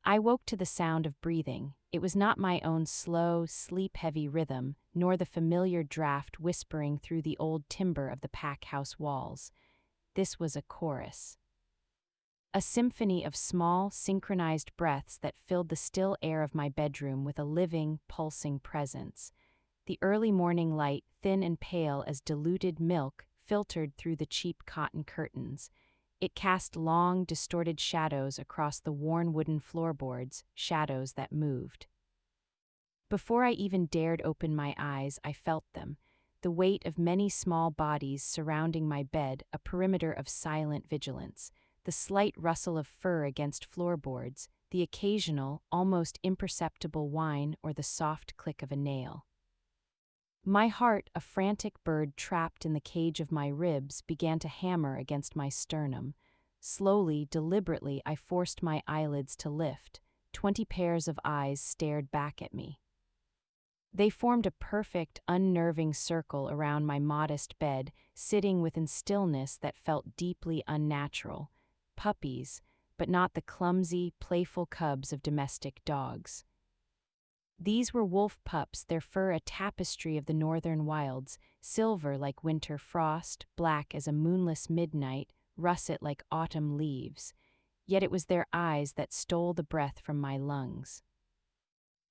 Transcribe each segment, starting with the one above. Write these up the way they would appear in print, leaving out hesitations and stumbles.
I woke to the sound of breathing. It was not my own slow, sleep-heavy rhythm, nor the familiar draft whispering through the old timber of the pack house walls. This was a chorus. A symphony of small, synchronized breaths that filled the still air of my bedroom with a living, pulsing presence. The early morning light, thin and pale as diluted milk, filtered through the cheap cotton curtains. It cast long, distorted shadows across the worn wooden floorboards, shadows that moved. Before I even dared open my eyes, I felt them, the weight of many small bodies surrounding my bed, a perimeter of silent vigilance, the slight rustle of fur against floorboards, the occasional, almost imperceptible whine or the soft click of a nail. My heart, a frantic bird trapped in the cage of my ribs, began to hammer against my sternum. Slowly, deliberately, I forced my eyelids to lift. 20 pairs of eyes stared back at me. They formed a perfect, unnerving circle around my modest bed, sitting within stillness that felt deeply unnatural. Puppies, but not the clumsy, playful cubs of domestic dogs. These were wolf pups, their fur a tapestry of the northern wilds, silver like winter frost, black as a moonless midnight, russet like autumn leaves. Yet it was their eyes that stole the breath from my lungs.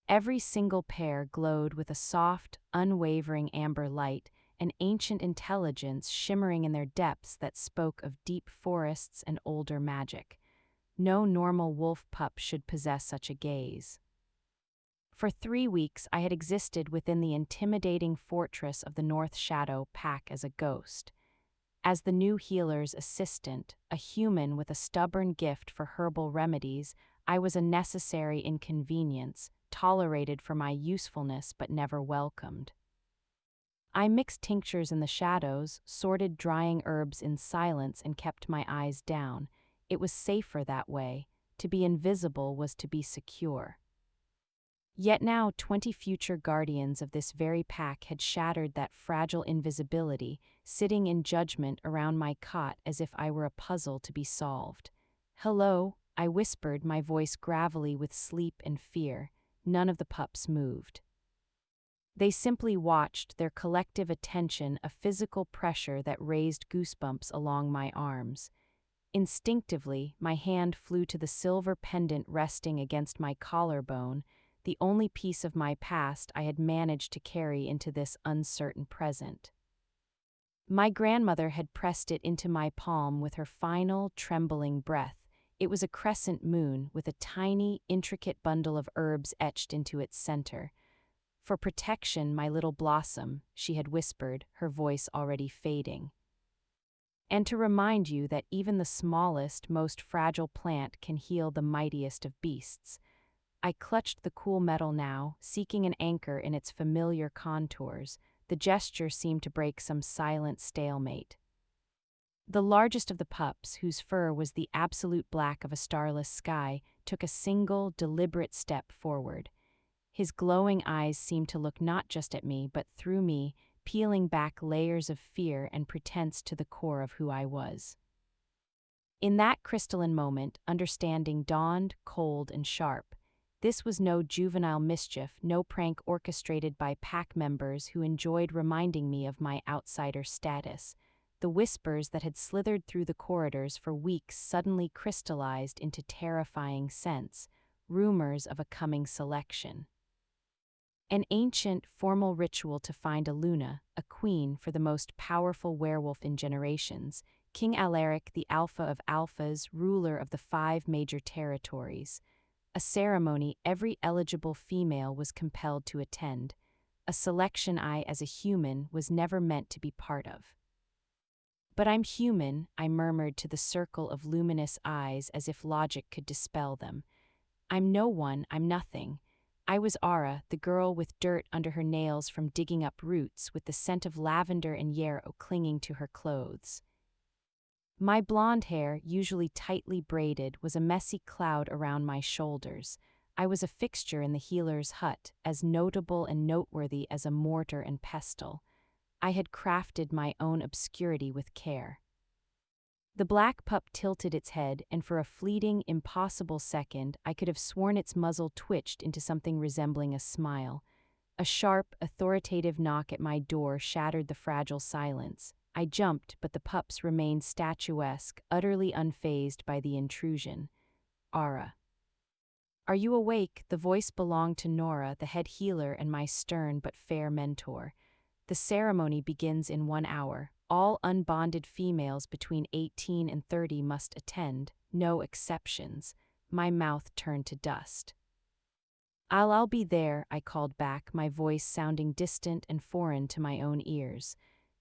Every single pair glowed with a soft, unwavering amber light, an ancient intelligence shimmering in their depths that spoke of deep forests and older magic. No normal wolf pup should possess such a gaze. For 3 weeks I had existed within the intimidating fortress of the North Shadow Pack as a ghost. As the new healer's assistant, a human with a stubborn gift for herbal remedies, I was a necessary inconvenience, tolerated for my usefulness but never welcomed. I mixed tinctures in the shadows, sorted drying herbs in silence, and kept my eyes down. It was safer that way. To be invisible was to be secure. Yet now 20 future guardians of this very pack had shattered that fragile invisibility, sitting in judgment around my cot as if I were a puzzle to be solved. "Hello," I whispered, my voice gravelly with sleep and fear. None of the pups moved. They simply watched, their collective attention a physical pressure that raised goosebumps along my arms. Instinctively, my hand flew to the silver pendant resting against my collarbone, the only piece of my past I had managed to carry into this uncertain present. My grandmother had pressed it into my palm with her final, trembling breath. It was a crescent moon with a tiny, intricate bundle of herbs etched into its center. "For protection, my little blossom," she had whispered, her voice already fading. "And to remind you that even the smallest, most fragile plant can heal the mightiest of beasts." I clutched the cool metal now, seeking an anchor in its familiar contours. The gesture seemed to break some silent stalemate. The largest of the pups, whose fur was the absolute black of a starless sky, took a single, deliberate step forward. His glowing eyes seemed to look not just at me, but through me, peeling back layers of fear and pretense to the core of who I was. In that crystalline moment, understanding dawned, cold and sharp. This was no juvenile mischief, no prank orchestrated by pack members who enjoyed reminding me of my outsider status. The whispers that had slithered through the corridors for weeks suddenly crystallized into terrifying scents, rumors of a coming selection. An ancient, formal ritual to find a Luna, a queen for the most powerful werewolf in generations, King Alaric, the Alpha of Alphas, ruler of the 5 major territories. A ceremony every eligible female was compelled to attend, a selection I, as a human, was never meant to be part of. "But I'm human," I murmured to the circle of luminous eyes as if logic could dispel them. "I'm no one, I'm nothing." I was Ara, the girl with dirt under her nails from digging up roots, with the scent of lavender and yarrow clinging to her clothes. My blonde hair, usually tightly braided, was a messy cloud around my shoulders. I was a fixture in the healer's hut, as notable and noteworthy as a mortar and pestle. I had crafted my own obscurity with care. The black pup tilted its head, and for a fleeting, impossible second, I could have sworn its muzzle twitched into something resembling a smile. A sharp, authoritative knock at my door shattered the fragile silence. I jumped, but the pups remained statuesque, utterly unfazed by the intrusion. Ara. Are you awake? The voice belonged to Nora, the head healer and my stern but fair mentor. The ceremony begins in 1 hour. All unbonded females between 18 and 30 must attend, no exceptions. My mouth turned to dust. I'll be there, I called back, my voice sounding distant and foreign to my own ears.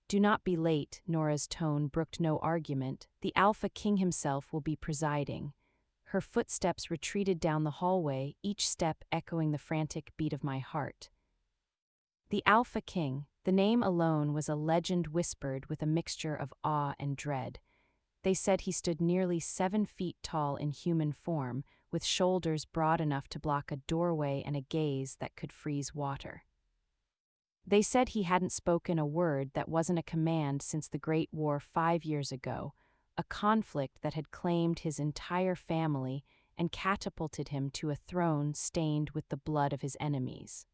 Do not be late, Nora's tone brooked no argument. The Alpha King himself will be presiding. Her footsteps retreated down the hallway, each step echoing the frantic beat of my heart. The Alpha King, the name alone was a legend whispered with a mixture of awe and dread. They said he stood nearly 7 feet tall in human form, with shoulders broad enough to block a doorway and a gaze that could freeze water. They said he hadn't spoken a word that wasn't a command since the Great War 5 years ago, a conflict that had claimed his entire family and catapulted him to a throne stained with the blood of his enemies.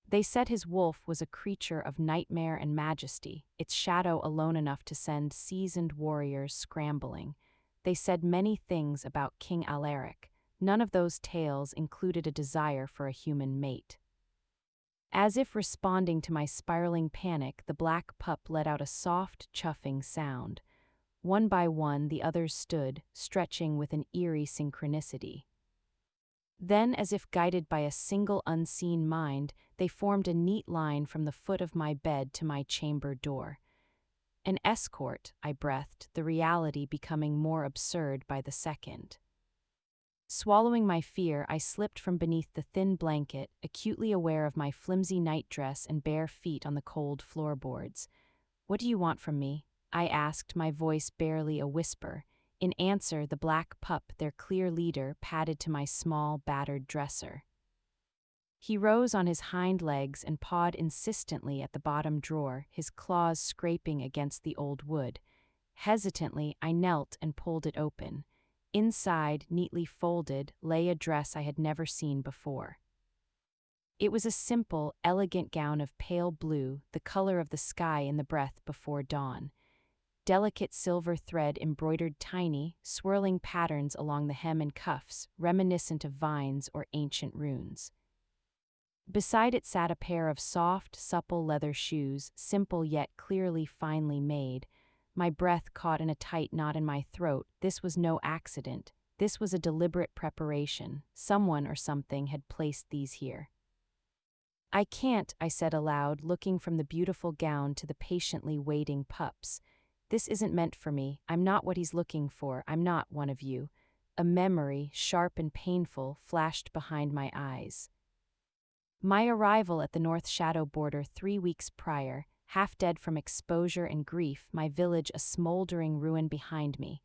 They said his wolf was a creature of nightmare and majesty, its shadow alone enough to send seasoned warriors scrambling. They said many things about King Alaric. None of those tales included a desire for a human mate. As if responding to my spiraling panic, the black pup let out a soft, chuffing sound. One by one, the others stood, stretching with an eerie synchronicity. Then, as if guided by a single unseen mind, they formed a neat line from the foot of my bed to my chamber door. An escort, I breathed, the reality becoming more absurd by the second. Swallowing my fear, I slipped from beneath the thin blanket, acutely aware of my flimsy nightdress and bare feet on the cold floorboards. What do you want from me? I asked, my voice barely a whisper. In answer, the black pup, their clear leader, padded to my small, battered dresser. He rose on his hind legs and pawed insistently at the bottom drawer, his claws scraping against the old wood. Hesitantly, I knelt and pulled it open. Inside, neatly folded, lay a dress I had never seen before. It was a simple, elegant gown of pale blue, the color of the sky in the breath before dawn. Delicate silver thread embroidered tiny, swirling patterns along the hem and cuffs, reminiscent of vines or ancient runes. Beside it sat a pair of soft, supple leather shoes, simple yet clearly finely made. My breath caught in a tight knot in my throat. This was no accident. This was a deliberate preparation. Someone or something had placed these here. I can't, I said aloud, looking from the beautiful gown to the patiently waiting pups. This isn't meant for me. I'm not what he's looking for. I'm not one of you. A memory, sharp and painful, flashed behind my eyes. My arrival at the North Shadow border 3 weeks prior, half dead from exposure and grief, my village a smoldering ruin behind me.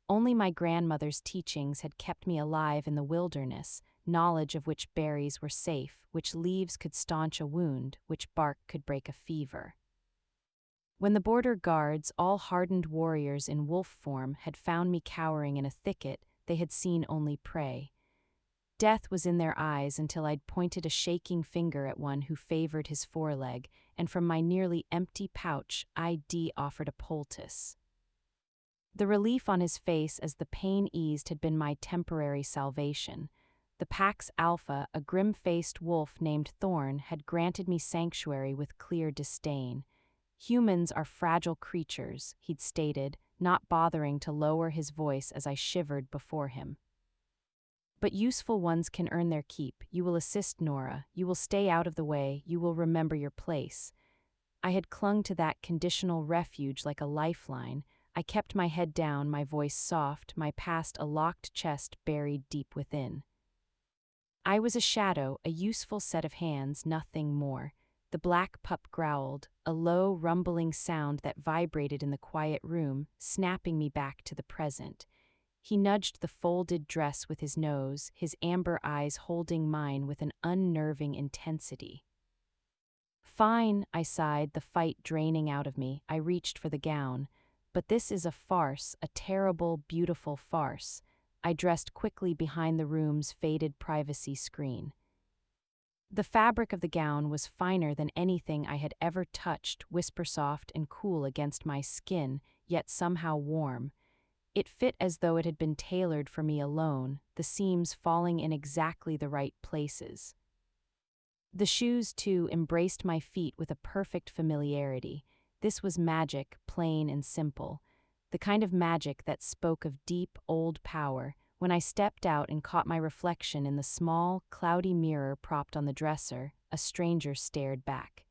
Only my grandmother's teachings had kept me alive in the wilderness, knowledge of which berries were safe, which leaves could staunch a wound, which bark could break a fever. When the border guards, all hardened warriors in wolf form, had found me cowering in a thicket, they had seen only prey. Death was in their eyes until I'd pointed a shaking finger at one who favored his foreleg, and from my nearly empty pouch I'd offered a poultice. The relief on his face as the pain eased had been my temporary salvation. The pack's alpha, a grim-faced wolf named Thorn, had granted me sanctuary with clear disdain. Humans are fragile creatures, he'd stated, not bothering to lower his voice as I shivered before him. But useful ones can earn their keep. You will assist Nora. You will stay out of the way. You will remember your place. I had clung to that conditional refuge like a lifeline. I kept my head down, my voice soft, my past a locked chest buried deep within. I was a shadow, a useful set of hands, nothing more. The black pup growled, a low, rumbling sound that vibrated in the quiet room, snapping me back to the present. He nudged the folded dress with his nose, his amber eyes holding mine with an unnerving intensity. Fine, I sighed, the fight draining out of me. I reached for the gown. But this is a farce, a terrible, beautiful farce. I dressed quickly behind the room's faded privacy screen. The fabric of the gown was finer than anything I had ever touched, whisper-soft and cool against my skin, yet somehow warm. It fit as though it had been tailored for me alone, the seams falling in exactly the right places. The shoes, too, embraced my feet with a perfect familiarity. This was magic, plain and simple. The kind of magic that spoke of deep, old power. When I stepped out and caught my reflection in the small, cloudy mirror propped on the dresser, a stranger stared back.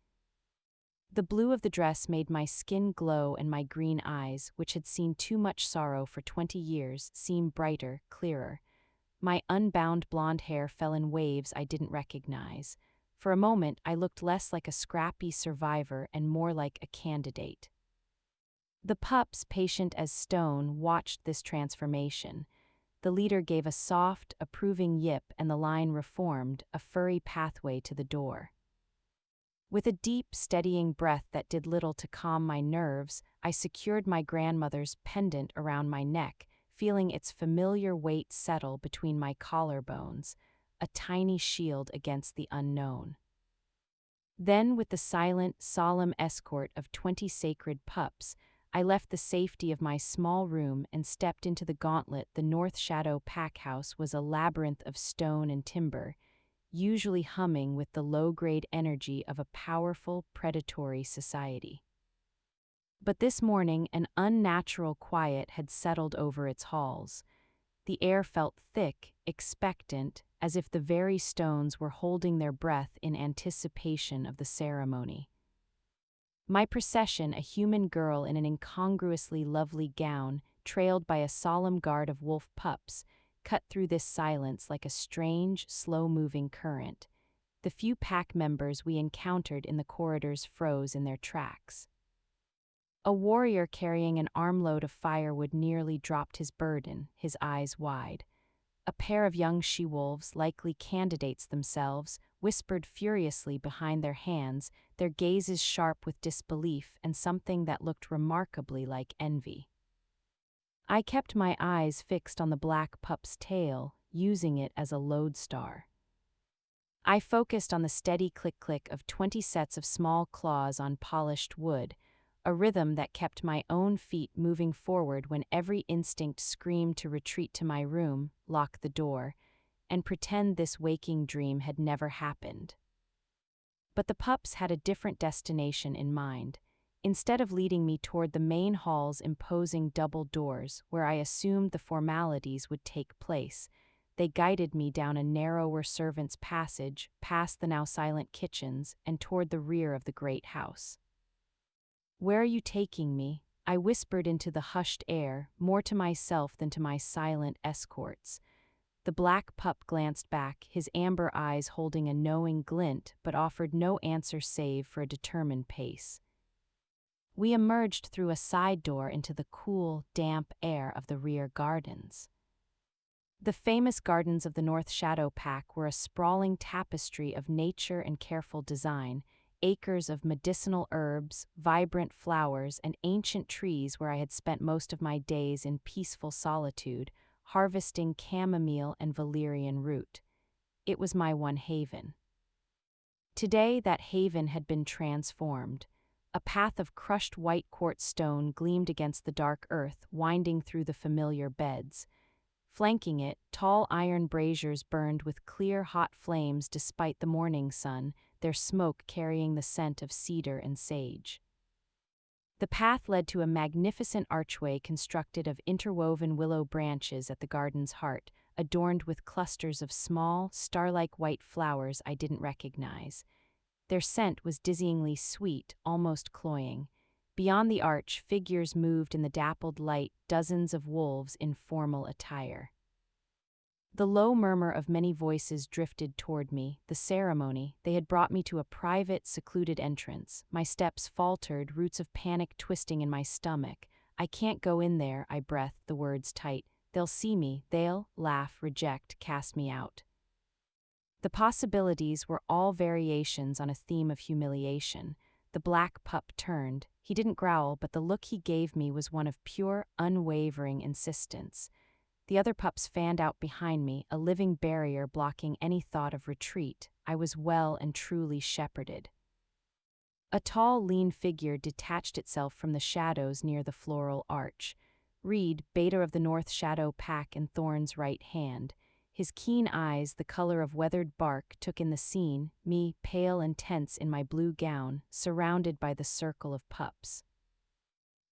The blue of the dress made my skin glow and my green eyes, which had seen too much sorrow for 20 years, seem brighter, clearer. My unbound blonde hair fell in waves I didn't recognize. For a moment, I looked less like a scrappy survivor and more like a candidate. The pups, patient as stone, watched this transformation. The leader gave a soft, approving yip and the line reformed, a furry pathway to the door. With a deep, steadying breath that did little to calm my nerves, I secured my grandmother's pendant around my neck, feeling its familiar weight settle between my collarbones, a tiny shield against the unknown. Then, with the silent, solemn escort of 20 sacred pups, I left the safety of my small room and stepped into the gauntlet. The North Shadow pack house was a labyrinth of stone and timber, usually humming with the low-grade energy of a powerful, predatory society. But this morning, an unnatural quiet had settled over its halls. The air felt thick, expectant, as if the very stones were holding their breath in anticipation of the ceremony. My procession, a human girl in an incongruously lovely gown, trailed by a solemn guard of wolf pups, cut through this silence like a strange, slow-moving current. The few pack members we encountered in the corridors froze in their tracks. A warrior carrying an armload of firewood nearly dropped his burden, his eyes wide. A pair of young she-wolves, likely candidates themselves, whispered furiously behind their hands, their gazes sharp with disbelief and something that looked remarkably like envy. I kept my eyes fixed on the black pup's tail, using it as a lodestar. I focused on the steady click-click of 20 sets of small claws on polished wood, a rhythm that kept my own feet moving forward when every instinct screamed to retreat to my room, lock the door, and pretend this waking dream had never happened. But the pups had a different destination in mind. Instead of leading me toward the main hall's imposing double doors, where I assumed the formalities would take place, they guided me down a narrower servants' passage, past the now silent kitchens, and toward the rear of the great house. "Where are you taking me?" I whispered into the hushed air, more to myself than to my silent escorts. The black pup glanced back, his amber eyes holding a knowing glint, but offered no answer save for a determined pace. We emerged through a side door into the cool, damp air of the rear gardens. The famous gardens of the North Shadow Pack were a sprawling tapestry of nature and careful design, acres of medicinal herbs, vibrant flowers, and ancient trees where I had spent most of my days in peaceful solitude, harvesting chamomile and valerian root. It was my one haven. Today that haven had been transformed. A path of crushed white quartz stone gleamed against the dark earth, winding through the familiar beds. Flanking it, tall iron braziers burned with clear, hot flames despite the morning sun, their smoke carrying the scent of cedar and sage. The path led to a magnificent archway constructed of interwoven willow branches at the garden's heart, adorned with clusters of small, star-like white flowers I didn't recognize. Their scent was dizzyingly sweet, almost cloying. Beyond the arch, figures moved in the dappled light, dozens of wolves in formal attire. The low murmur of many voices drifted toward me. The ceremony, they had brought me to a private, secluded entrance. My steps faltered, roots of panic twisting in my stomach. "I can't go in there," I breathed, the words tight. "They'll see me, they'll laugh, reject, cast me out." The possibilities were all variations on a theme of humiliation. the black pup turned. He didn't growl, but the look he gave me was one of pure, unwavering insistence. The other pups fanned out behind me, a living barrier blocking any thought of retreat. I was well and truly shepherded. A tall, lean figure detached itself from the shadows near the floral arch. Reed, beta of the North Shadow Pack in Thorn's right hand. His keen eyes, the color of weathered bark, took in the scene, me, pale and tense in my blue gown, surrounded by the circle of pups.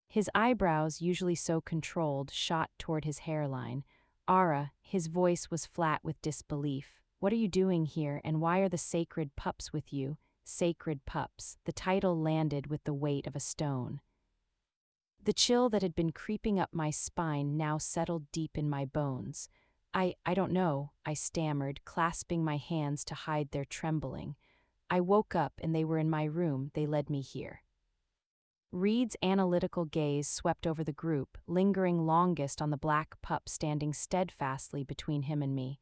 His eyebrows, usually so controlled, shot toward his hairline. Ara, his voice was flat with disbelief. What are you doing here, and why are the sacred pups with you? Sacred pups. The title landed with the weight of a stone. The chill that had been creeping up my spine now settled deep in my bones. I don't know, I stammered, clasping my hands to hide their trembling. I woke up and they were in my room. They led me here. Reed's analytical gaze swept over the group, lingering longest on the black pup standing steadfastly between him and me.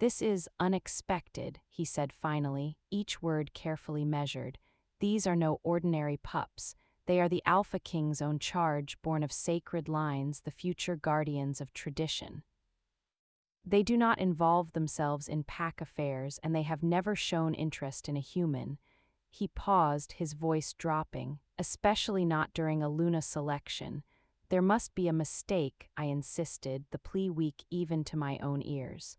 This is unexpected, he said finally, each word carefully measured. These are no ordinary pups. They are the Alpha King's own charge, born of sacred lines, the future guardians of tradition. They do not involve themselves in pack affairs, and they have never shown interest in a human. He paused, his voice dropping, especially not during a Luna selection. There must be a mistake, I insisted, the plea weak even to my own ears.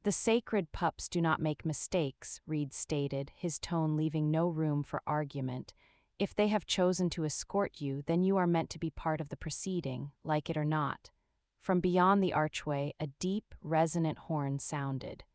The sacred pups do not make mistakes, Reed stated, his tone leaving no room for argument. If they have chosen to escort you, then you are meant to be part of the proceeding, like it or not. From beyond the archway, a deep, resonant horn sounded.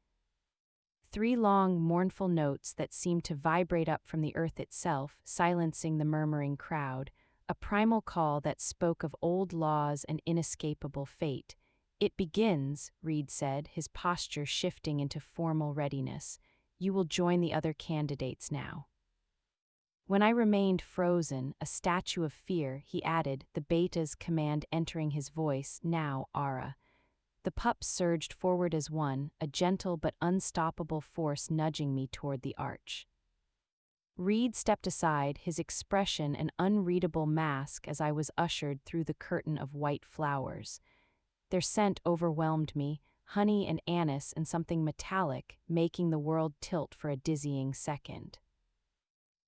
3 long, mournful notes that seemed to vibrate up from the earth itself, silencing the murmuring crowd, a primal call that spoke of old laws and inescapable fate. It begins, Reed said, his posture shifting into formal readiness. You will join the other candidates now. When I remained frozen, a statue of fear, he added, the beta's command entering his voice, now, Ara. The pups surged forward as one, a gentle but unstoppable force nudging me toward the arch. Reed stepped aside, his expression an unreadable mask as I was ushered through the curtain of white flowers. Their scent overwhelmed me, honey and anise and something metallic, making the world tilt for a dizzying second.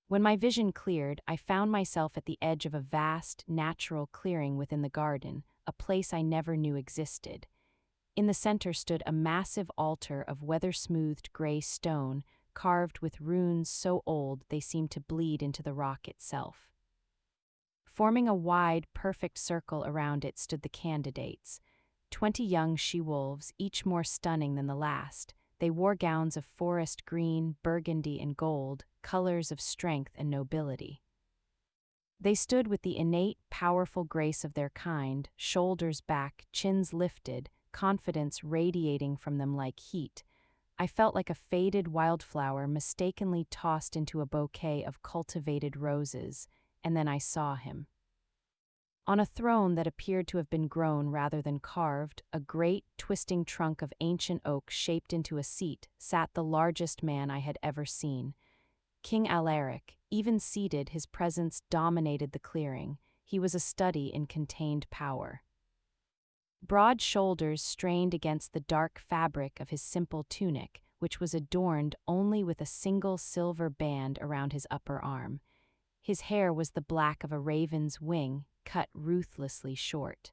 When my vision cleared, I found myself at the edge of a vast, natural clearing within the garden, a place I never knew existed. In the center stood a massive altar of weather-smoothed gray stone, carved with runes so old they seemed to bleed into the rock itself. Forming a wide, perfect circle around it stood the candidates. 20 young she-wolves, each more stunning than the last. They wore gowns of forest green, burgundy, and gold, colors of strength and nobility. They stood with the innate, powerful grace of their kind, shoulders back, chins lifted, confidence radiating from them like heat. I felt like a faded wildflower mistakenly tossed into a bouquet of cultivated roses, and then I saw him. On a throne that appeared to have been grown rather than carved, a great, twisting trunk of ancient oak shaped into a seat, sat the largest man I had ever seen. King Alaric, even seated, his presence dominated the clearing. He was a study in contained power. Broad shoulders strained against the dark fabric of his simple tunic, which was adorned only with a single silver band around his upper arm. His hair was the black of a raven's wing, cut ruthlessly short.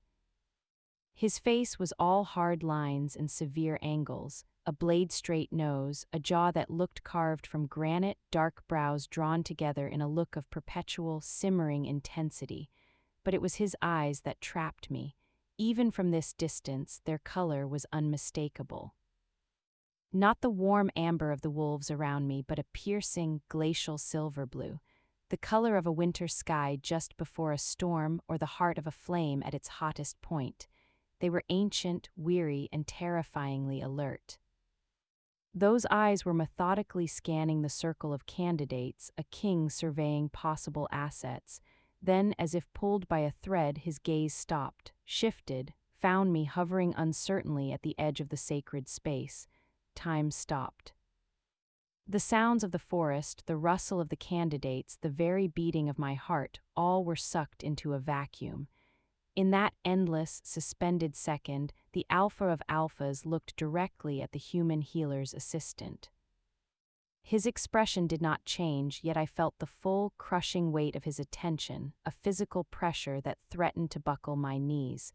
His face was all hard lines and severe angles, a blade-straight nose, a jaw that looked carved from granite, dark brows drawn together in a look of perpetual, simmering intensity. But it was his eyes that trapped me. Even from this distance, their color was unmistakable. Not the warm amber of the wolves around me, but a piercing, glacial silver blue, the color of a winter sky just before a storm or the heart of a flame at its hottest point. They were ancient, weary, and terrifyingly alert. Those eyes were methodically scanning the circle of candidates, a king surveying possible assets. Then, as if pulled by a thread, his gaze stopped, shifted, found me hovering uncertainly at the edge of the sacred space. Time stopped. The sounds of the forest, the rustle of the candidates, the very beating of my heart, all were sucked into a vacuum. In that endless, suspended second, the alpha of alphas looked directly at the human healer's assistant. His expression did not change, yet I felt the full, crushing weight of his attention, a physical pressure that threatened to buckle my knees.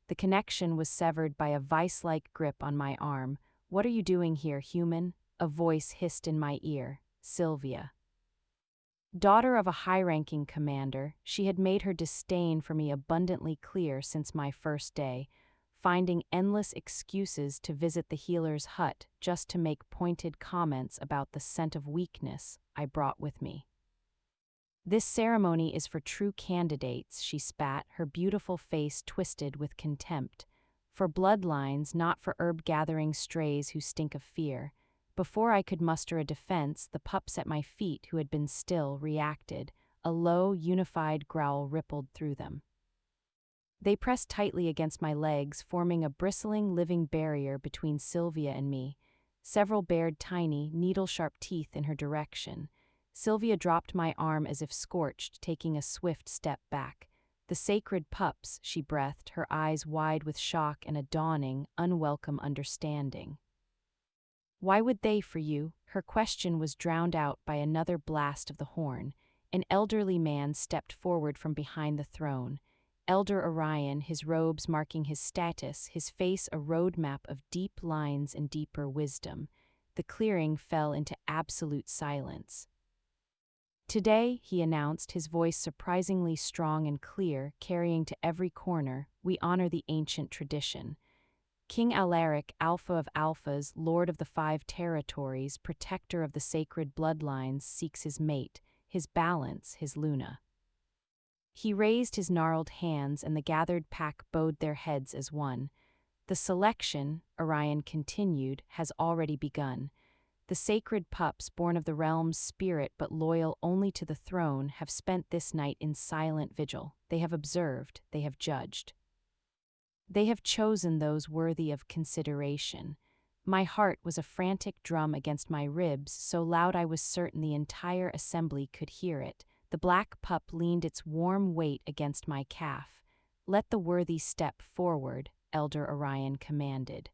The connection was severed by a vice-like grip on my arm. "What are you doing here, human?" A voice hissed in my ear. Sylvia. Daughter of a high-ranking commander, she had made her disdain for me abundantly clear since my first day, finding endless excuses to visit the healer's hut just to make pointed comments about the scent of weakness I brought with me. "This ceremony is for true candidates," she spat, her beautiful face twisted with contempt. "For bloodlines, not for herb-gathering strays who stink of fear." Before I could muster a defense, the pups at my feet, who had been still, reacted. A low, unified growl rippled through them. They pressed tightly against my legs, forming a bristling, living barrier between Sylvia and me. Several bared tiny, needle-sharp teeth in her direction. Sylvia dropped my arm as if scorched, taking a swift step back. "The sacred pups," she breathed, her eyes wide with shock and a dawning, unwelcome understanding. "Why would they for you?" Her question was drowned out by another blast of the horn. An elderly man stepped forward from behind the throne. Elder Orion, his robes marking his status, his face a roadmap of deep lines and deeper wisdom. The clearing fell into absolute silence. "Today," he announced, his voice surprisingly strong and clear, carrying to every corner, "we honor the ancient tradition. King Alaric, Alpha of Alphas, Lord of the Five Territories, protector of the sacred bloodlines, seeks his mate, his balance, his Luna." He raised his gnarled hands, and the gathered pack bowed their heads as one. "The selection," Orion continued, "has already begun. The sacred pups, born of the realm's spirit but loyal only to the throne, have spent this night in silent vigil. They have observed, they have judged. They have chosen those worthy of consideration." My heart was a frantic drum against my ribs, so loud I was certain the entire assembly could hear it. The black pup leaned its warm weight against my calf. "Let the worthy step forward," Elder Orion commanded.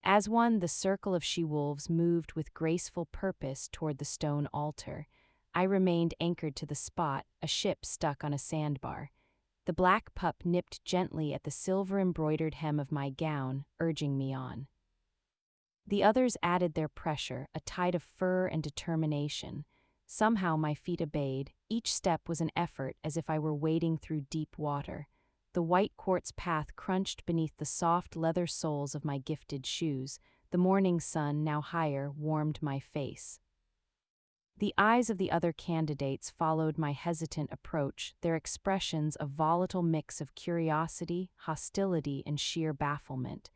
As one, the circle of she-wolves moved with graceful purpose toward the stone altar. I remained anchored to the spot, a ship stuck on a sandbar. The black pup nipped gently at the silver-embroidered hem of my gown, urging me on. The others added their pressure, a tide of fur and determination. Somehow my feet obeyed. Each step was an effort, as if I were wading through deep water. The white quartz path crunched beneath the soft leather soles of my gifted shoes. The morning sun, now higher, warmed my face. The eyes of the other candidates followed my hesitant approach, their expressions a volatile mix of curiosity, hostility, and sheer bafflement.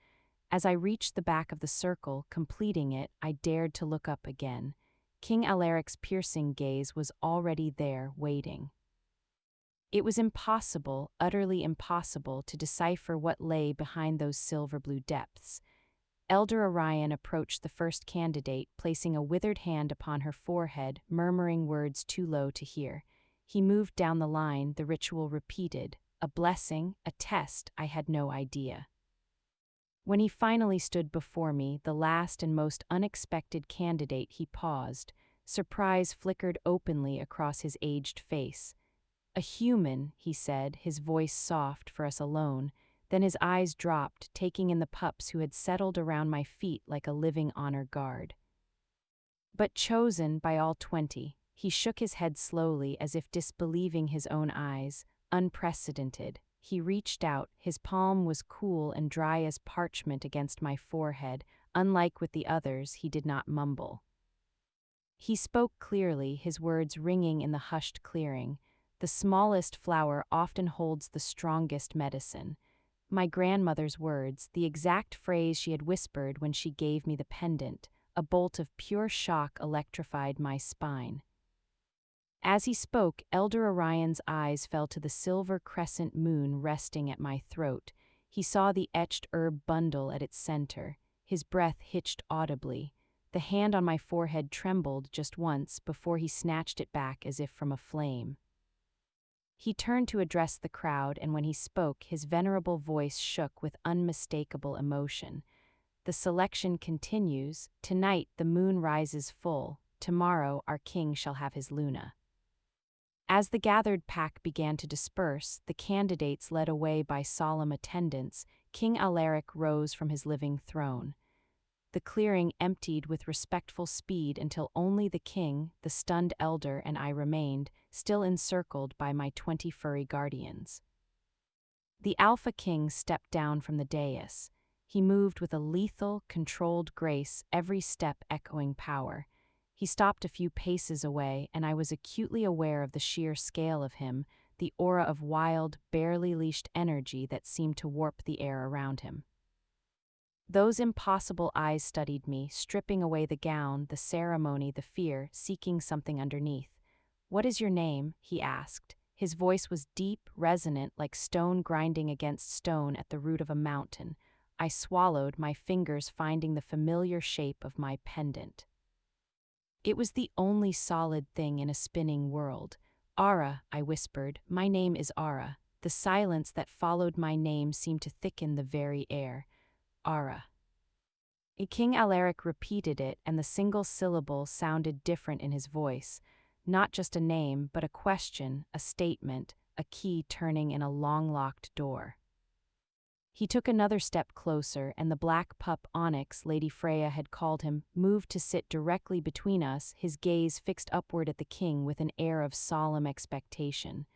As I reached the back of the circle, completing it, I dared to look up again. King Alaric's piercing gaze was already there, waiting. It was impossible, utterly impossible, to decipher what lay behind those silver-blue depths. Elder Orion approached the first candidate, placing a withered hand upon her forehead, murmuring words too low to hear. He moved down the line, the ritual repeated. A blessing, a test, I had no idea. When he finally stood before me, the last and most unexpected candidate, he paused. Surprise flickered openly across his aged face. "A human," he said, his voice soft for us alone. Then his eyes dropped, taking in the pups who had settled around my feet like a living honor guard. "But chosen by all 20. He shook his head slowly, as if disbelieving his own eyes. "Unprecedented." He reached out, his palm was cool and dry as parchment against my forehead. Unlike with the others, he did not mumble. He spoke clearly, his words ringing in the hushed clearing. "The smallest flower often holds the strongest medicine." My grandmother's words, the exact phrase she had whispered when she gave me the pendant. A bolt of pure shock electrified my spine. As he spoke, Elder Orion's eyes fell to the silver crescent moon resting at my throat. He saw the etched herb bundle at its center. His breath hitched audibly. The hand on my forehead trembled just once before he snatched it back as if from a flame. He turned to address the crowd, and when he spoke, his venerable voice shook with unmistakable emotion. "The selection continues. Tonight the moon rises full. Tomorrow our king shall have his Luna." As the gathered pack began to disperse, the candidates led away by solemn attendants, King Alaric rose from his living throne. The clearing emptied with respectful speed until only the king, the stunned elder, and I remained, still encircled by my 20 furry guardians. The Alpha King stepped down from the dais. He moved with a lethal, controlled grace, every step echoing power. He stopped a few paces away, and I was acutely aware of the sheer scale of him, the aura of wild, barely leashed energy that seemed to warp the air around him. Those impossible eyes studied me, stripping away the gown, the ceremony, the fear, seeking something underneath. "What is your name?" he asked. His voice was deep, resonant, like stone grinding against stone at the root of a mountain. I swallowed, my fingers finding the familiar shape of my pendant. It was the only solid thing in a spinning world. "Ara," I whispered. "My name is Ara." The silence that followed my name seemed to thicken the very air. "Ara." King Alaric repeated it, and the single syllable sounded different in his voice. Not just a name, but a question, a statement, a key turning in a long-locked door. He took another step closer, and the black pup Onyx, Lady Freya had called him, moved to sit directly between us, his gaze fixed upward at the king with an air of solemn expectation.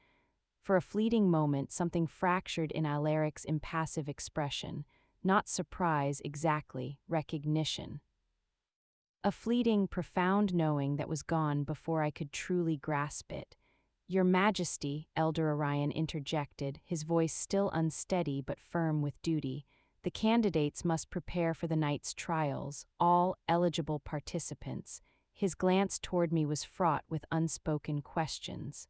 For a fleeting moment, something fractured in Alaric's impassive expression. Not surprise exactly, recognition. A fleeting, profound knowing that was gone before I could truly grasp it. "Your Majesty," Elder Orion interjected, his voice still unsteady but firm with duty, "the candidates must prepare for the night's trials, all eligible participants." His glance toward me was fraught with unspoken questions.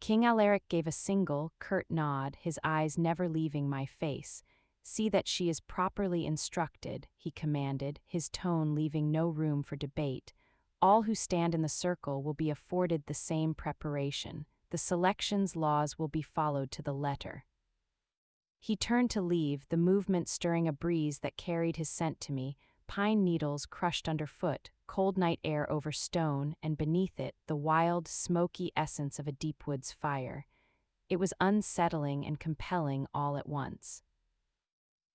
King Alaric gave a single, curt nod, his eyes never leaving my face. "See that she is properly instructed," he commanded, his tone leaving no room for debate. "All who stand in the circle will be afforded the same preparation. The selection's laws will be followed to the letter." He turned to leave, the movement stirring a breeze that carried his scent to me, pine needles crushed underfoot, cold night air over stone, and beneath it, the wild, smoky essence of a deep woods fire. It was unsettling and compelling all at once.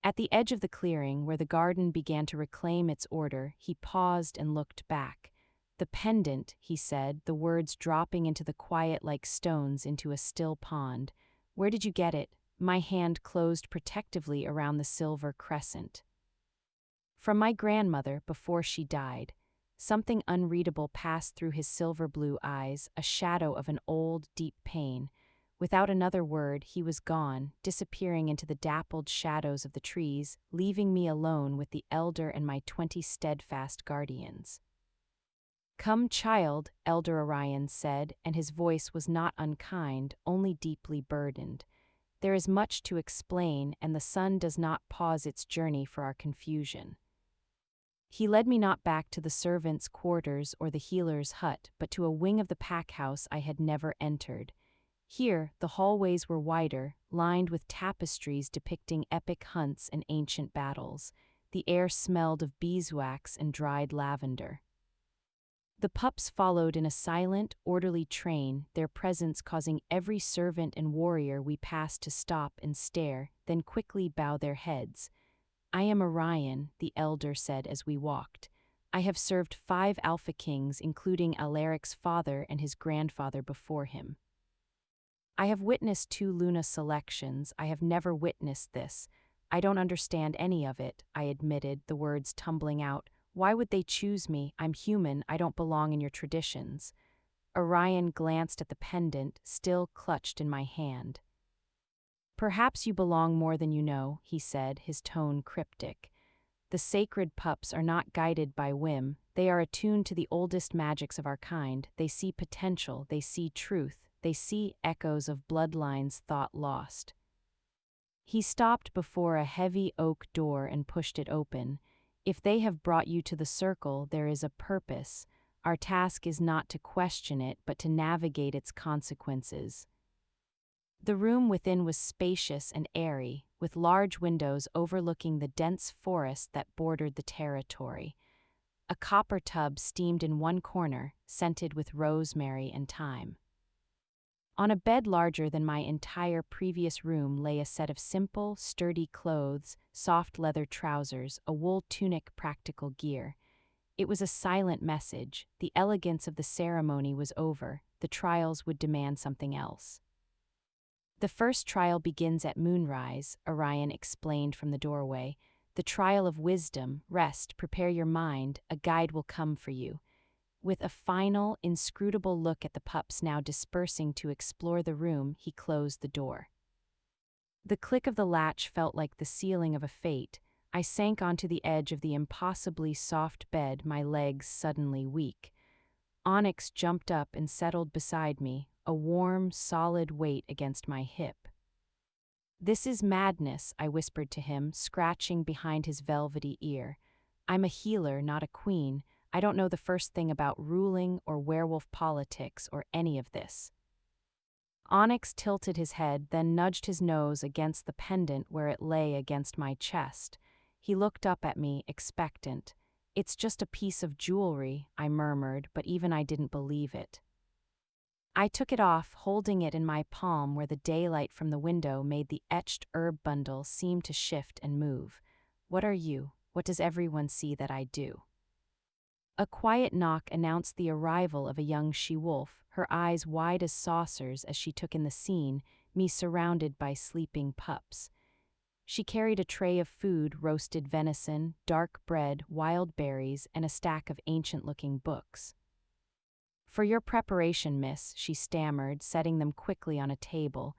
At the edge of the clearing, where the garden began to reclaim its order, he paused and looked back. "The pendant," he said, the words dropping into the quiet like stones into a still pond. "Where did you get it?" My hand closed protectively around the silver crescent. "From my grandmother before she died." Something unreadable passed through his silver-blue eyes, a shadow of an old, deep pain. Without another word, he was gone, disappearing into the dappled shadows of the trees, leaving me alone with the elder and my 20 steadfast guardians. "Come, child," Elder Orion said, and his voice was not unkind, only deeply burdened. "There is much to explain, and the sun does not pause its journey for our confusion." He led me not back to the servants' quarters or the healer's hut, but to a wing of the pack house I had never entered. Here, the hallways were wider, lined with tapestries depicting epic hunts and ancient battles. The air smelled of beeswax and dried lavender. The pups followed in a silent, orderly train, their presence causing every servant and warrior we passed to stop and stare, then quickly bow their heads. "I am Orion," the elder said as we walked. "I have served 5 Alpha Kings, including Alaric's father and his grandfather before him. I have witnessed 2 Luna selections. I have never witnessed this. I don't understand any of it," I admitted, the words tumbling out. "Why would they choose me? I'm human. I don't belong in your traditions." Orion glanced at the pendant, still clutched in my hand. "Perhaps you belong more than you know," he said, his tone cryptic. "The sacred pups are not guided by whim. They are attuned to the oldest magics of our kind. They see potential. They see truth. They see echoes of bloodlines thought lost." He stopped before a heavy oak door and pushed it open. If they have brought you to the circle, there is a purpose. Our task is not to question it, but to navigate its consequences. The room within was spacious and airy, with large windows overlooking the dense forest that bordered the territory. A copper tub steamed in one corner, scented with rosemary and thyme. On a bed larger than my entire previous room lay a set of simple, sturdy clothes, soft leather trousers, a wool tunic, practical gear. It was a silent message. The elegance of the ceremony was over. The trials would demand something else. The first trial begins at moonrise, Orion explained from the doorway. The trial of wisdom. Rest, prepare your mind, a guide will come for you. With a final, inscrutable look at the pups now dispersing to explore the room, he closed the door. The click of the latch felt like the sealing of a fate. I sank onto the edge of the impossibly soft bed, my legs suddenly weak. Onyx jumped up and settled beside me, a warm, solid weight against my hip. "This is madness," I whispered to him, scratching behind his velvety ear. "I'm a healer, not a queen. I don't know the first thing about ruling or werewolf politics or any of this." Onyx tilted his head, then nudged his nose against the pendant where it lay against my chest. He looked up at me, expectant. "It's just a piece of jewelry," I murmured, but even I didn't believe it. I took it off, holding it in my palm where the daylight from the window made the etched herb bundle seem to shift and move. "What are you? What does everyone see that I do?" A quiet knock announced the arrival of a young she-wolf, her eyes wide as saucers as she took in the scene, me surrounded by sleeping pups. She carried a tray of food, roasted venison, dark bread, wild berries, and a stack of ancient-looking books. "For your preparation, miss," she stammered, setting them quickly on a table.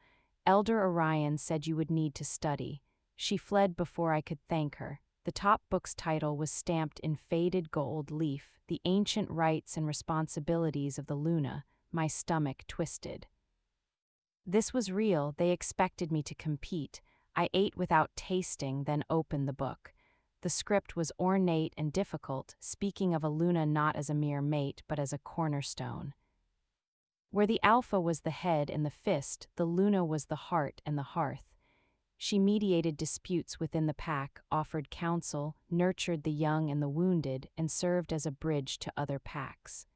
"Elder Orion said you would need to study." She fled before I could thank her. The top book's title was stamped in faded gold leaf, "The Ancient Rights and Responsibilities of the Luna." My stomach twisted. This was real. They expected me to compete. I ate without tasting, then opened the book. The script was ornate and difficult, speaking of a Luna not as a mere mate, but as a cornerstone. Where the alpha was the head and the fist, the Luna was the heart and the hearth. She mediated disputes within the pack, offered counsel, nurtured the young and the wounded, and served as a bridge to other packs.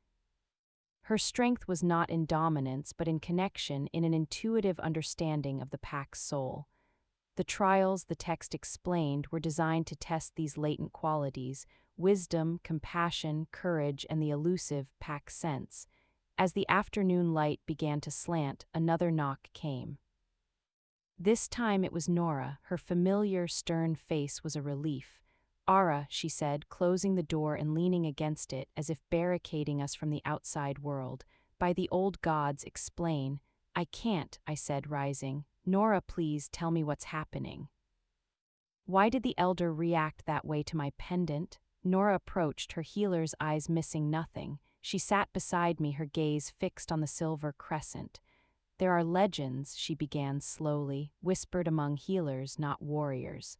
Her strength was not in dominance, but in connection, in an intuitive understanding of the pack's soul. The trials, the text explained, were designed to test these latent qualities: wisdom, compassion, courage, and the elusive pack sense. As the afternoon light began to slant, another knock came. This time it was Nora. Her familiar, stern face was a relief. "Ara," she said, closing the door and leaning against it as if barricading us from the outside world. "By the old gods, explain." "I can't," I said, rising. "Nora, please tell me what's happening." Why did the elder react that way to my pendant? Nora approached, her healer's eyes missing nothing. She sat beside me, her gaze fixed on the silver crescent. "There are legends," she began slowly, whispered among healers, not warriors.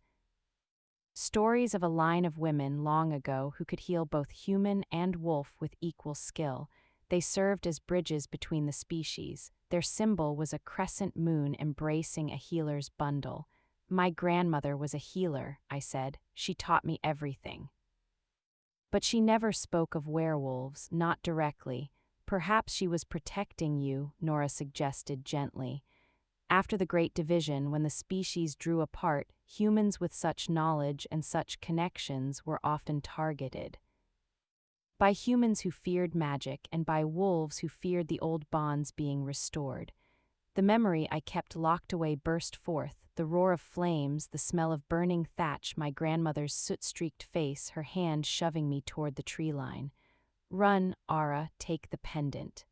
"Stories of a line of women long ago who could heal both human and wolf with equal skill. They served as bridges between the species. Their symbol was a crescent moon embracing a healer's bundle. My grandmother was a healer," I said. "She taught me everything." "But she never spoke of werewolves, not directly. Perhaps she was protecting you," Nora suggested gently. "After the Great Division, when the species drew apart, humans with such knowledge and such connections were often targeted. By humans who feared magic and by wolves who feared the old bonds being restored. The memory I kept locked away burst forth, the roar of flames, the smell of burning thatch, my grandmother's soot-streaked face, her hand shoving me toward the tree line. "Run, Ara, take the pendant.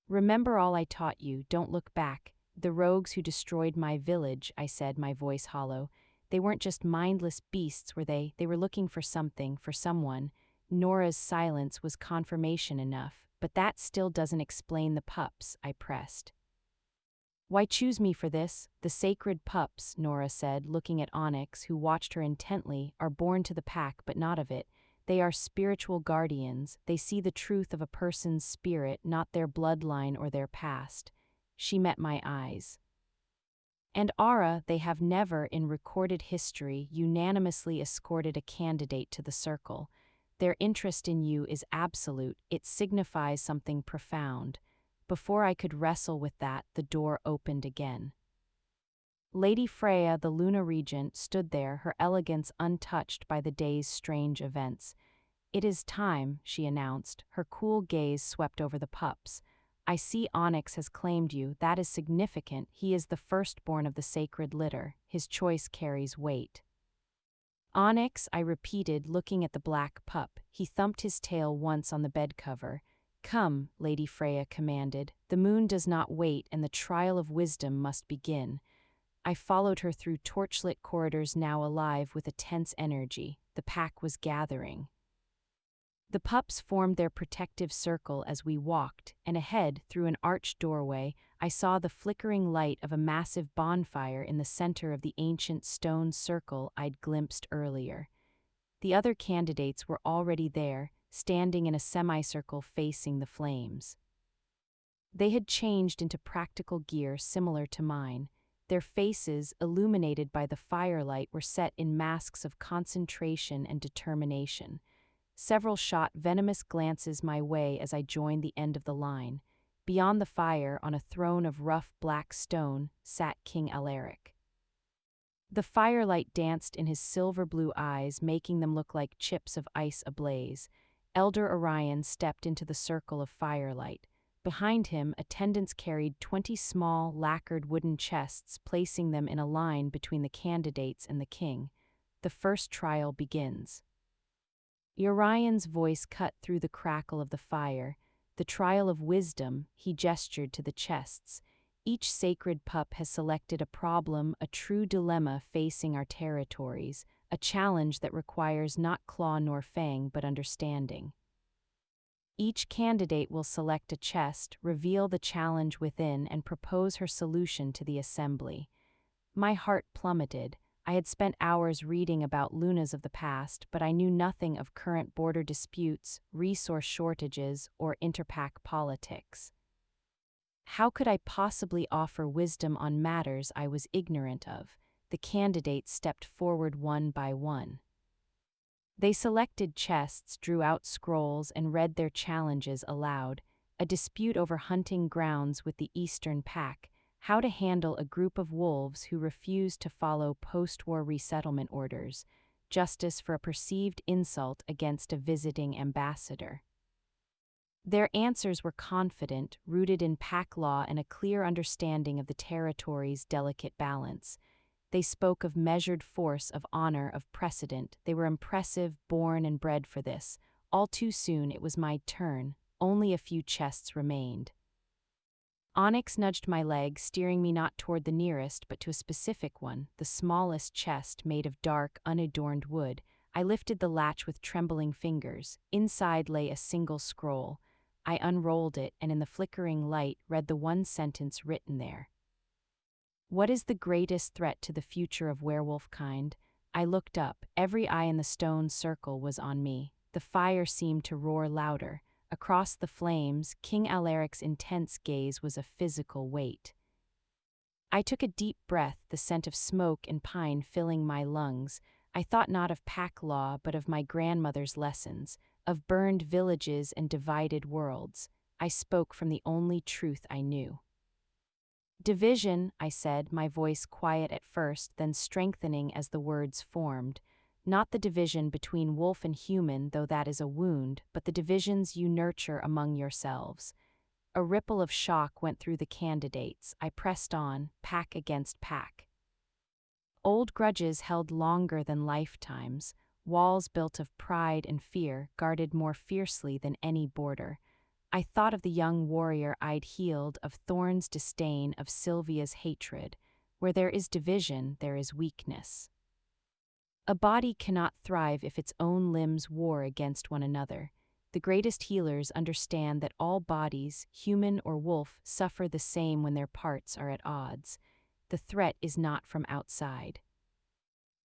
Remember all I taught you, don't look back. The rogues who destroyed my village," I said, my voice hollow. "They weren't just mindless beasts, were they? They were looking for something, for someone." Nora's silence was confirmation enough, but that still doesn't explain the pups, I pressed. Why choose me for this? The sacred pups, Nora said, looking at Onyx, who watched her intently, are born to the pack but not of it. They are spiritual guardians. They see the truth of a person's spirit, not their bloodline or their past. She met my eyes. And Ara, they have never, in recorded history, unanimously escorted a candidate to the circle. Their interest in you is absolute, it signifies something profound. Before I could wrestle with that, the door opened again. Lady Freya, the Luna Regent, stood there, her elegance untouched by the day's strange events. "It is time," she announced, her cool gaze swept over the pups. "I see Onyx has claimed you. That is significant. He is the firstborn of the sacred litter. His choice carries weight." "Onyx," I repeated, looking at the black pup. He thumped his tail once on the bed cover. "Come," Lady Freya commanded. "The moon does not wait, and the trial of wisdom must begin." I followed her through torchlit corridors now alive with a tense energy. The pack was gathering. The pups formed their protective circle as we walked, and ahead, through an arched doorway, I saw the flickering light of a massive bonfire in the center of the ancient stone circle I'd glimpsed earlier. The other candidates were already there, standing in a semicircle facing the flames. They had changed into practical gear similar to mine. Their faces, illuminated by the firelight, were set in masks of concentration and determination. Several shot venomous glances my way as I joined the end of the line. Beyond the fire, on a throne of rough black stone, sat King Alaric. The firelight danced in his silver-blue eyes, making them look like chips of ice ablaze. Elder Orion stepped into the circle of firelight. Behind him, attendants carried 20 small, lacquered wooden chests, placing them in a line between the candidates and the king. The first trial begins. Orion's voice cut through the crackle of the fire. "The trial of wisdom," he gestured to the chests. "Each sacred pup has selected a problem, a true dilemma facing our territories, a challenge that requires not claw nor fang but understanding. Each candidate will select a chest, reveal the challenge within, and propose her solution to the assembly." My heart plummeted. I had spent hours reading about Lunas of the past, but I knew nothing of current border disputes, resource shortages, or interpack politics. How could I possibly offer wisdom on matters I was ignorant of? The candidates stepped forward one by one. They selected chests, drew out scrolls, and read their challenges aloud. A dispute over hunting grounds with the Eastern Pack, how to handle a group of wolves who refused to follow post-war resettlement orders, justice for a perceived insult against a visiting ambassador. Their answers were confident, rooted in pack law and a clear understanding of the territory's delicate balance. They spoke of measured force, of honor, of precedent. They were impressive, born and bred for this. All too soon it was my turn. Only a few chests remained. Onyx nudged my leg, steering me not toward the nearest, but to a specific one, the smallest chest made of dark, unadorned wood. I lifted the latch with trembling fingers. Inside lay a single scroll. I unrolled it, and in the flickering light read the one sentence written there. "What is the greatest threat to the future of werewolf kind?" I looked up. Every eye in the stone circle was on me. The fire seemed to roar louder. Across the flames, King Alaric's intense gaze was a physical weight. I took a deep breath, the scent of smoke and pine filling my lungs. I thought not of pack law, but of my grandmother's lessons, of burned villages and divided worlds. I spoke from the only truth I knew. "Division," I said, my voice quiet at first, then strengthening as the words formed. "Not the division between wolf and human, though that is a wound, but the divisions you nurture among yourselves." A ripple of shock went through the candidates. I pressed on, pack against pack. Old grudges held longer than lifetimes, walls built of pride and fear, guarded more fiercely than any border. I thought of the young warrior I'd healed, of Thorn's disdain, of Sylvia's hatred. Where there is division, there is weakness. A body cannot thrive if its own limbs war against one another. The greatest healers understand that all bodies, human or wolf, suffer the same when their parts are at odds. The threat is not from outside.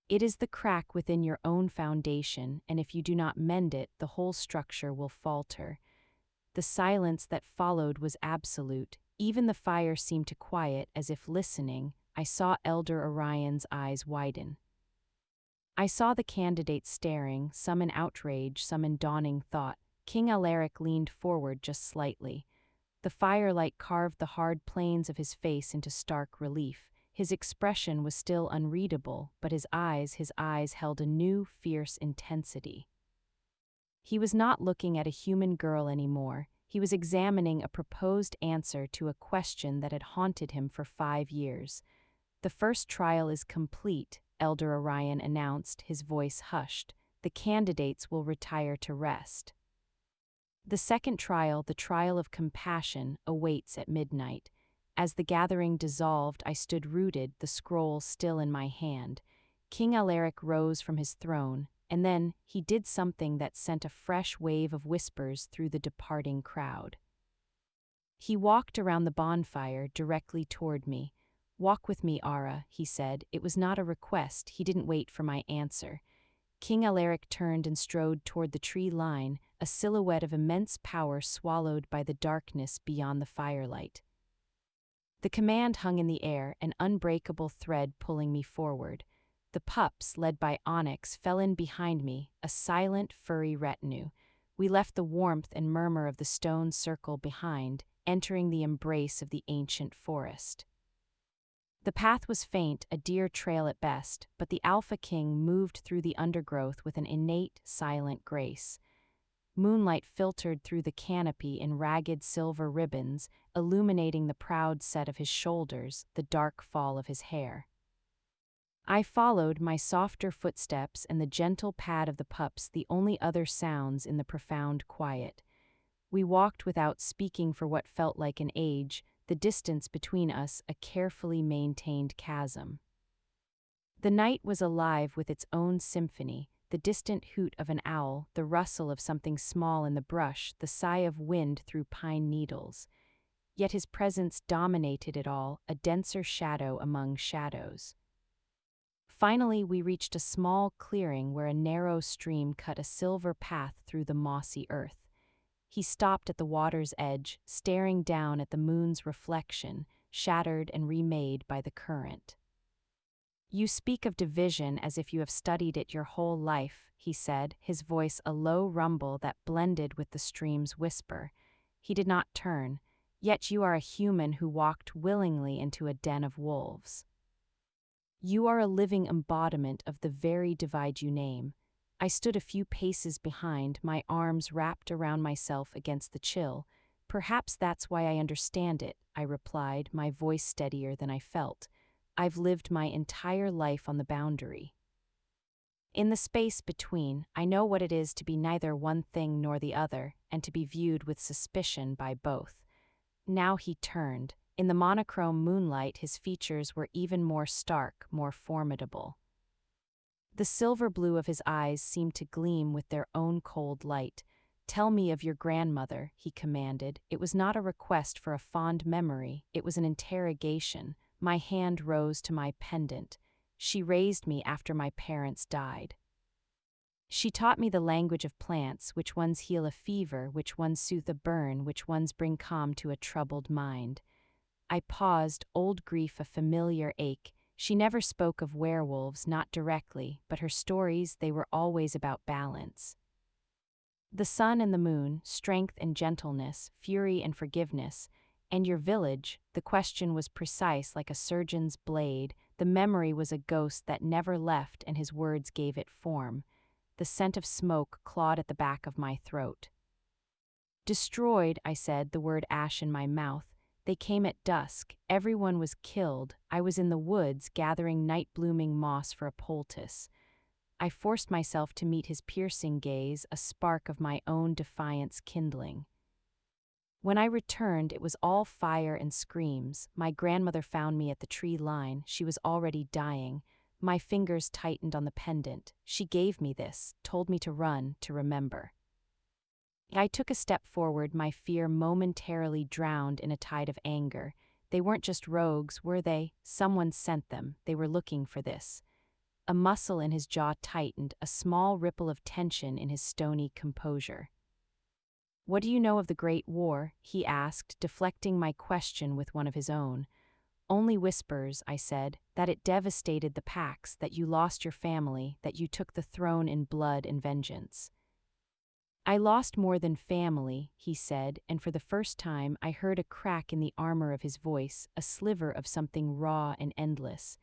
It is the crack within your own foundation, and if you do not mend it, the whole structure will falter. The silence that followed was absolute. Even the fire seemed to quiet, as if listening. I saw Elder Orion's eyes widen. I saw the candidates staring, some in outrage, some in dawning thought. King Alaric leaned forward just slightly. The firelight carved the hard planes of his face into stark relief. His expression was still unreadable, but his eyes held a new, fierce intensity. He was not looking at a human girl anymore. He was examining a proposed answer to a question that had haunted him for 5 years. "The first trial is complete," Elder Orion announced, his voice hushed. "The candidates will retire to rest. The second trial, the trial of compassion, awaits at midnight." As the gathering dissolved, I stood rooted, the scroll still in my hand. King Alaric rose from his throne, and then he did something that sent a fresh wave of whispers through the departing crowd. He walked around the bonfire directly toward me. "Walk with me, Ara," he said. It was not a request. He didn't wait for my answer. King Alaric turned and strode toward the tree line, a silhouette of immense power swallowed by the darkness beyond the firelight. The command hung in the air, an unbreakable thread pulling me forward. The pups, led by Onyx, fell in behind me, a silent, furry retinue. We left the warmth and murmur of the stone circle behind, entering the embrace of the ancient forest. The path was faint, a deer trail at best, but the Alpha King moved through the undergrowth with an innate, silent grace. Moonlight filtered through the canopy in ragged silver ribbons, illuminating the proud set of his shoulders, the dark fall of his hair. I followed, my softer footsteps and the gentle pad of the pups the only other sounds in the profound quiet. We walked without speaking for what felt like an age, the distance between us a carefully maintained chasm. The night was alive with its own symphony. The distant hoot of an owl, the rustle of something small in the brush, the sigh of wind through pine needles. Yet his presence dominated it all, a denser shadow among shadows. Finally, we reached a small clearing where a narrow stream cut a silver path through the mossy earth. He stopped at the water's edge, staring down at the moon's reflection, shattered and remade by the current. "You speak of division as if you have studied it your whole life," he said, his voice a low rumble that blended with the stream's whisper. He did not turn, "Yet you are a human who walked willingly into a den of wolves. You are a living embodiment of the very divide you name." I stood a few paces behind, my arms wrapped around myself against the chill. "Perhaps that's why I understand it," I replied, my voice steadier than I felt. "I've lived my entire life on the boundary. In the space between, I know what it is to be neither one thing nor the other, and to be viewed with suspicion by both." Now he turned. In the monochrome moonlight, his features were even more stark, more formidable. The silver blue of his eyes seemed to gleam with their own cold light. "Tell me of your grandmother," he commanded. It was not a request for a fond memory, it was an interrogation. My hand rose to my pendant. "She raised me after my parents died. She taught me the language of plants, which ones heal a fever, which ones soothe a burn, which ones bring calm to a troubled mind." I paused, old grief a familiar ache. She never spoke of werewolves, not directly, but her stories, they were always about balance. The sun and the moon, strength and gentleness, fury and forgiveness. "And your village?" The question was precise like a surgeon's blade. The memory was a ghost that never left, and his words gave it form. The scent of smoke clawed at the back of my throat. "Destroyed," I said, the word ash in my mouth. "They came at dusk. Everyone was killed. I was in the woods gathering night-blooming moss for a poultice." I forced myself to meet his piercing gaze, a spark of my own defiance kindling. When I returned, it was all fire and screams. My grandmother found me at the tree line. She was already dying. My fingers tightened on the pendant. She gave me this, told me to run, to remember. I took a step forward, my fear momentarily drowned in a tide of anger. They weren't just rogues, were they? Someone sent them. They were looking for this. A muscle in his jaw tightened, a small ripple of tension in his stony composure. "What do you know of the Great War?" he asked, deflecting my question with one of his own. "Only whispers," I said, "that it devastated the Pax, that you lost your family, that you took the throne in blood and vengeance." "I lost more than family," he said, and for the first time I heard a crack in the armor of his voice, a sliver of something raw and endless.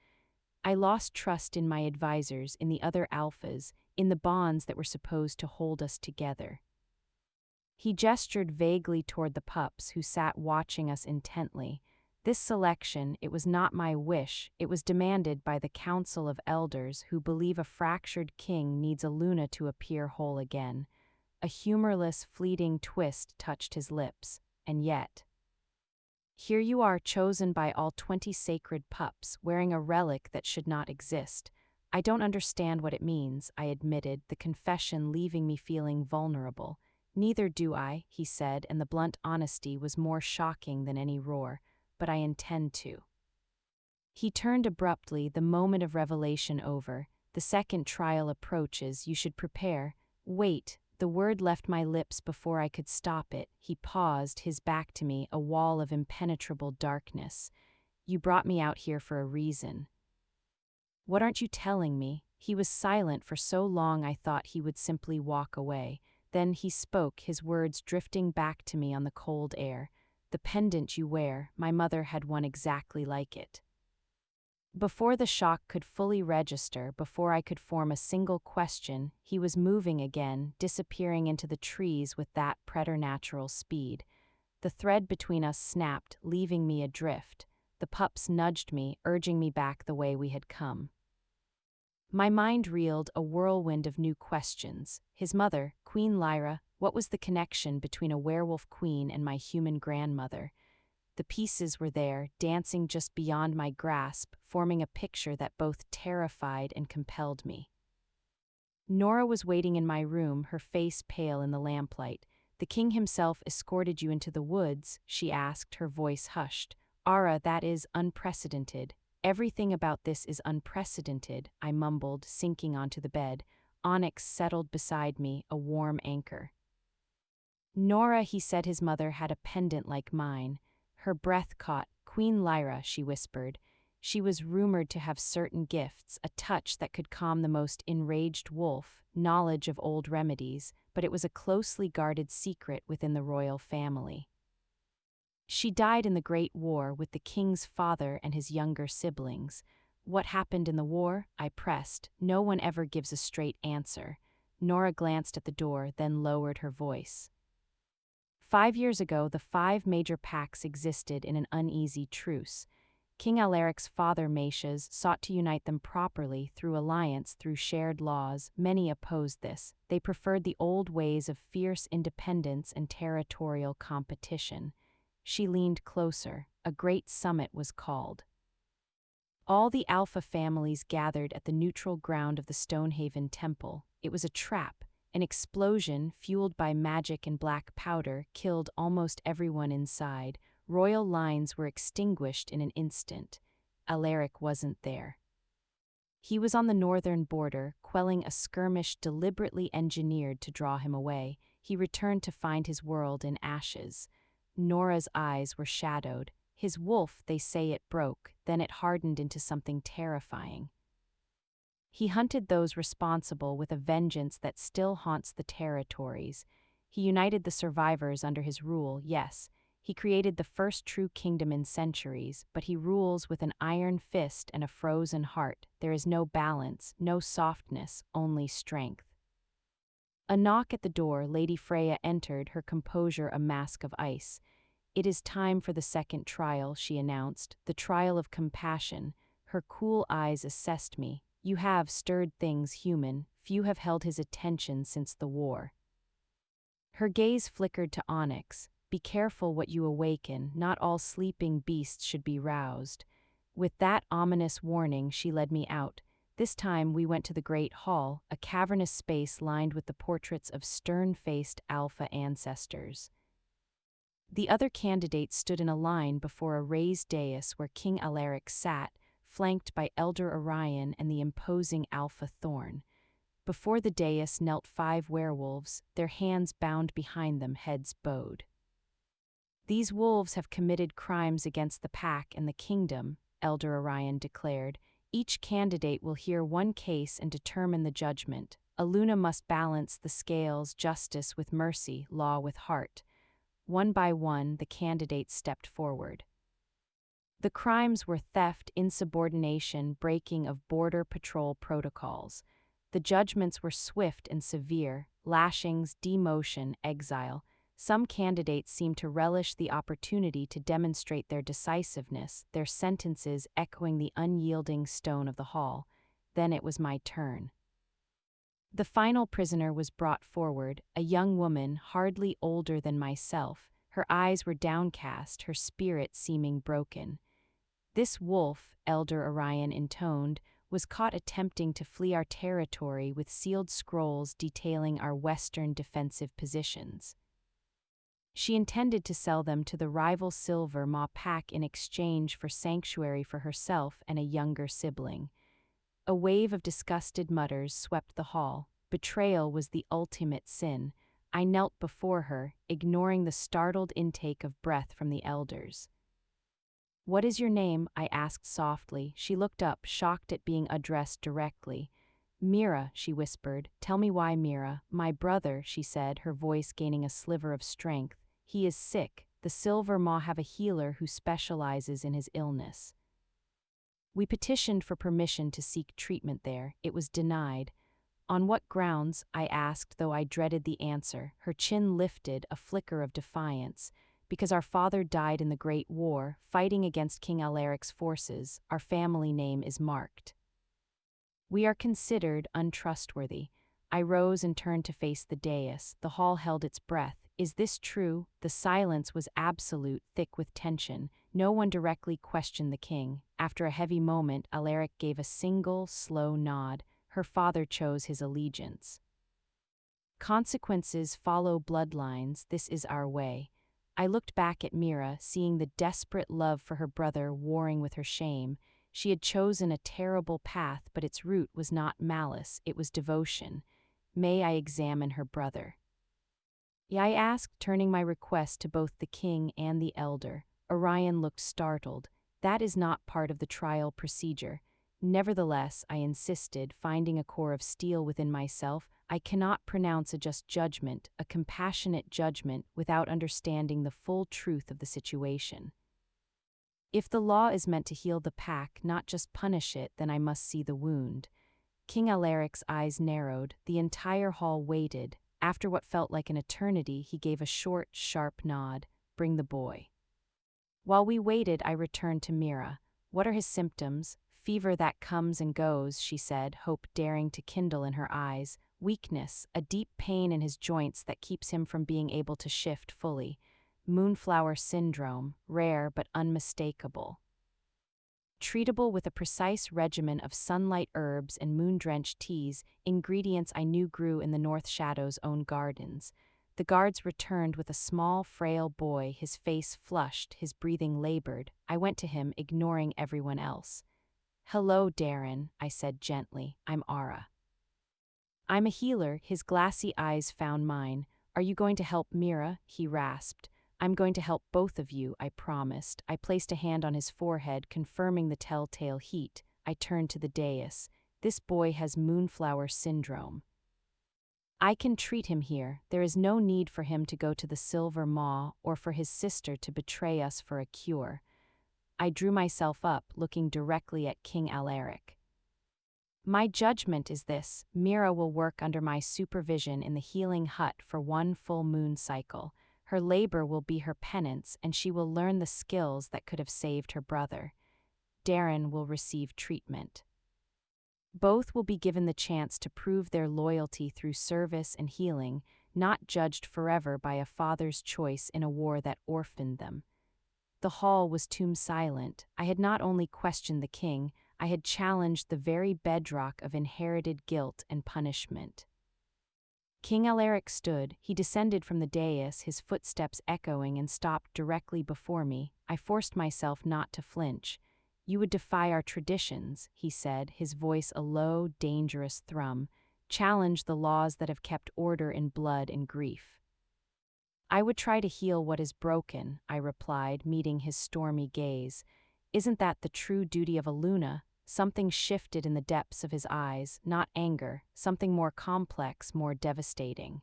"I lost trust in my advisors, in the other alphas, in the bonds that were supposed to hold us together." He gestured vaguely toward the pups, who sat watching us intently. This selection, it was not my wish, it was demanded by the Council of Elders who believe a fractured king needs a Luna to appear whole again. A humorless, fleeting twist touched his lips, and yet. "Here you are, chosen by all 20 sacred pups, wearing a relic that should not exist. I don't understand what it means," I admitted, the confession leaving me feeling vulnerable. "Neither do I," he said, and the blunt honesty was more shocking than any roar, "but I intend to." He turned abruptly, the moment of revelation over. "The second trial approaches, you should prepare." "Wait." The word left my lips before I could stop it. He paused, his back to me, a wall of impenetrable darkness. "You brought me out here for a reason." "What aren't you telling me?" He was silent for so long I thought he would simply walk away. Then he spoke, his words drifting back to me on the cold air. "The pendant you wear, my mother had one exactly like it." Before the shock could fully register, before I could form a single question, he was moving again, disappearing into the trees with that preternatural speed. The thread between us snapped, leaving me adrift. The pups nudged me, urging me back the way we had come. My mind reeled, a whirlwind of new questions. His mother, Queen Lyra, what was the connection between a werewolf queen and my human grandmother? The pieces were there, dancing just beyond my grasp, forming a picture that both terrified and compelled me. Nora was waiting in my room, her face pale in the lamplight. "The king himself escorted you into the woods?" she asked, her voice hushed. "Ara, that is unprecedented." "Everything about this is unprecedented," I mumbled, sinking onto the bed. Onyx settled beside me, a warm anchor. "Nora," he said, his mother had a pendant like mine. Her breath caught. "Queen Lyra," she whispered. "She was rumored to have certain gifts, a touch that could calm the most enraged wolf, knowledge of old remedies, but it was a closely guarded secret within the royal family. She died in the Great War with the king's father and his younger siblings." "What happened in the war?" I pressed. No one ever gives a straight answer. Nora glanced at the door, then lowered her voice. 5 years ago, the 5 major packs existed in an uneasy truce. King Alaric's father, Macias, sought to unite them properly through alliance, through shared laws. Many opposed this. They preferred the old ways of fierce independence and territorial competition. She leaned closer. A great summit was called. All the Alpha families gathered at the neutral ground of the Stonehaven Temple. It was a trap. An explosion, fueled by magic and black powder, killed almost everyone inside. Royal lines were extinguished in an instant. Alaric wasn't there. He was on the northern border, quelling a skirmish deliberately engineered to draw him away. He returned to find his world in ashes. Nora's eyes were shadowed. His wolf, they say, it broke, then it hardened into something terrifying. He hunted those responsible with a vengeance that still haunts the territories. He united the survivors under his rule, yes. He created the first true kingdom in centuries, but he rules with an iron fist and a frozen heart. There is no balance, no softness, only strength. A knock at the door. Lady Freya entered, her composure a mask of ice. "It is time for the second trial," she announced, "the trial of compassion." Her cool eyes assessed me. "You have stirred things human. Few have held his attention since the war." Her gaze flickered to Onyx. "Be careful what you awaken. Not all sleeping beasts should be roused." With that ominous warning, she led me out. This time we went to the Great Hall, a cavernous space lined with the portraits of stern-faced alpha ancestors. The other candidates stood in a line before a raised dais where King Alaric sat, flanked by Elder Orion and the imposing Alpha Thorn. Before the dais knelt 5 werewolves, their hands bound behind them, heads bowed. "These wolves have committed crimes against the pack and the kingdom," Elder Orion declared. "Each candidate will hear one case and determine the judgment. Aluna must balance the scales, justice with mercy, law with heart." One by one, the candidates stepped forward. The crimes were theft, insubordination, breaking of border patrol protocols. The judgments were swift and severe: lashings, demotion, exile. Some candidates seemed to relish the opportunity to demonstrate their decisiveness, their sentences echoing the unyielding stone of the hall. Then it was my turn. The final prisoner was brought forward, a young woman hardly older than myself. Her eyes were downcast, her spirit seeming broken. "This wolf," Elder Orion intoned, "was caught attempting to flee our territory with sealed scrolls detailing our western defensive positions. She intended to sell them to the rival Silver Maw pack in exchange for sanctuary for herself and a younger sibling." A wave of disgusted mutters swept the hall. Betrayal was the ultimate sin. I knelt before her, ignoring the startled intake of breath from the elders. "What is your name?" I asked softly. She looked up, shocked at being addressed directly. "Mira," she whispered. "Tell me why, Mira." "My brother," she said, her voice gaining a sliver of strength. "He is sick. The Silver Maw have a healer who specializes in his illness. We petitioned for permission to seek treatment there. It was denied." "On what grounds?" I asked, though I dreaded the answer. Her chin lifted, a flicker of defiance. "Because our father died in the Great War, fighting against King Alaric's forces. Our family name is marked. We are considered untrustworthy." I rose and turned to face the dais. The hall held its breath. "Is this true?" The silence was absolute, thick with tension. No one directly questioned the king. After a heavy moment, Alaric gave a single, slow nod. "Her father chose his allegiance. Consequences follow bloodlines. This is our way." I looked back at Mira, seeing the desperate love for her brother warring with her shame. She had chosen a terrible path, but its root was not malice, it was devotion. "May I examine her brother?" I asked, turning my request to both the king and the elder. Orion looked startled. "That is not part of the trial procedure." Nevertheless, I insisted, finding a core of steel within myself. "I cannot pronounce a just judgment, a compassionate judgment, without understanding the full truth of the situation. If the law is meant to heal the pack, not just punish it, then I must see the wound." King Alaric's eyes narrowed. The entire hall waited. After what felt like an eternity, he gave a short, sharp nod. "Bring the boy." While we waited, I returned to Mira. "What are his symptoms?" "Fever that comes and goes," she said, hope daring to kindle in her eyes. "Weakness, a deep pain in his joints that keeps him from being able to shift fully. Moonflower syndrome, rare but unmistakable. Treatable with a precise regimen of sunlight herbs and moon-drenched teas, ingredients I knew grew in the North Shadow's own gardens." The guards returned with a small, frail boy, his face flushed, his breathing labored. I went to him, ignoring everyone else. "Hello, Darren," I said gently. "I'm Ara." "I'm a healer." His glassy eyes found mine. "Are you going to help Mira?" he rasped. "I'm going to help both of you," I promised. I placed a hand on his forehead, confirming the telltale heat. I turned to the dais. "This boy has moonflower syndrome. I can treat him here. There is no need for him to go to the Silver Maw or for his sister to betray us for a cure." I drew myself up, looking directly at King Alaric. "My judgment is this: Mira will work under my supervision in the healing hut for 1 full moon cycle. Her labor will be her penance, and she will learn the skills that could have saved her brother. Darren will receive treatment. Both will be given the chance to prove their loyalty through service and healing, not judged forever by a father's choice in a war that orphaned them." The hall was tomb silent. I had not only questioned the king, I had challenged the very bedrock of inherited guilt and punishment. King Alaric stood. He descended from the dais, his footsteps echoing, and stopped directly before me. I forced myself not to flinch. "You would defy our traditions," he said, his voice a low, dangerous thrum. "Challenge the laws that have kept order in blood and grief." "I would try to heal what is broken," I replied, meeting his stormy gaze. "Isn't that the true duty of a Luna?" Something shifted in the depths of his eyes, not anger, something more complex, more devastating.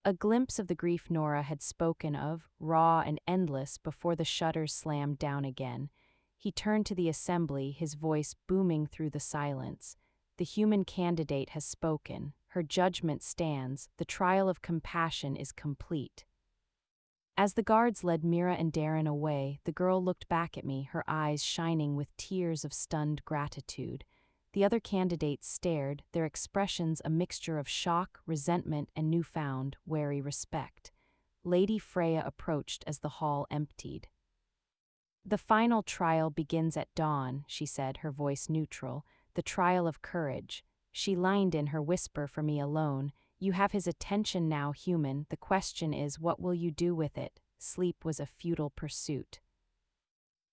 A glimpse of the grief Nora had spoken of, raw and endless, before the shutters slammed down again. He turned to the assembly, his voice booming through the silence. "The human candidate has spoken. Her judgment stands. The trial of compassion is complete." As the guards led Mira and Darren away, the girl looked back at me, her eyes shining with tears of stunned gratitude. The other candidates stared, their expressions a mixture of shock, resentment, and newfound, wary respect. Lady Freya approached as the hall emptied. "The final trial begins at dawn," she said, her voice neutral. "The trial of courage." She lined in her whisper for me alone. "You have his attention now, human. The question is, what will you do with it?" Sleep was a futile pursuit.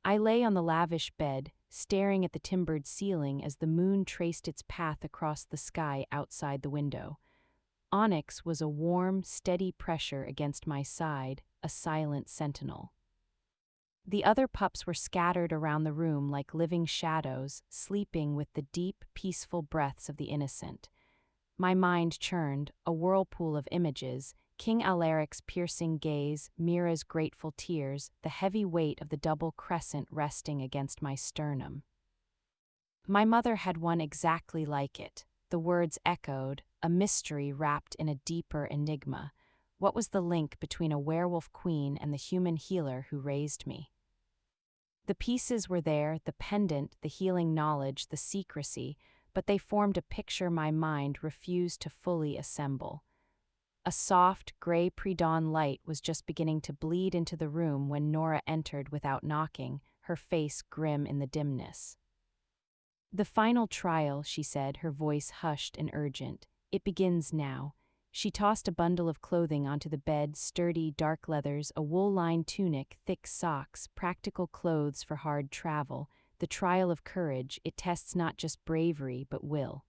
I lay on the lavish bed, staring at the timbered ceiling as the moon traced its path across the sky outside the window. Onyx was a warm, steady pressure against my side, a silent sentinel. The other pups were scattered around the room like living shadows, sleeping with the deep, peaceful breaths of the innocent. My mind churned, a whirlpool of images: King Alaric's piercing gaze, Mira's grateful tears, the heavy weight of the double crescent resting against my sternum. My mother had one exactly like it. The words echoed, a mystery wrapped in a deeper enigma. What was the link between a werewolf queen and the human healer who raised me? The pieces were there, the pendant, the healing knowledge, the secrecy, but they formed a picture my mind refused to fully assemble. A soft, gray pre-dawn light was just beginning to bleed into the room when Nora entered without knocking, her face grim in the dimness. "The final trial," she said, her voice hushed and urgent. "It begins now." She tossed a bundle of clothing onto the bed: sturdy, dark leathers, a wool-lined tunic, thick socks, practical clothes for hard travel. The trial of courage, it tests not just bravery, but will.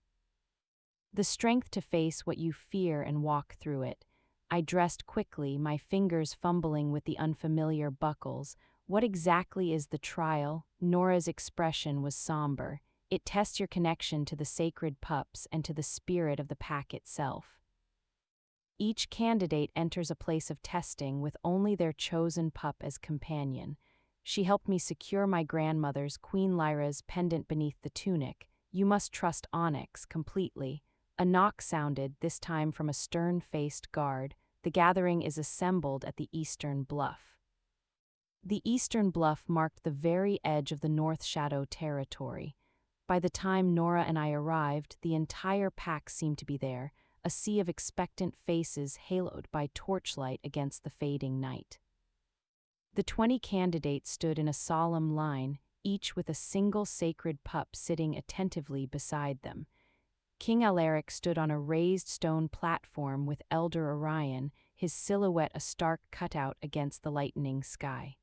The strength to face what you fear and walk through it. I dressed quickly, my fingers fumbling with the unfamiliar buckles. "What exactly is the trial?" Nora's expression was somber. "It tests your connection to the sacred pups and to the spirit of the pack itself. Each candidate enters a place of testing with only their chosen pup as companion." She helped me secure my grandmother's, Queen Lyra's, pendant beneath the tunic. "You must trust Onyx completely." A knock sounded, this time from a stern-faced guard. "The gathering is assembled at the Eastern Bluff." The Eastern Bluff marked the very edge of the North Shadow territory. By the time Nora and I arrived, the entire pack seemed to be there, a sea of expectant faces haloed by torchlight against the fading night. The 20 candidates stood in a solemn line, each with a single sacred pup sitting attentively beside them. King Alaric stood on a raised stone platform with Elder Orion, his silhouette a stark cutout against the lightening sky.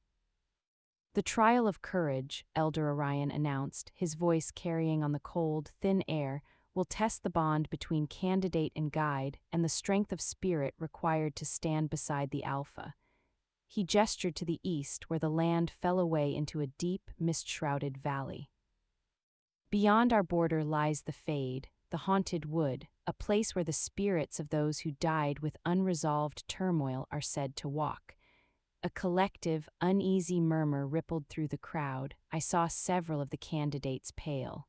"The trial of courage," Elder Orion announced, his voice carrying on the cold, thin air, "will test the bond between candidate and guide and the strength of spirit required to stand beside the alpha." He gestured to the east, where the land fell away into a deep, mist-shrouded valley. "Beyond our border lies the Fade, the haunted wood, a place where the spirits of those who died with unresolved turmoil are said to walk." A collective, uneasy murmur rippled through the crowd. I saw several of the candidates pale.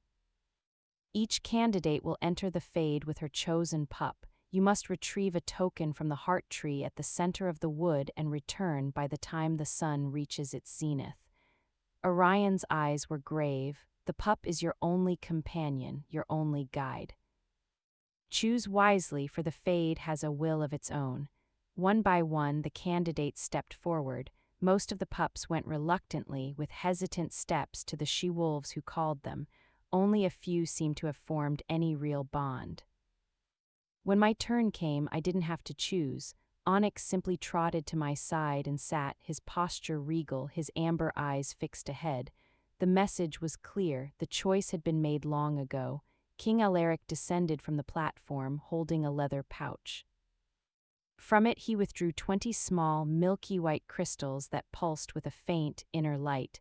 "Each candidate will enter the Fade with her chosen pup. You must retrieve a token from the heart tree at the center of the wood and return by the time the sun reaches its zenith." Orion's eyes were grave. "The pup is your only companion, your only guide. Choose wisely, for the Fade has a will of its own." One by one, the candidates stepped forward. Most of the pups went reluctantly, with hesitant steps, to the she-wolves who called them. Only a few seemed to have formed any real bond. When my turn came, I didn't have to choose. Onyx simply trotted to my side and sat, his posture regal, his amber eyes fixed ahead. The message was clear, the choice had been made long ago. King Alaric descended from the platform, holding a leather pouch. From it he withdrew 20 small, milky white crystals that pulsed with a faint, inner light.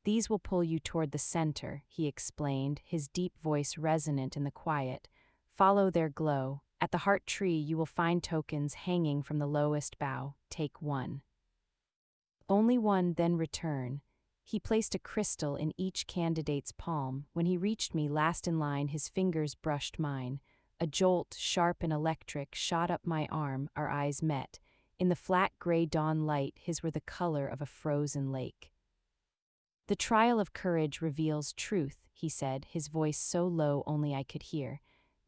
"These will pull you toward the center," he explained, his deep voice resonant in the quiet. "Follow their glow. At the heart tree you will find tokens hanging from the lowest bough. Take one. Only one, then return." He placed a crystal in each candidate's palm. When he reached me last in line, his fingers brushed mine. A jolt, sharp and electric, shot up my arm. Our eyes met. In the flat gray dawn light, his were the color of a frozen lake. "The trial of courage reveals truth," he said, his voice so low only I could hear.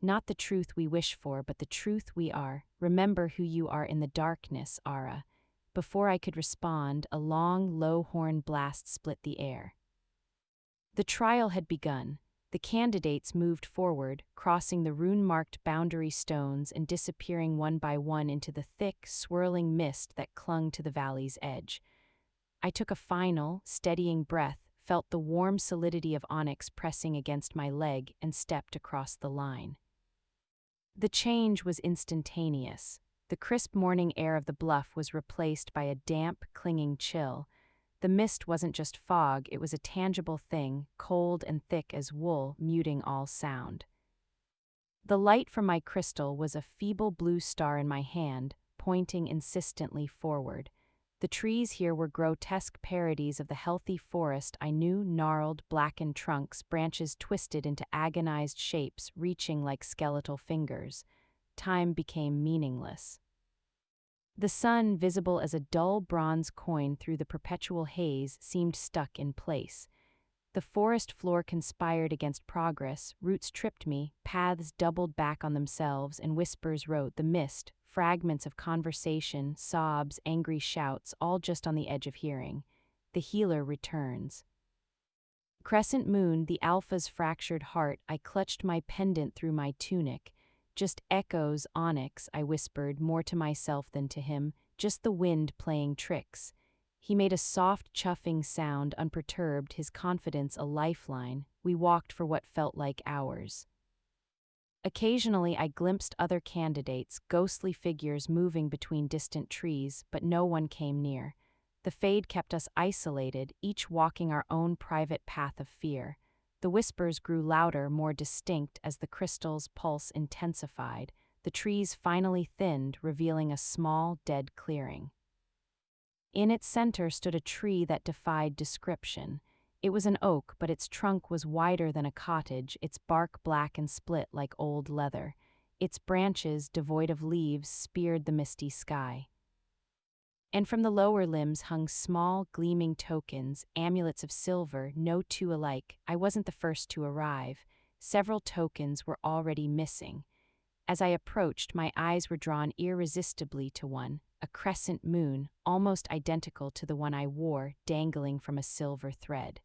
"Not the truth we wish for, but the truth we are. Remember who you are in the darkness, Ara." Before I could respond, a long, low horn blast split the air. The trial had begun. The candidates moved forward, crossing the rune-marked boundary stones and disappearing one by one into the thick, swirling mist that clung to the valley's edge. I took a final, steadying breath, felt the warm solidity of onyx pressing against my leg, and stepped across the line. The change was instantaneous. The crisp morning air of the bluff was replaced by a damp, clinging chill. The mist wasn't just fog, it was a tangible thing, cold and thick as wool, muting all sound. The light from my crystal was a feeble blue star in my hand, pointing insistently forward. The trees here were grotesque parodies of the healthy forest I knew, gnarled, blackened trunks, branches twisted into agonized shapes, reaching like skeletal fingers. Time became meaningless. The sun, visible as a dull bronze coin through the perpetual haze, seemed stuck in place. The forest floor conspired against progress, roots tripped me, paths doubled back on themselves, and whispers wrote the mist, fragments of conversation, sobs, angry shouts, all just on the edge of hearing. The healer returns. Crescent moon, the alpha's fractured heart, I clutched my pendant through my tunic. "Just echoes, onyx," I whispered, more to myself than to him, "just the wind playing tricks." He made a soft, chuffing sound, unperturbed, his confidence a lifeline. We walked for what felt like hours. Occasionally I glimpsed other candidates, ghostly figures moving between distant trees, but no one came near. The fade kept us isolated, each walking our own private path of fear. The whispers grew louder, more distinct, as the crystal's pulse intensified. The trees finally thinned, revealing a small, dead clearing. In its center stood a tree that defied description. It was an oak, but its trunk was wider than a cottage, its bark black and split like old leather. Its branches, devoid of leaves, speared the misty sky. And from the lower limbs hung small, gleaming tokens, amulets of silver, no two alike. I wasn't the first to arrive. Several tokens were already missing. As I approached, my eyes were drawn irresistibly to one, a crescent moon, almost identical to the one I wore, dangling from a silver thread.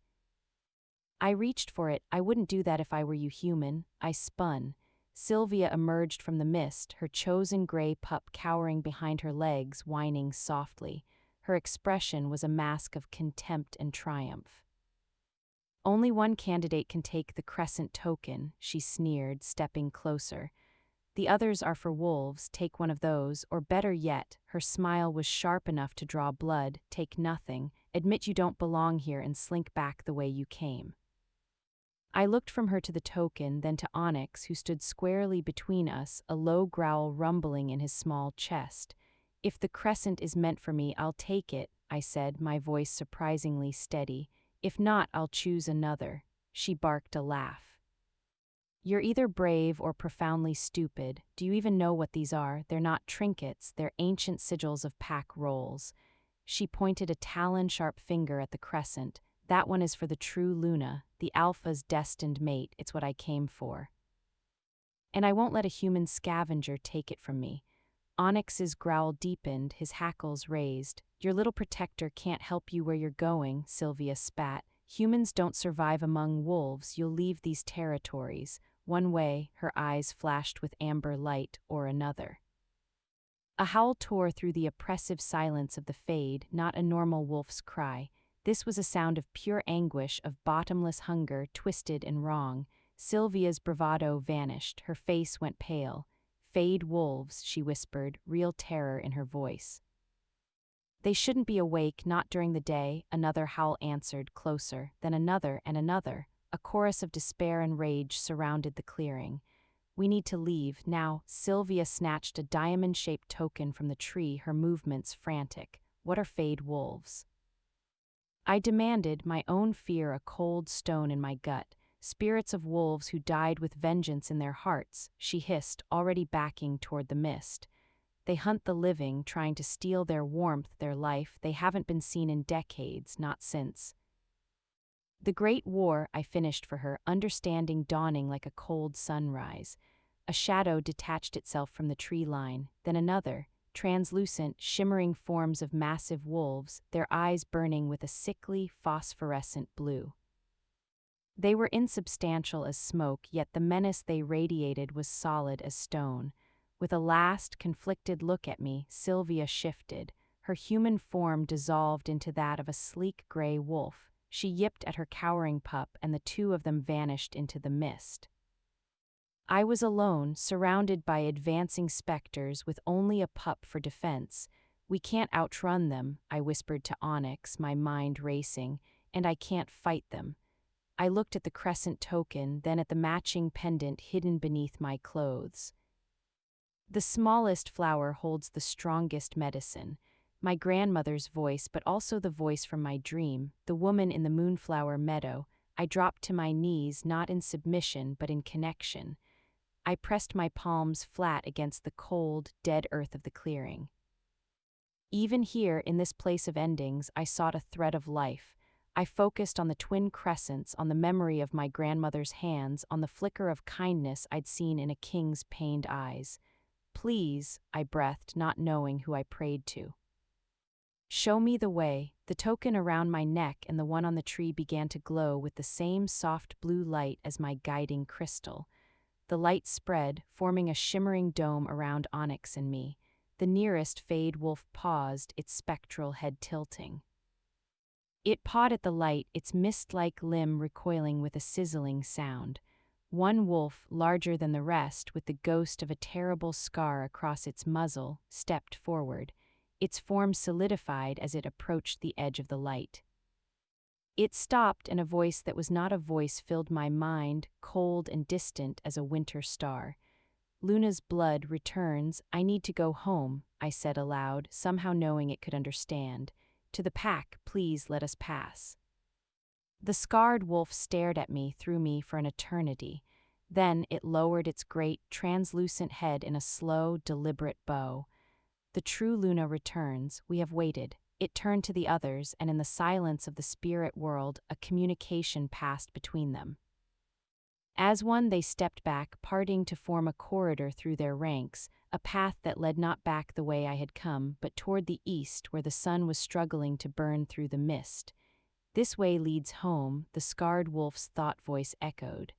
I reached for it. "I wouldn't do that if I were you, human." I spun. Sylvia emerged from the mist, her chosen gray pup cowering behind her legs, whining softly. Her expression was a mask of contempt and triumph. "Only one candidate can take the crescent token," she sneered, stepping closer. "The others are for wolves. Take one of those, or better yet," her smile was sharp enough to draw blood, "take nothing. Admit you don't belong here and slink back the way you came." I looked from her to the token, then to Onyx, who stood squarely between us, a low growl rumbling in his small chest. "If the crescent is meant for me, I'll take it," I said, my voice surprisingly steady. "If not, I'll choose another." She barked a laugh. "You're either brave or profoundly stupid. Do you even know what these are? They're not trinkets, they're ancient sigils of pack rolls." She pointed a talon-sharp finger at the crescent. "That one is for the true Luna, the alpha's destined mate. It's what I came for. And I won't let a human scavenger take it from me." Onyx's growl deepened, his hackles raised. "Your little protector can't help you where you're going," Sylvia spat. "Humans don't survive among wolves, you'll leave these territories. One way," her eyes flashed with amber light, "or another." A howl tore through the oppressive silence of the fade, not a normal wolf's cry. This was a sound of pure anguish, of bottomless hunger, twisted and wrong. Sylvia's bravado vanished, her face went pale. "Fade wolves," she whispered, real terror in her voice. "They shouldn't be awake, not during the day," another howl answered, closer, then another and another. A chorus of despair and rage surrounded the clearing. "We need to leave, now." Sylvia snatched a diamond-shaped token from the tree, her movements frantic. "What are fade wolves?" I demanded, my own fear a cold stone in my gut. "Spirits of wolves who died with vengeance in their hearts," she hissed, already backing toward the mist. "They hunt the living, trying to steal their warmth, their life. They haven't been seen in decades, not since the Great War," I finished for her, understanding dawning like a cold sunrise. A shadow detached itself from the tree line, then another, translucent, shimmering forms of massive wolves, their eyes burning with a sickly, phosphorescent blue. They were insubstantial as smoke, yet the menace they radiated was solid as stone. With a last, conflicted look at me, Sylvia shifted. Her human form dissolved into that of a sleek gray wolf. She yipped at her cowering pup, and the two of them vanished into the mist. I was alone, surrounded by advancing specters, with only a pup for defense. "We can't outrun them," I whispered to Onyx, my mind racing, "and I can't fight them." I looked at the crescent token, then at the matching pendant hidden beneath my clothes. "The smallest flower holds the strongest medicine." My grandmother's voice, but also the voice from my dream, the woman in the moonflower meadow. I dropped to my knees, not in submission, but in connection. I pressed my palms flat against the cold, dead earth of the clearing. Even here, in this place of endings, I sought a thread of life. I focused on the twin crescents, on the memory of my grandmother's hands, on the flicker of kindness I'd seen in a king's pained eyes. "Please," I breathed, not knowing who I prayed to. "Show me the way." The token around my neck and the one on the tree began to glow with the same soft blue light as my guiding crystal. The light spread, forming a shimmering dome around Onyx and me. The nearest fade wolf paused, its spectral head tilting. It pawed at the light, its mist-like limb recoiling with a sizzling sound. One wolf, larger than the rest, with the ghost of a terrible scar across its muzzle, stepped forward. Its form solidified as it approached the edge of the light. It stopped, and a voice that was not a voice filled my mind, cold and distant as a winter star. "Luna's blood returns. I need to go home," I said aloud, somehow knowing it could understand. "To the pack, please let us pass." The scarred wolf stared at me, through me, for an eternity. Then it lowered its great, translucent head in a slow, deliberate bow. "The true Luna returns. We have waited." It turned to the others, and in the silence of the spirit world, a communication passed between them. As one, they stepped back, parting to form a corridor through their ranks, a path that led not back the way I had come, but toward the east, where the sun was struggling to burn through the mist. "This way leads home," the scarred wolf's thought voice echoed.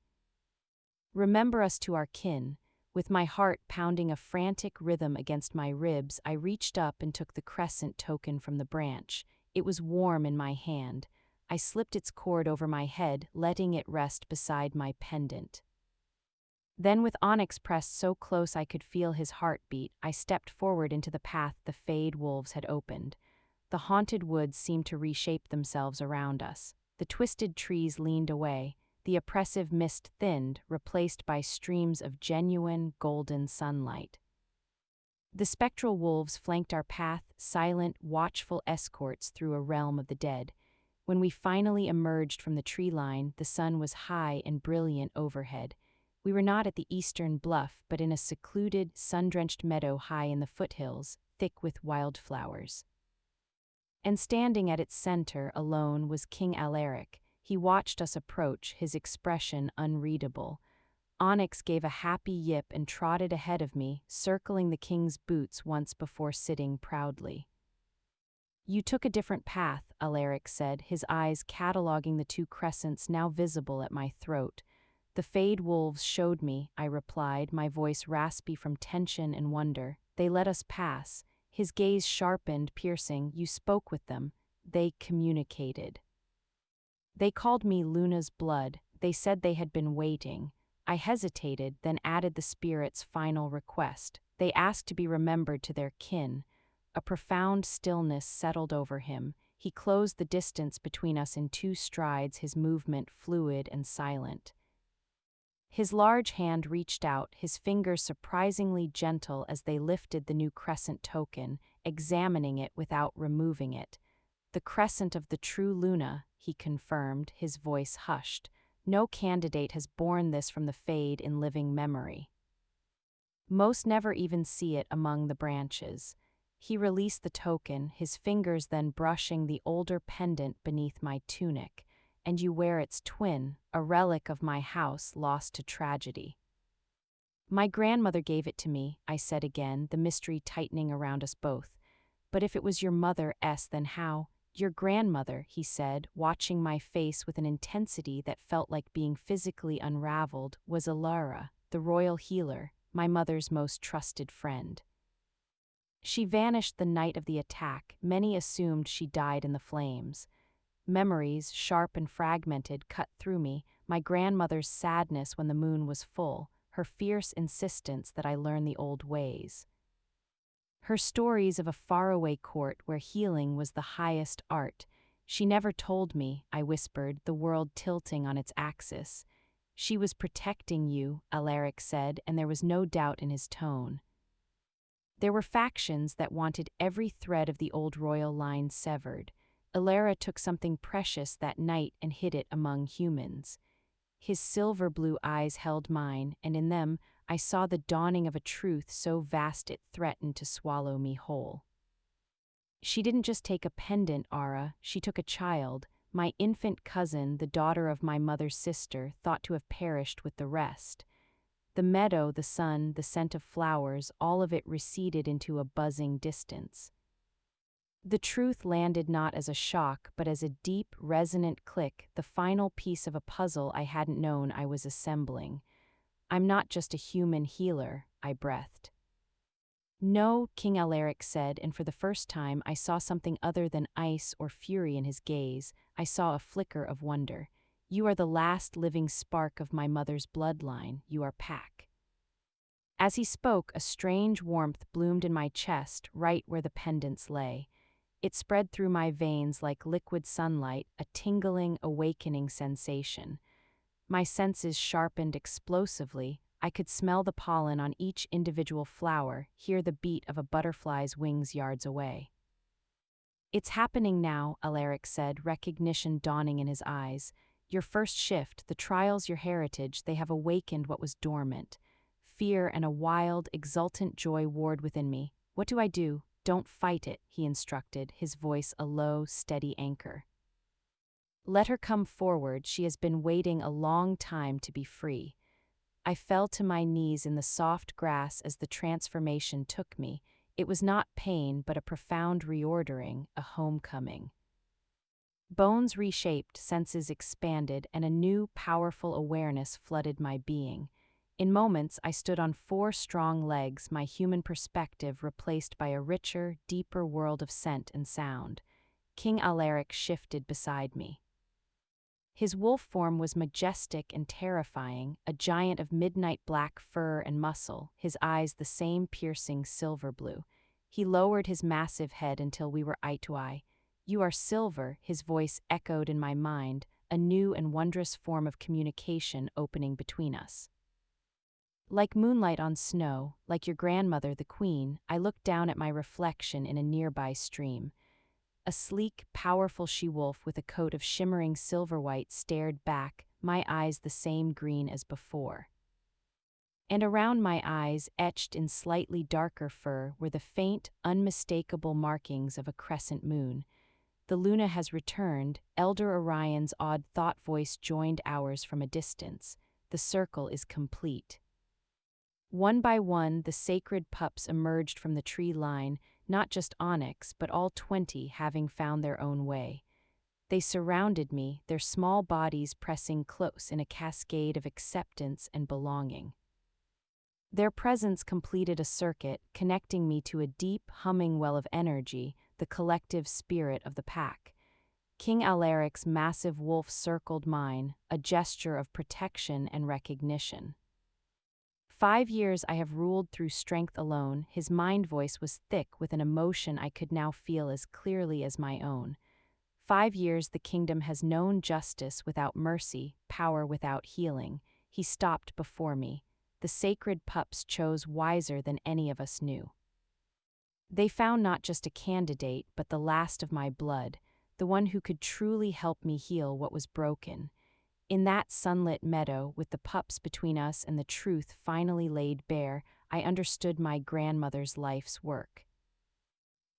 "Remember us to our kin." With my heart pounding a frantic rhythm against my ribs, I reached up and took the crescent token from the branch. It was warm in my hand. I slipped its cord over my head, letting it rest beside my pendant. Then, with Onyx pressed so close I could feel his heartbeat, I stepped forward into the path the fade wolves had opened. The haunted woods seemed to reshape themselves around us. The twisted trees leaned away. The oppressive mist thinned, replaced by streams of genuine, golden sunlight. The spectral wolves flanked our path, silent, watchful escorts through a realm of the dead. When we finally emerged from the tree line, the sun was high and brilliant overhead. We were not at the eastern bluff, but in a secluded, sun-drenched meadow high in the foothills, thick with wildflowers. And standing at its center, alone, was King Alaric. He watched us approach, his expression unreadable. Onyx gave a happy yip and trotted ahead of me, circling the king's boots once before sitting proudly. You took a different path, Alaric said, his eyes cataloging the two crescents now visible at my throat. The Fade wolves showed me, I replied, my voice raspy from tension and wonder. They let us pass. His gaze sharpened, piercing. You spoke with them. They communicated. They called me Luna's blood. They said they had been waiting. I hesitated, then added the spirit's final request. They asked to be remembered to their kin. A profound stillness settled over him. He closed the distance between us in 2 strides, his movement fluid and silent. His large hand reached out, his fingers surprisingly gentle as they lifted the new crescent token, examining it without removing it. The crescent of the true Luna, he confirmed, his voice hushed. No candidate has borne this from the Fade in living memory. Most never even see it among the branches. He released the token, his fingers then brushing the older pendant beneath my tunic. And you wear its twin, a relic of my house lost to tragedy. My grandmother gave it to me, I said again, the mystery tightening around us both. But if it was your mother, then how? Your grandmother, he said, watching my face with an intensity that felt like being physically unraveled, was Alara, the royal healer, my mother's most trusted friend. She vanished the night of the attack. Many assumed she died in the flames. Memories, sharp and fragmented, cut through me, my grandmother's sadness when the moon was full, her fierce insistence that I learn the old ways. Her stories of a faraway court where healing was the highest art. She never told me, I whispered, the world tilting on its axis. She was protecting you, Alaric said, and there was no doubt in his tone. There were factions that wanted every thread of the old royal line severed. Alara took something precious that night and hid it among humans. His silver-blue eyes held mine, and in them I saw the dawning of a truth so vast it threatened to swallow me whole. She didn't just take a pendant, Ara, she took a child, my infant cousin, the daughter of my mother's sister, thought to have perished with the rest. The meadow, the sun, the scent of flowers, all of it receded into a buzzing distance. The truth landed not as a shock, but as a deep, resonant click, the final piece of a puzzle I hadn't known I was assembling. I'm not just a human healer, I breathed. No, King Alaric said, and for the first time I saw something other than ice or fury in his gaze. I saw a flicker of wonder. You are the last living spark of my mother's bloodline. You are Pack. As he spoke, a strange warmth bloomed in my chest, right where the pendants lay. It spread through my veins like liquid sunlight, a tingling, awakening sensation. My senses sharpened explosively. I could smell the pollen on each individual flower, hear the beat of a butterfly's wings yards away. It's happening now, Alaric said, recognition dawning in his eyes. Your first shift, the trials, your heritage, they have awakened what was dormant. Fear and a wild, exultant joy warred within me. What do I do? Don't fight it, he instructed, his voice a low, steady anchor. Let her come forward, she has been waiting a long time to be free. I fell to my knees in the soft grass as the transformation took me. It was not pain, but a profound reordering, a homecoming. Bones reshaped, senses expanded, and a new, powerful awareness flooded my being. In moments, I stood on 4 strong legs, my human perspective replaced by a richer, deeper world of scent and sound. King Alaric shifted beside me. His wolf form was majestic and terrifying, a giant of midnight black fur and muscle, his eyes the same piercing silver blue. He lowered his massive head until we were eye to eye. You are silver, his voice echoed in my mind, a new and wondrous form of communication opening between us. Like moonlight on snow, like your grandmother, the queen, I looked down at my reflection in a nearby stream. A sleek, powerful she-wolf with a coat of shimmering silver-white stared back, my eyes the same green as before. And around my eyes, etched in slightly darker fur, were the faint, unmistakable markings of a crescent moon. The Luna has returned, Elder Orion's odd thought voice joined ours from a distance. the circle is complete. One by one, the sacred pups emerged from the tree line, not just onyx, but all 20 having found their own way. They surrounded me, their small bodies pressing close in a cascade of acceptance and belonging. Their presence completed a circuit, connecting me to a deep, humming well of energy, the collective spirit of the pack. King Alaric's massive wolf circled mine, a gesture of protection and recognition. 5 years I have ruled through strength alone. His mind voice was thick with an emotion I could now feel as clearly as my own. 5 years the kingdom has known justice without mercy, power without healing. He stopped before me. The sacred pups chose wiser than any of us knew. They found not just a candidate, but the last of my blood, the one who could truly help me heal what was broken. In that sunlit meadow, with the pups between us and the truth finally laid bare, I understood my grandmother's life's work.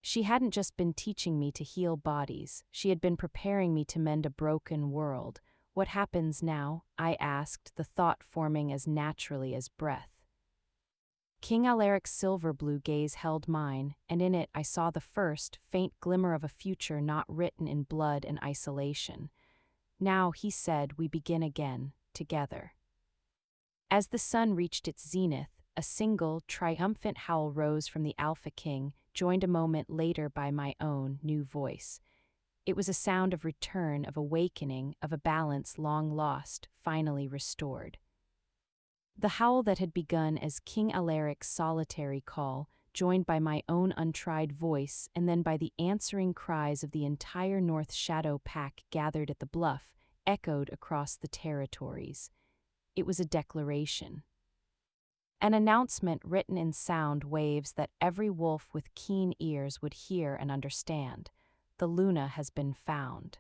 She hadn't just been teaching me to heal bodies, she had been preparing me to mend a broken world. What happens now? I asked, the thought forming as naturally as breath. King Alaric's silver-blue gaze held mine, and in it I saw the first, faint glimmer of a future not written in blood and isolation. Now, he said, we begin again, together. As the sun reached its zenith, a single, triumphant howl rose from the Alpha King, joined a moment later by my own new voice. It was a sound of return, of awakening, of a balance long lost, finally restored. The howl that had begun as King Alaric's solitary call, joined by my own untried voice and then by the answering cries of the entire North Shadow pack gathered at the bluff, echoed across the territories. It was a declaration. An announcement written in sound waves that every wolf with keen ears would hear and understand. The Luna has been found.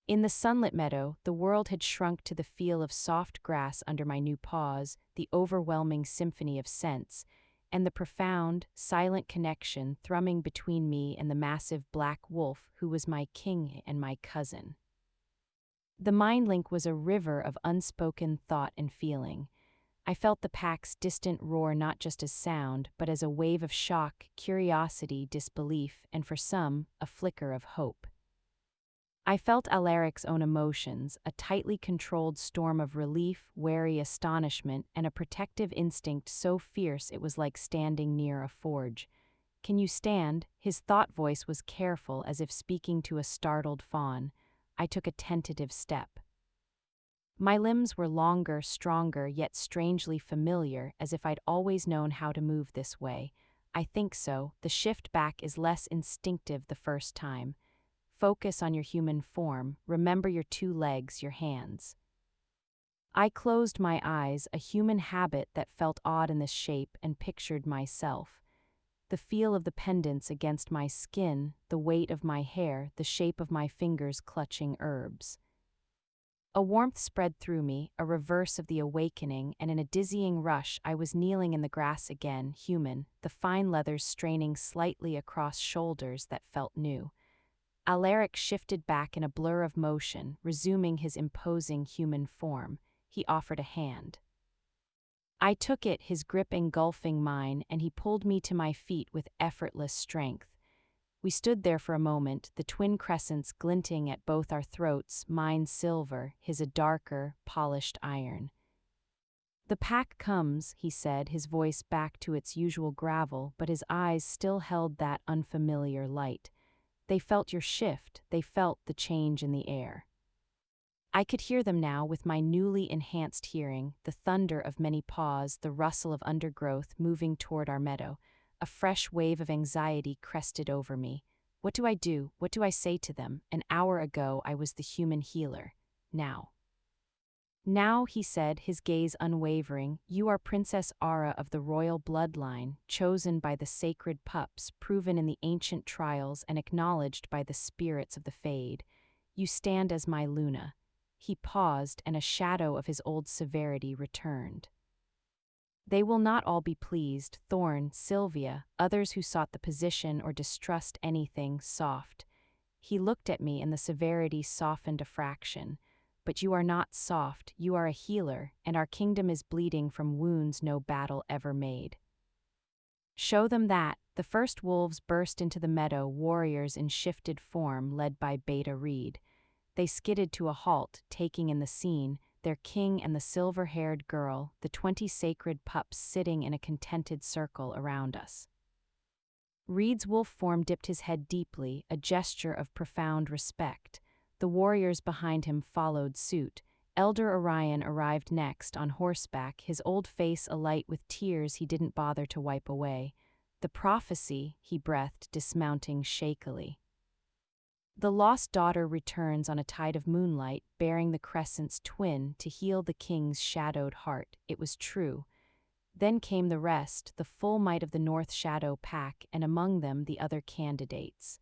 In the sunlit meadow, the world had shrunk to the feel of soft grass under my new paws, the overwhelming symphony of scents, and the profound, silent connection thrumming between me and the massive black wolf who was my king and my cousin. The mind link was a river of unspoken thought and feeling. I felt the pack's distant roar not just as sound, but as a wave of shock, curiosity, disbelief, and for some, a flicker of hope. I felt Alaric's own emotions, a tightly controlled storm of relief, wary astonishment, and a protective instinct so fierce it was like standing near a forge. Can you stand? His thought voice was careful, as if speaking to a startled fawn. I took a tentative step. My limbs were longer, stronger, yet strangely familiar, as if I'd always known how to move this way. I think so. The shift back is less instinctive the first time. Focus on your human form. Remember your 2 legs, your hands. I closed my eyes, a human habit that felt odd in this shape, and pictured myself. The feel of the pendants against my skin, the weight of my hair, the shape of my fingers clutching herbs. A warmth spread through me, a reverse of the awakening, and in a dizzying rush I was kneeling in the grass again, human, the fine leathers straining slightly across shoulders that felt new. Alaric shifted back in a blur of motion, resuming his imposing human form. He offered a hand. I took it, his grip engulfing mine, and he pulled me to my feet with effortless strength. We stood there for a moment, the twin crescents glinting at both our throats, mine silver, his a darker, polished iron. The pack comes, he said, his voice back to its usual gravel, but his eyes still held that unfamiliar light. They felt your shift, they felt the change in the air. I could hear them now with my newly enhanced hearing, the thunder of many paws, the rustle of undergrowth moving toward our meadow. A fresh wave of anxiety crested over me. What do I do? What do I say to them? An hour ago I was the human healer. Now, he said, his gaze unwavering, you are Princess Ara of the royal bloodline, chosen by the sacred pups, proven in the ancient trials and acknowledged by the spirits of the Fade. You stand as my Luna. He paused, and a shadow of his old severity returned. They will not all be pleased, Thorn, Sylvia, others who sought the position or distrust anything soft. He looked at me and the severity softened a fraction. but you are not soft, you are a healer, and our kingdom is bleeding from wounds no battle ever made." "Show them that." The first wolves burst into the meadow, warriors in shifted form led by Beta Reed. They skidded to a halt, taking in the scene, their king and the silver-haired girl, the 20 sacred pups sitting in a contented circle around us. Reed's wolf form dipped his head deeply, a gesture of profound respect. The warriors behind him followed suit. Elder Orion arrived next, on horseback, his old face alight with tears he didn't bother to wipe away. "The prophecy," he breathed, dismounting shakily. "The lost daughter returns on a tide of moonlight, bearing the crescent's twin to heal the king's shadowed heart." It was true. Then came the rest, the full might of the North Shadow pack, and among them the other candidates.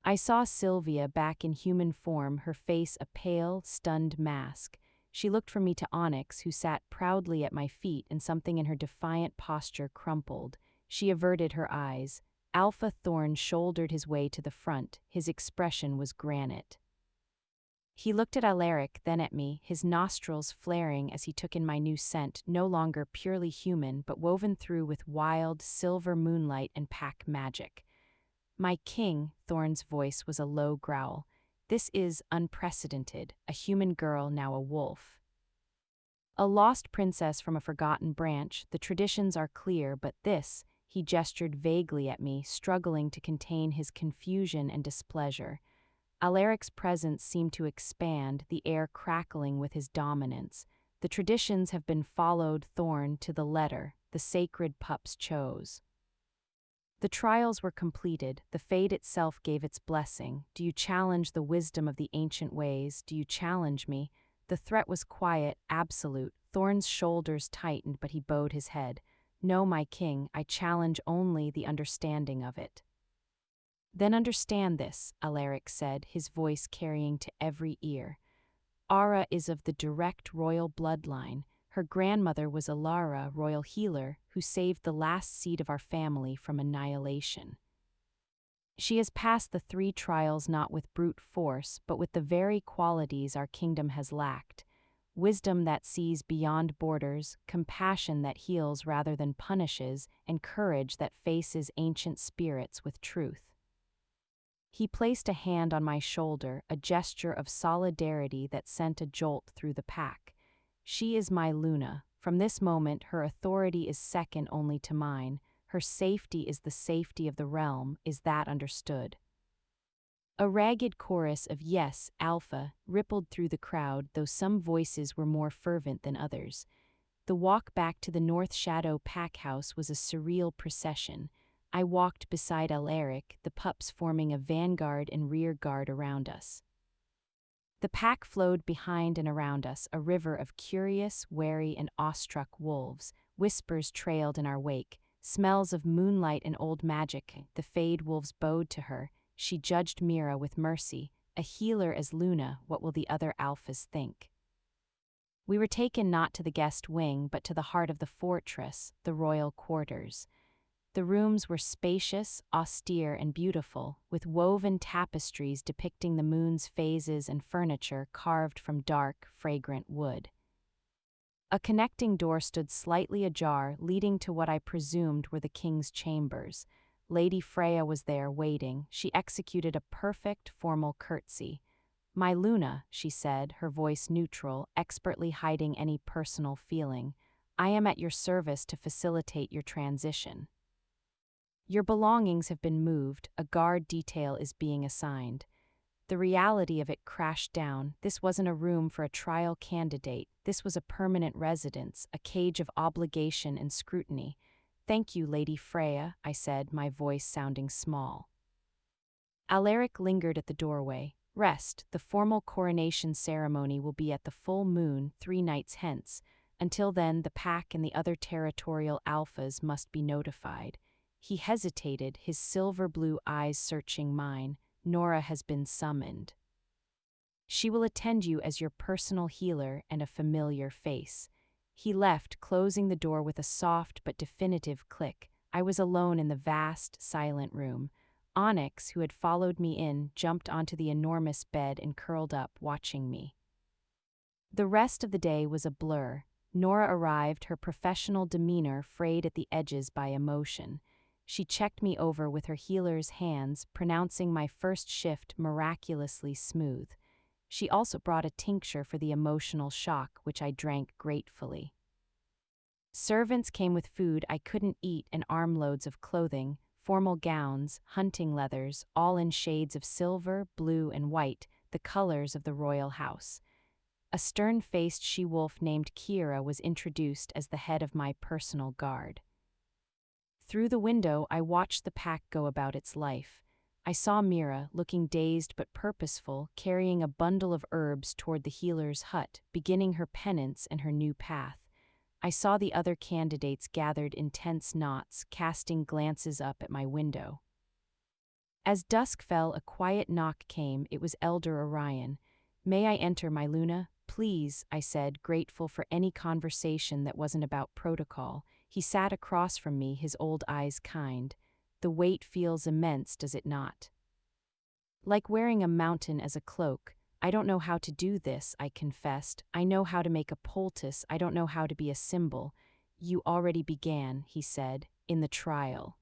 I saw Sylvia back in human form, her face a pale, stunned mask. She looked from me to Onyx, who sat proudly at my feet, and something in her defiant posture crumpled. She averted her eyes. Alpha Thorn shouldered his way to the front. His expression was granite. He looked at Alaric, then at me, his nostrils flaring as he took in my new scent, no longer purely human, but woven through with wild, silver moonlight and pack magic. "My king," Thorn's voice was a low growl. "This is unprecedented, a human girl, now a wolf. A lost princess from a forgotten branch. The traditions are clear, but this," he gestured vaguely at me, struggling to contain his confusion and displeasure. Alaric's presence seemed to expand, the air crackling with his dominance. "The traditions have been followed, Thorn, to the letter. The sacred pups chose. The trials were completed, the fate itself gave its blessing. Do you challenge the wisdom of the ancient ways? Do you challenge me?" The threat was quiet, absolute. Thorn's shoulders tightened, but he bowed his head. "No, my king, I challenge only the understanding of it." "Then understand this," Alaric said, his voice carrying to every ear. "Ara is of the direct royal bloodline. Her grandmother was Alara, royal healer, who saved the last seed of our family from annihilation. She has passed the 3 trials not with brute force, but with the very qualities our kingdom has lacked. Wisdom that sees beyond borders, compassion that heals rather than punishes, and courage that faces ancient spirits with truth." He placed a hand on my shoulder, a gesture of solidarity that sent a jolt through the pack. "She is my Luna. From this moment, her authority is second only to mine. Her safety is the safety of the realm. Is that understood?" A ragged chorus of "Yes, Alpha" rippled through the crowd, though some voices were more fervent than others. The walk back to the North Shadow pack house was a surreal procession. I walked beside Alaric, the pups forming a vanguard and rear guard around us. The pack flowed behind and around us, a river of curious, wary, and awestruck wolves. Whispers trailed in our wake, smells of moonlight and old magic. The Fade wolves bowed to her. She judged Mira with mercy. "A healer as Luna, what will the other alphas think?" We were taken not to the guest wing, but to the heart of the fortress, the royal quarters. The rooms were spacious, austere, and beautiful, with woven tapestries depicting the moon's phases and furniture carved from dark, fragrant wood. A connecting door stood slightly ajar, leading to what I presumed were the king's chambers. Lady Freya was there, waiting. She executed a perfect, formal curtsy. "My Luna," she said, her voice neutral, expertly hiding any personal feeling, "I am at your service to facilitate your transition. Your belongings have been moved, a guard detail is being assigned." The reality of it crashed down. This wasn't a room for a trial candidate. This was a permanent residence, a cage of obligation and scrutiny. "Thank you, Lady Freya," I said, my voice sounding small. Alaric lingered at the doorway. "Rest, the formal coronation ceremony will be at the full moon 3 nights hence. Until then, the pack and the other territorial alphas must be notified." He hesitated, his silver-blue eyes searching mine. "Nora has been summoned. She will attend you as your personal healer and a familiar face." He left, closing the door with a soft but definitive click. I was alone in the vast, silent room. Onyx, who had followed me in, jumped onto the enormous bed and curled up, watching me. The rest of the day was a blur. Nora arrived, her professional demeanor frayed at the edges by emotion. She checked me over with her healer's hands, pronouncing my first shift miraculously smooth. She also brought a tincture for the emotional shock, which I drank gratefully. Servants came with food I couldn't eat and armloads of clothing, formal gowns, hunting leathers, all in shades of silver, blue, and white, the colors of the royal house. A stern-faced she-wolf named Kira was introduced as the head of my personal guard. Through the window, I watched the pack go about its life. I saw Mira, looking dazed but purposeful, carrying a bundle of herbs toward the healer's hut, beginning her penance and her new path. I saw the other candidates gathered in tense knots, casting glances up at my window. As dusk fell, a quiet knock came. It was Elder Orion. "May I enter, my Luna?" "Please," I said, grateful for any conversation that wasn't about protocol. He sat across from me, his old eyes kind. "The weight feels immense, does it not?" "Like wearing a mountain as a cloak. I don't know how to do this," I confessed. "I know how to make a poultice, I don't know how to be a symbol." "You already began," he said, "in the trial.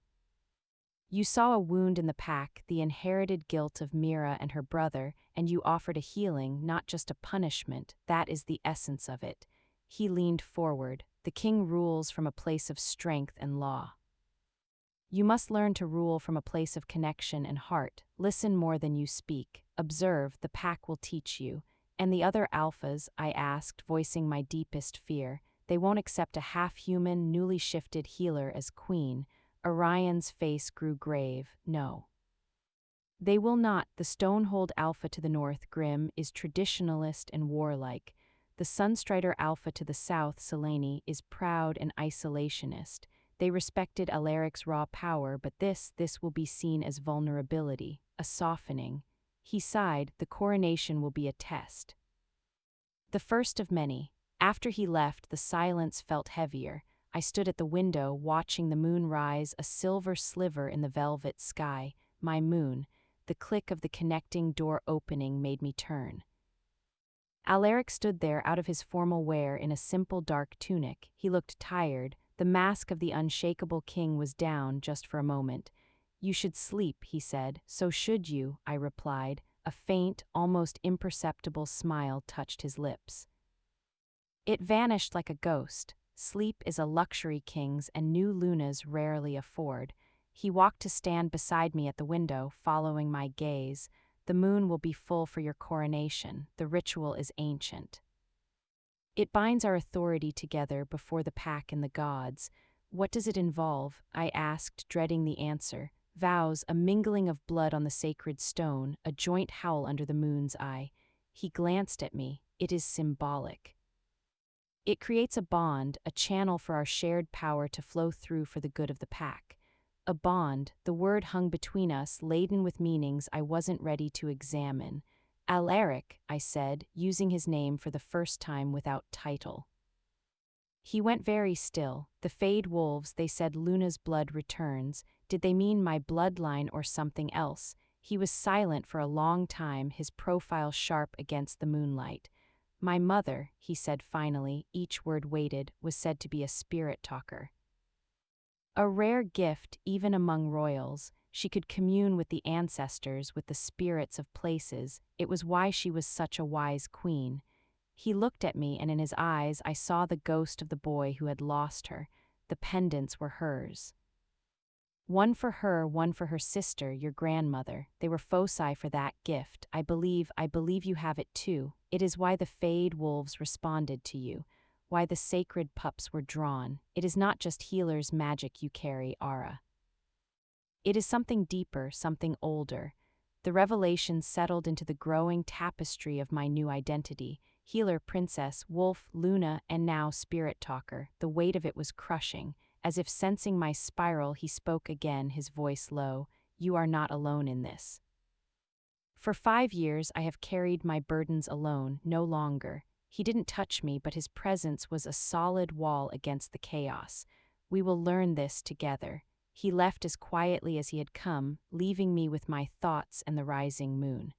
You saw a wound in the pack, the inherited guilt of Mira and her brother, and you offered a healing, not just a punishment. That is the essence of it." He leaned forward. "The king rules from a place of strength and law. You must learn to rule from a place of connection and heart. Listen more than you speak. Observe, the pack will teach you." "And the other alphas?" I asked, voicing my deepest fear. "They won't accept a half-human, newly shifted healer as queen." Orion's face grew grave. "No. They will not. The Stonehold Alpha to the north, Grim, is traditionalist and warlike. The Sunstrider Alpha to the south, Selene, is proud and isolationist. They respected Alaric's raw power, but this will be seen as vulnerability, a softening." He sighed. "The coronation will be a test. The first of many." After he left, the silence felt heavier. I stood at the window, watching the moon rise, a silver sliver in the velvet sky. My moon. The click of the connecting door opening made me turn. Alaric stood there out of his formal wear in a simple dark tunic. He looked tired. The mask of the unshakable king was down just for a moment. "You should sleep," he said. "So should you," I replied. A faint, almost imperceptible smile touched his lips. It vanished like a ghost. Sleep is a luxury kings and new lunas rarely afford. He walked to stand beside me at the window, following my gaze. "The moon will be full for your coronation. The ritual is ancient. It binds our authority together before the pack and the gods." "What does it involve?" I asked, dreading the answer. "Vows, a mingling of blood on the sacred stone, a joint howl under the moon's eye." He glanced at me. "It is symbolic. It creates a bond, a channel for our shared power to flow through for the good of the pack." A bond, the word hung between us, laden with meanings I wasn't ready to examine. "Alaric," I said, using his name for the first time without title. He went very still. "The Fade Wolves, they said Luna's blood returns. Did they mean my bloodline or something else?" He was silent for a long time, his profile sharp against the moonlight. "My mother," he said finally, each word weighted, "was said to be a spirit talker. A rare gift, even among royals. She could commune with the ancestors, with the spirits of places. It was why she was such a wise queen." He looked at me, and in his eyes I saw the ghost of the boy who had lost her. The pendants were hers. "One for her sister, your grandmother. They were foci for that gift. I believe you have it too. It is why the Fade Wolves responded to you, why the sacred pups were drawn. It is not just healer's magic you carry, Ara. It is something deeper, something older." The revelation settled into the growing tapestry of my new identity. Healer, princess, wolf, Luna, and now spirit talker. The weight of it was crushing. As if sensing my spiral, he spoke again, his voice low. "You are not alone in this. For 5 years I have carried my burdens alone, no longer." He didn't touch me, but his presence was a solid wall against the chaos. "We will learn this together." He left as quietly as he had come, leaving me with my thoughts and the rising moon.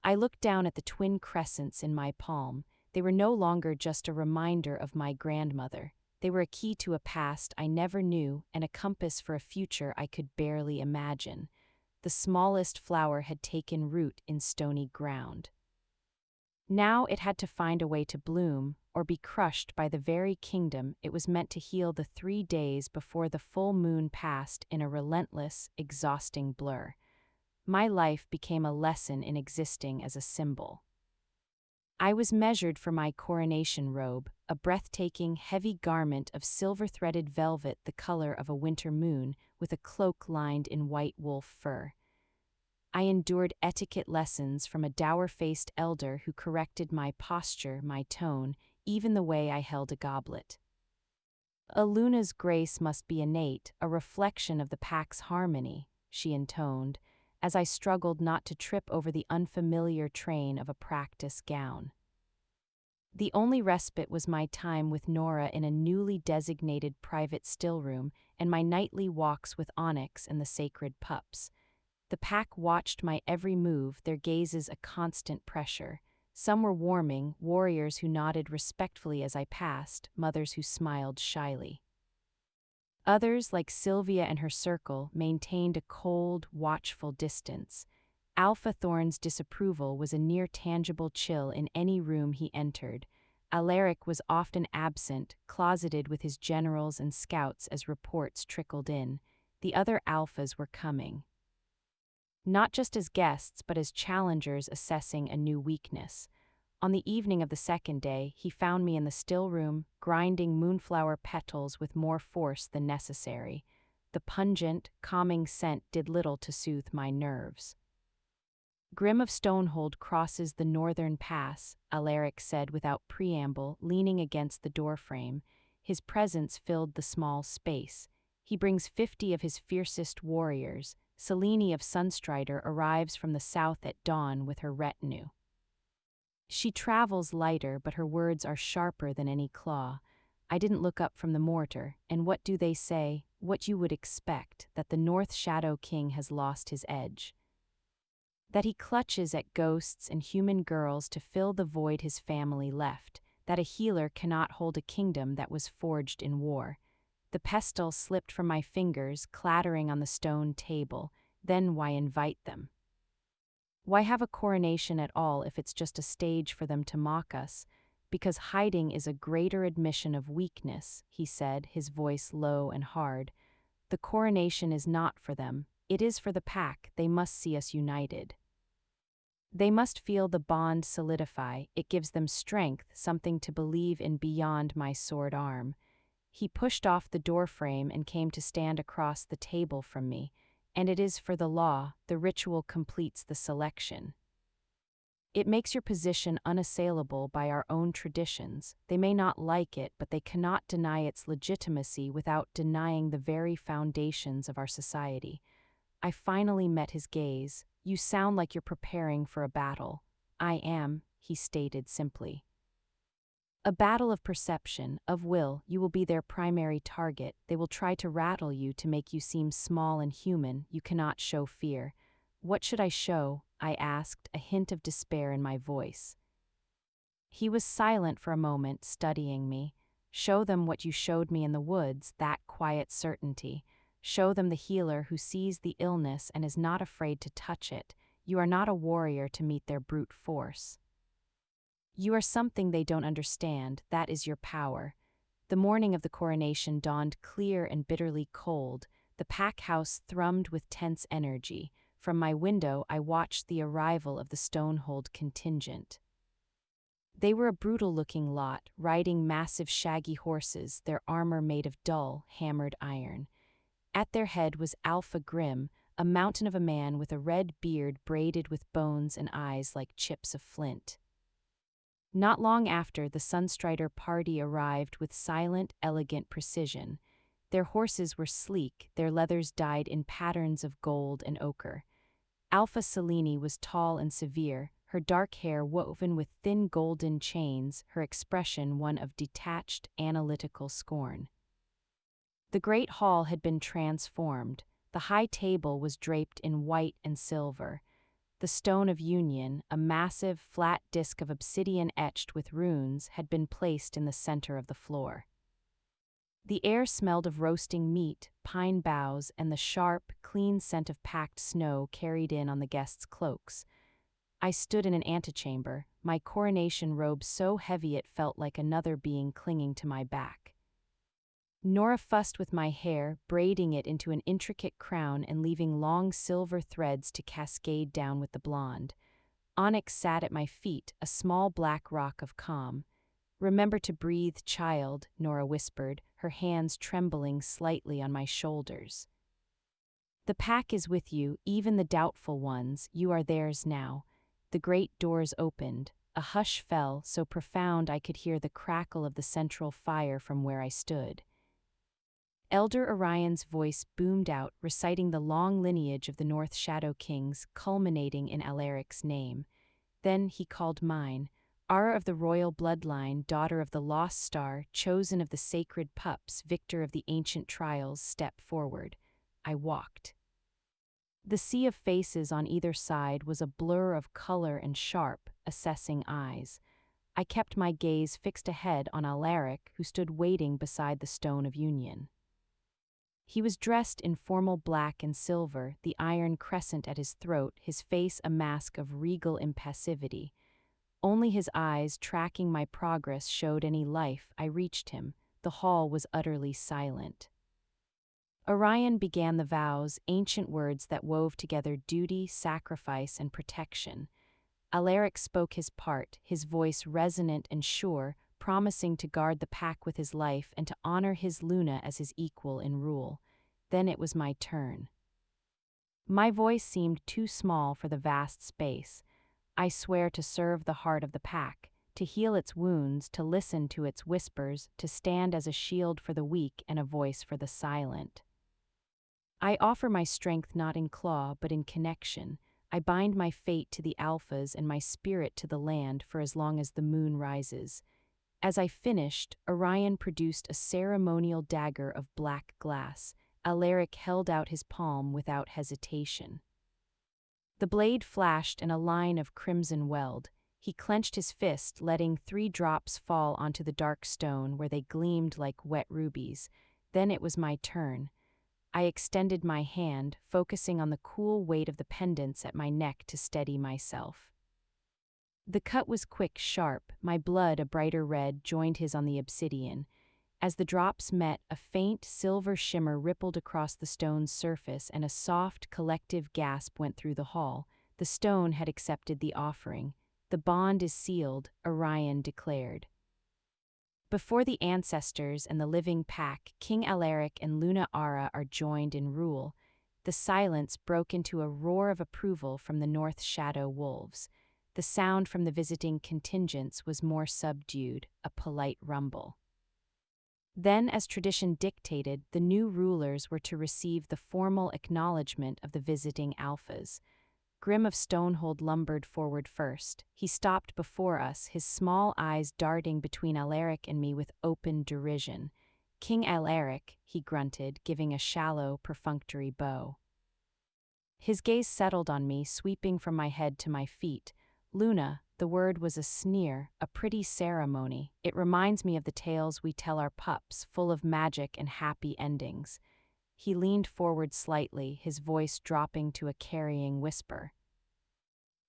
I looked down at the twin crescents in my palm. They were no longer just a reminder of my grandmother. They were a key to a past I never knew and a compass for a future I could barely imagine. The smallest flower had taken root in stony ground. Now it had to find a way to bloom, or be crushed by the very kingdom it was meant to heal the 3 days before the full moon passed in a relentless, exhausting blur. My life became a lesson in existing as a symbol. I was measured for my coronation robe, a breathtaking, heavy garment of silver-threaded velvet the color of a winter moon, with a cloak lined in white wolf fur. I endured etiquette lessons from a dour-faced elder who corrected my posture, my tone, even the way I held a goblet. A Luna's grace must be innate, a reflection of the pack's harmony, she intoned, as I struggled not to trip over the unfamiliar train of a practice gown. The only respite was my time with Nora in a newly designated private stillroom and my nightly walks with Onyx and the sacred Pups. The pack watched my every move, their gazes a constant pressure. Some were warming, warriors who nodded respectfully as I passed, mothers who smiled shyly. Others, like Sylvia and her circle, maintained a cold, watchful distance. Alpha Thorn's disapproval was a near-tangible chill in any room he entered. Alaric was often absent, closeted with his generals and scouts as reports trickled in. The other alphas were coming. Not just as guests, but as challengers assessing a new weakness. On the evening of the second day, he found me in the still room, grinding moonflower petals with more force than necessary. The pungent, calming scent did little to soothe my nerves. "Grim of Stonehold crosses the northern pass," Alaric said without preamble, leaning against the doorframe. His presence filled the small space. "He brings 50 of his fiercest warriors. Selene of Sunstrider arrives from the south at dawn with her retinue. She travels lighter, but her words are sharper than any claw. I didn't look up from the mortar, and what do they say? What you would expect, that the North Shadow King has lost his edge. That he clutches at ghosts and human girls to fill the void his family left, that a healer cannot hold a kingdom that was forged in war. The pestle slipped from my fingers, clattering on the stone table. Then why invite them? Why have a coronation at all if it's just a stage for them to mock us? Because hiding is a greater admission of weakness, he said, his voice low and hard. The coronation is not for them. It is for the pack. They must see us united. They must feel the bond solidify. It gives them strength, something to believe in beyond my sword arm. He pushed off the doorframe and came to stand across the table from me. And it is for the law, the ritual completes the selection. It makes your position unassailable by our own traditions. They may not like it, but they cannot deny its legitimacy without denying the very foundations of our society. I finally met his gaze. "You sound like you're preparing for a battle." "I am," he stated simply. "A battle of perception, of will. You will be their primary target. They will try to rattle you to make you seem small and human. You cannot show fear." "What should I show?" I asked, a hint of despair in my voice. He was silent for a moment, studying me. "Show them what you showed me in the woods, that quiet certainty. Show them the healer who sees the illness and is not afraid to touch it. You are not a warrior to meet their brute force. You are something they don't understand. That is your power." The morning of the coronation dawned clear and bitterly cold. The pack house thrummed with tense energy. From my window, I watched the arrival of the Stonehold contingent. They were a brutal-looking lot, riding massive shaggy horses, their armor made of dull, hammered iron. At their head was Alpha Grim, a mountain of a man with a red beard braided with bones and eyes like chips of flint. Not long after, the Sunstrider party arrived with silent, elegant precision. Their horses were sleek, their leathers dyed in patterns of gold and ochre. Alpha Selene was tall and severe, her dark hair woven with thin golden chains, her expression one of detached, analytical scorn. The great hall had been transformed. The high table was draped in white and silver. The Stone of Union, a massive, flat disk of obsidian etched with runes, had been placed in the center of the floor. The air smelled of roasting meat, pine boughs, and the sharp, clean scent of packed snow carried in on the guests' cloaks. I stood in an antechamber, my coronation robe so heavy it felt like another being clinging to my back. Nora fussed with my hair, braiding it into an intricate crown and leaving long silver threads to cascade down with the blonde. Onyx sat at my feet, a small black rock of calm. "Remember to breathe, child," Nora whispered, her hands trembling slightly on my shoulders. "The pack is with you, even the doubtful ones, you are theirs now." The great doors opened. A hush fell, so profound I could hear the crackle of the central fire from where I stood. Elder Orion's voice boomed out, reciting the long lineage of the North Shadow Kings, culminating in Alaric's name. Then he called mine. Ara of the royal bloodline, daughter of the lost star, chosen of the sacred Pups, victor of the ancient trials, step forward. I walked. The sea of faces on either side was a blur of color and sharp, assessing eyes. I kept my gaze fixed ahead on Alaric, who stood waiting beside the Stone of Union. He was dressed in formal black and silver, the iron crescent at his throat, his face a mask of regal impassivity. Only his eyes, tracking my progress, showed any life. I reached him. The hall was utterly silent. Orion began the vows, ancient words that wove together duty, sacrifice, and protection. Alaric spoke his part, his voice resonant and sure, promising to guard the pack with his life and to honor his Luna as his equal in rule. Then it was my turn. My voice seemed too small for the vast space. I swear to serve the heart of the pack, to heal its wounds, to listen to its whispers, to stand as a shield for the weak and a voice for the silent. I offer my strength not in claw, but in connection. I bind my fate to the alphas and my spirit to the land for as long as the moon rises. As I finished, Orion produced a ceremonial dagger of black glass. Alaric held out his palm without hesitation. The blade flashed and a line of crimson welled. He clenched his fist, letting 3 drops fall onto the dark stone where they gleamed like wet rubies. Then it was my turn. I extended my hand, focusing on the cool weight of the pendants at my neck to steady myself. The cut was quick, sharp. My blood, a brighter red, joined his on the obsidian. As the drops met, a faint silver shimmer rippled across the stone's surface and a soft, collective gasp went through the hall. The stone had accepted the offering. "The bond is sealed," Orion declared. "Before the ancestors and the living pack, King Alaric and Luna Ara are joined in rule." The silence broke into a roar of approval from the North Shadow wolves. The sound from the visiting contingents was more subdued, a polite rumble. Then, as tradition dictated, the new rulers were to receive the formal acknowledgement of the visiting alphas. Grim of Stonehold lumbered forward first. He stopped before us, his small eyes darting between Alaric and me with open derision. "King Alaric," he grunted, giving a shallow, perfunctory bow. His gaze settled on me, sweeping from my head to my feet. "Luna," the word was a sneer, a pretty ceremony. "It reminds me of the tales we tell our pups, full of magic and happy endings." He leaned forward slightly, his voice dropping to a carrying whisper.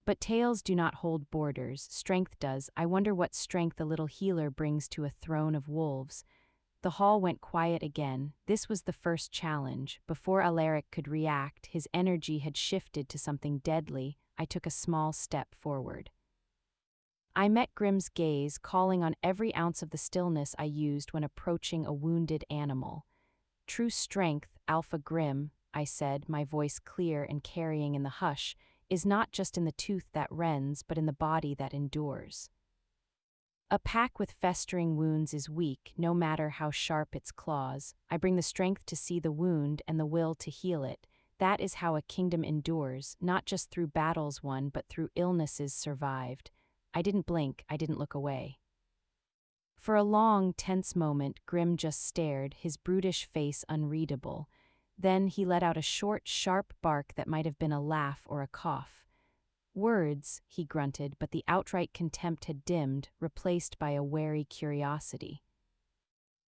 "But tales do not hold borders, strength does. I wonder what strength a little healer brings to a throne of wolves." The hall went quiet again. This was the first challenge. Before Alaric could react, his energy had shifted to something deadly. I took a small step forward. I met Grim's gaze, calling on every ounce of the stillness I used when approaching a wounded animal. "True strength, Alpha Grim," I said, my voice clear and carrying in the hush, "is not just in the tooth that rends, but in the body that endures. A pack with festering wounds is weak, no matter how sharp its claws. I bring the strength to see the wound and the will to heal it. That is how a kingdom endures, not just through battles won, but through illnesses survived." I didn't blink, I didn't look away. For a long, tense moment, Grim just stared, his brutish face unreadable. Then he let out a short, sharp bark that might have been a laugh or a cough. Words, he grunted, but the outright contempt had dimmed, replaced by a wary curiosity.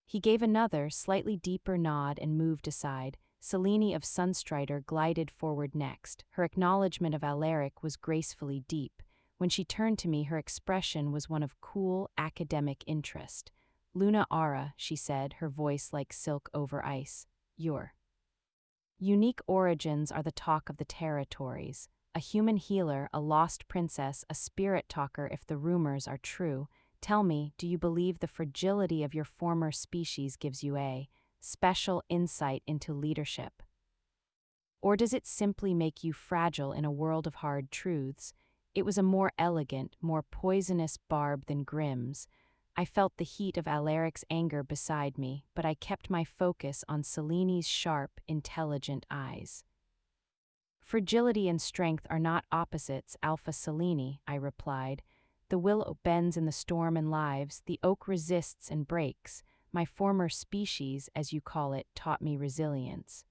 He gave another, slightly deeper nod and moved aside. Selene of Sunstrider glided forward next. Her acknowledgement of Alaric was gracefully deep. When she turned to me, her expression was one of cool, academic interest. "Luna Ara," she said, her voice like silk over ice. "Your unique origins are the talk of the territories. A human healer, a lost princess, a spirit talker if the rumors are true. Tell me, do you believe the fragility of your former species gives you a special insight into leadership? Or does it simply make you fragile in a world of hard truths?" It was a more elegant, more poisonous barb than Grimm's. I felt the heat of Alaric's anger beside me, but I kept my focus on Selene's sharp, intelligent eyes. "Fragility and strength are not opposites, Alpha Selene," I replied. "The willow bends in the storm and lives, the oak resists and breaks. My former species, as you call it, taught me resilience.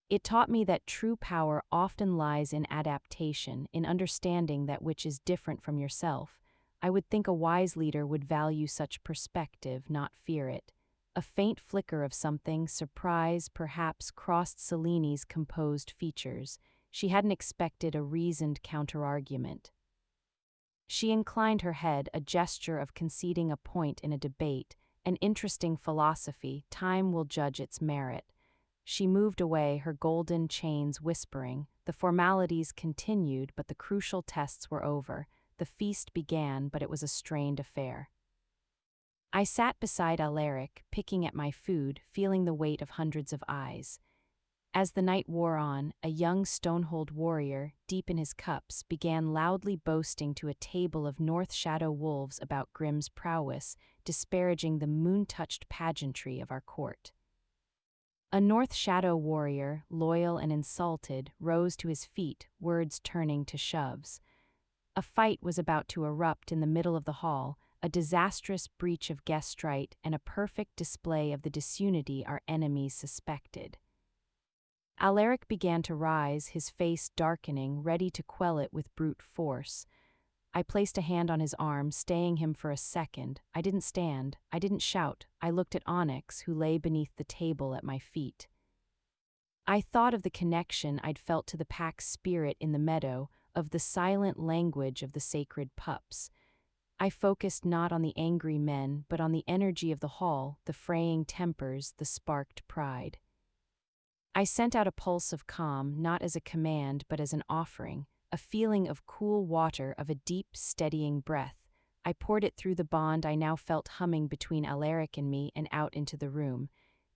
It taught me that true power often lies in adaptation, in understanding that which is different from yourself. I would think a wise leader would value such perspective, not fear it." A faint flicker of something, surprise perhaps, crossed Selene's composed features. She hadn't expected a reasoned counterargument. She inclined her head, a gesture of conceding a point in a debate. "An interesting philosophy. Time will judge its merit." She moved away, her golden chains whispering. The formalities continued, but the crucial tests were over. The feast began, but it was a strained affair. I sat beside Alaric, picking at my food, feeling the weight of hundreds of eyes. As the night wore on, a young Stonehold warrior, deep in his cups, began loudly boasting to a table of North Shadow wolves about Grimm's prowess, disparaging the moon-touched pageantry of our court. A North Shadow warrior, loyal and insulted, rose to his feet, words turning to shoves. A fight was about to erupt in the middle of the hall, a disastrous breach of guest right and a perfect display of the disunity our enemies suspected. Alaric began to rise, his face darkening, ready to quell it with brute force. I placed a hand on his arm, staying him for a second. I didn't stand. I didn't shout. I looked at Onyx, who lay beneath the table at my feet. I thought of the connection I'd felt to the pack's spirit in the meadow, of the silent language of the sacred pups. I focused not on the angry men, but on the energy of the hall, the fraying tempers, the sparked pride. I sent out a pulse of calm, not as a command, but as an offering, a feeling of cool water, of a deep, steadying breath. I poured it through the bond I now felt humming between Alaric and me and out into the room.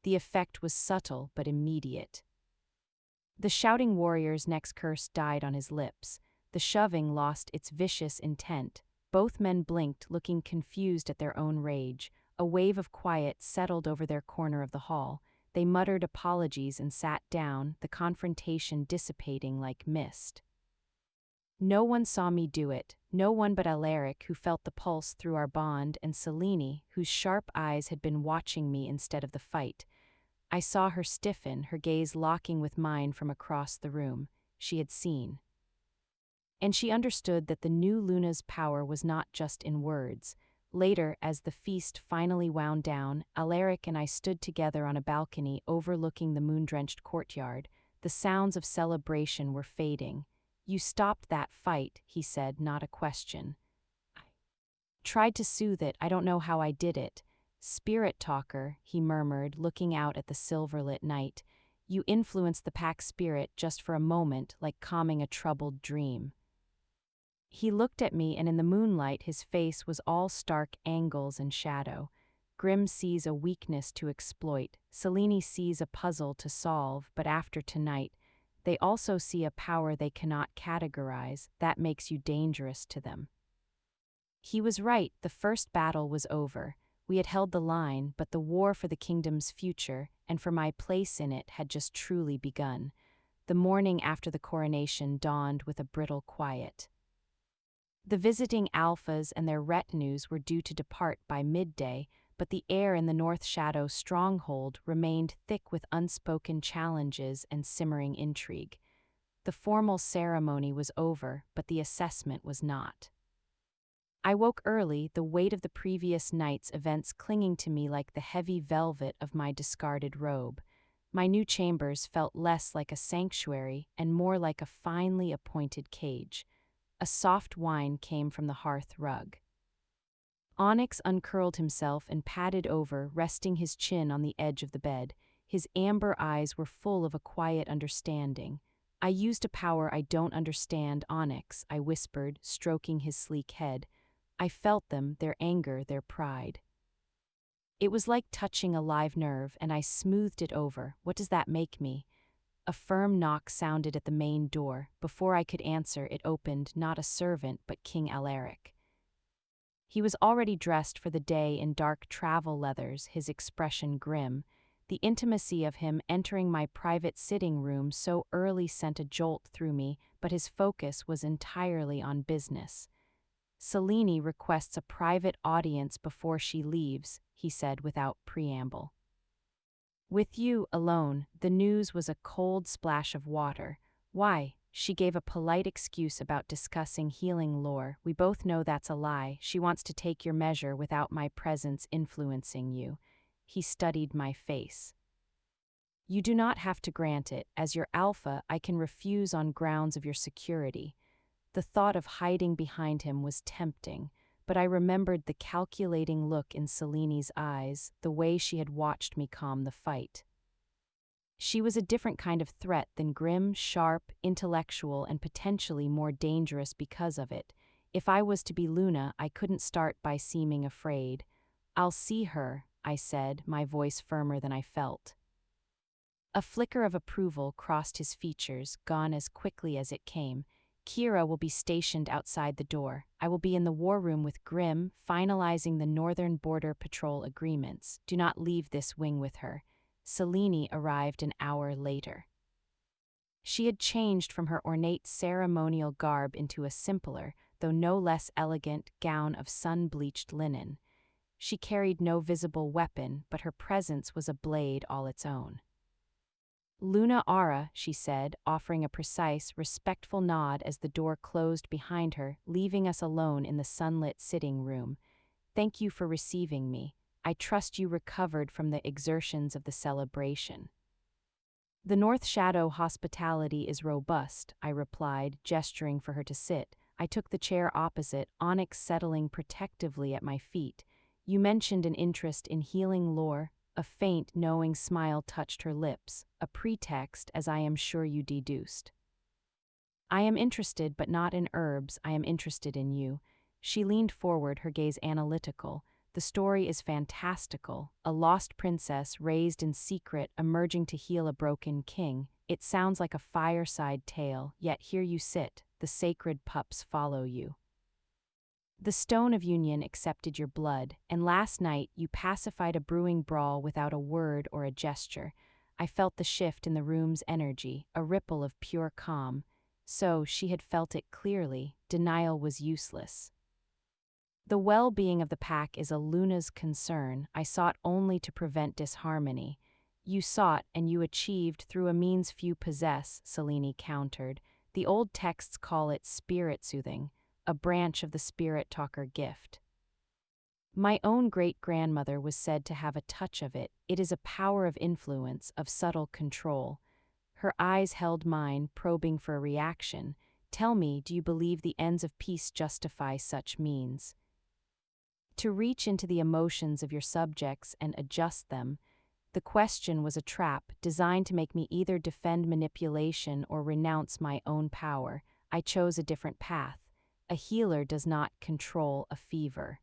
The effect was subtle but immediate. The shouting warrior's next curse died on his lips. The shoving lost its vicious intent. Both men blinked, looking confused at their own rage. A wave of quiet settled over their corner of the hall. They muttered apologies and sat down, the confrontation dissipating like mist. No one saw me do it, no one but Alaric, who felt the pulse through our bond, and Selene, whose sharp eyes had been watching me instead of the fight. I saw her stiffen, her gaze locking with mine from across the room. She had seen. And she understood that the new Luna's power was not just in words. Later, as the feast finally wound down, Alaric and I stood together on a balcony overlooking the moon-drenched courtyard. The sounds of celebration were fading. "You stopped that fight," he said, not a question. I tried to soothe it. "I don't know how I did it." "Spirit talker," he murmured, looking out at the silver-lit night. "You influenced the pack spirit just for a moment, like calming a troubled dream." He looked at me, and in the moonlight his face was all stark angles and shadow. Grimm sees a weakness to exploit. Selene sees a puzzle to solve, but after tonight, they also see a power they cannot categorize. That makes you dangerous to them. He was right. The first battle was over. We had held the line, but the war for the kingdom's future, and for my place in it, had just truly begun. The morning after the coronation dawned with a brittle quiet. The visiting alphas and their retinues were due to depart by midday, but the air in the North Shadow stronghold remained thick with unspoken challenges and simmering intrigue. The formal ceremony was over, but the assessment was not. I woke early, the weight of the previous night's events clinging to me like the heavy velvet of my discarded robe. My new chambers felt less like a sanctuary and more like a finely appointed cage. A soft whine came from the hearth rug. Onyx uncurled himself and padded over, resting his chin on the edge of the bed. His amber eyes were full of a quiet understanding. "I used a power I don't understand, Onyx," I whispered, stroking his sleek head. I felt them, their anger, their pride. It was like touching a live nerve, and I smoothed it over. "What does that make me?" A firm knock sounded at the main door. Before I could answer, it opened, not a servant, but King Alaric. He was already dressed for the day in dark travel leathers, his expression grim. The intimacy of him entering my private sitting room so early sent a jolt through me, but his focus was entirely on business. "Selene requests a private audience before she leaves," he said without preamble. "With you alone." The news was a cold splash of water. "Why?" She gave a polite excuse about discussing healing lore. "We both know that's a lie. She wants to take your measure without my presence influencing you." He studied my face. "You do not have to grant it. As your alpha, I can refuse on grounds of your security." The thought of hiding behind him was tempting, but I remembered the calculating look in Selene's eyes, the way she had watched me calm the fight. She was a different kind of threat than grim, sharp, intellectual, and potentially more dangerous because of it. If I was to be Luna, I couldn't start by seeming afraid. "I'll see her," I said, my voice firmer than I felt. A flicker of approval crossed his features, gone as quickly as it came. "Kira will be stationed outside the door. I will be in the war room with Grimm, finalizing the Northern Border Patrol agreements. Do not leave this wing with her." Selene arrived an hour later. She had changed from her ornate ceremonial garb into a simpler, though no less elegant, gown of sun-bleached linen. She carried no visible weapon, but her presence was a blade all its own. "Luna Ara," she said, offering a precise, respectful nod as the door closed behind her, leaving us alone in the sunlit sitting room. "Thank you for receiving me. I trust you recovered from the exertions of the celebration." "The North Shadow hospitality is robust," I replied, gesturing for her to sit. I took the chair opposite, Onyx settling protectively at my feet. "You mentioned an interest in healing lore." A faint, knowing smile touched her lips, a pretext, as I am sure you deduced. "I am interested, but not in herbs. I am interested in you." She leaned forward, her gaze analytical. "The story is fantastical. A lost princess, raised in secret, emerging to heal a broken king. It sounds like a fireside tale, yet here you sit. The sacred pups follow you. The stone of union accepted your blood, and last night you pacified a brewing brawl without a word or a gesture. I felt the shift in the room's energy, a ripple of pure calm. So she had felt it clearly. Denial was useless. "The well-being of the pack is a Luna's concern. I sought only to prevent disharmony." "You sought, and you achieved through a means few possess," Selene countered. "The old texts call it spirit-soothing, a branch of the spirit-talker gift. My own great-grandmother was said to have a touch of it. It is a power of influence, of subtle control." Her eyes held mine, probing for a reaction. "Tell me, do you believe the ends of peace justify such means? To reach into the emotions of your subjects and adjust them?" The question was a trap, designed to make me either defend manipulation or renounce my own power. I chose a different path. A healer does not control a fever.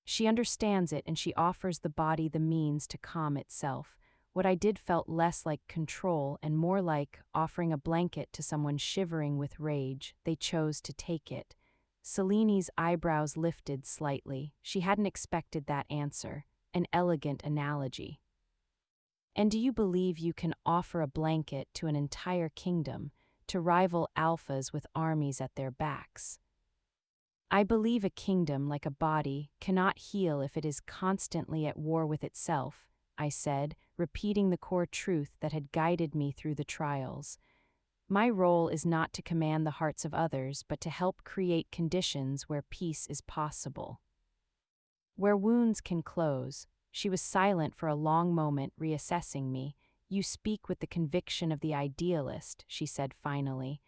She understands it, and she offers the body the means to calm itself. What I did felt less like control and more like offering a blanket to someone shivering with rage. They chose to take it. Selene's eyebrows lifted slightly. She hadn't expected that answer. An elegant analogy. "And do you believe you can offer a blanket to an entire kingdom, to rival alphas with armies at their backs?" "I believe a kingdom, like a body, cannot heal if it is constantly at war with itself," I said, repeating the core truth that had guided me through the trials. My role is not to command the hearts of others, but to help create conditions where peace is possible. Where wounds can close. She was silent for a long moment, reassessing me. You speak with the conviction of the idealist, she said finally.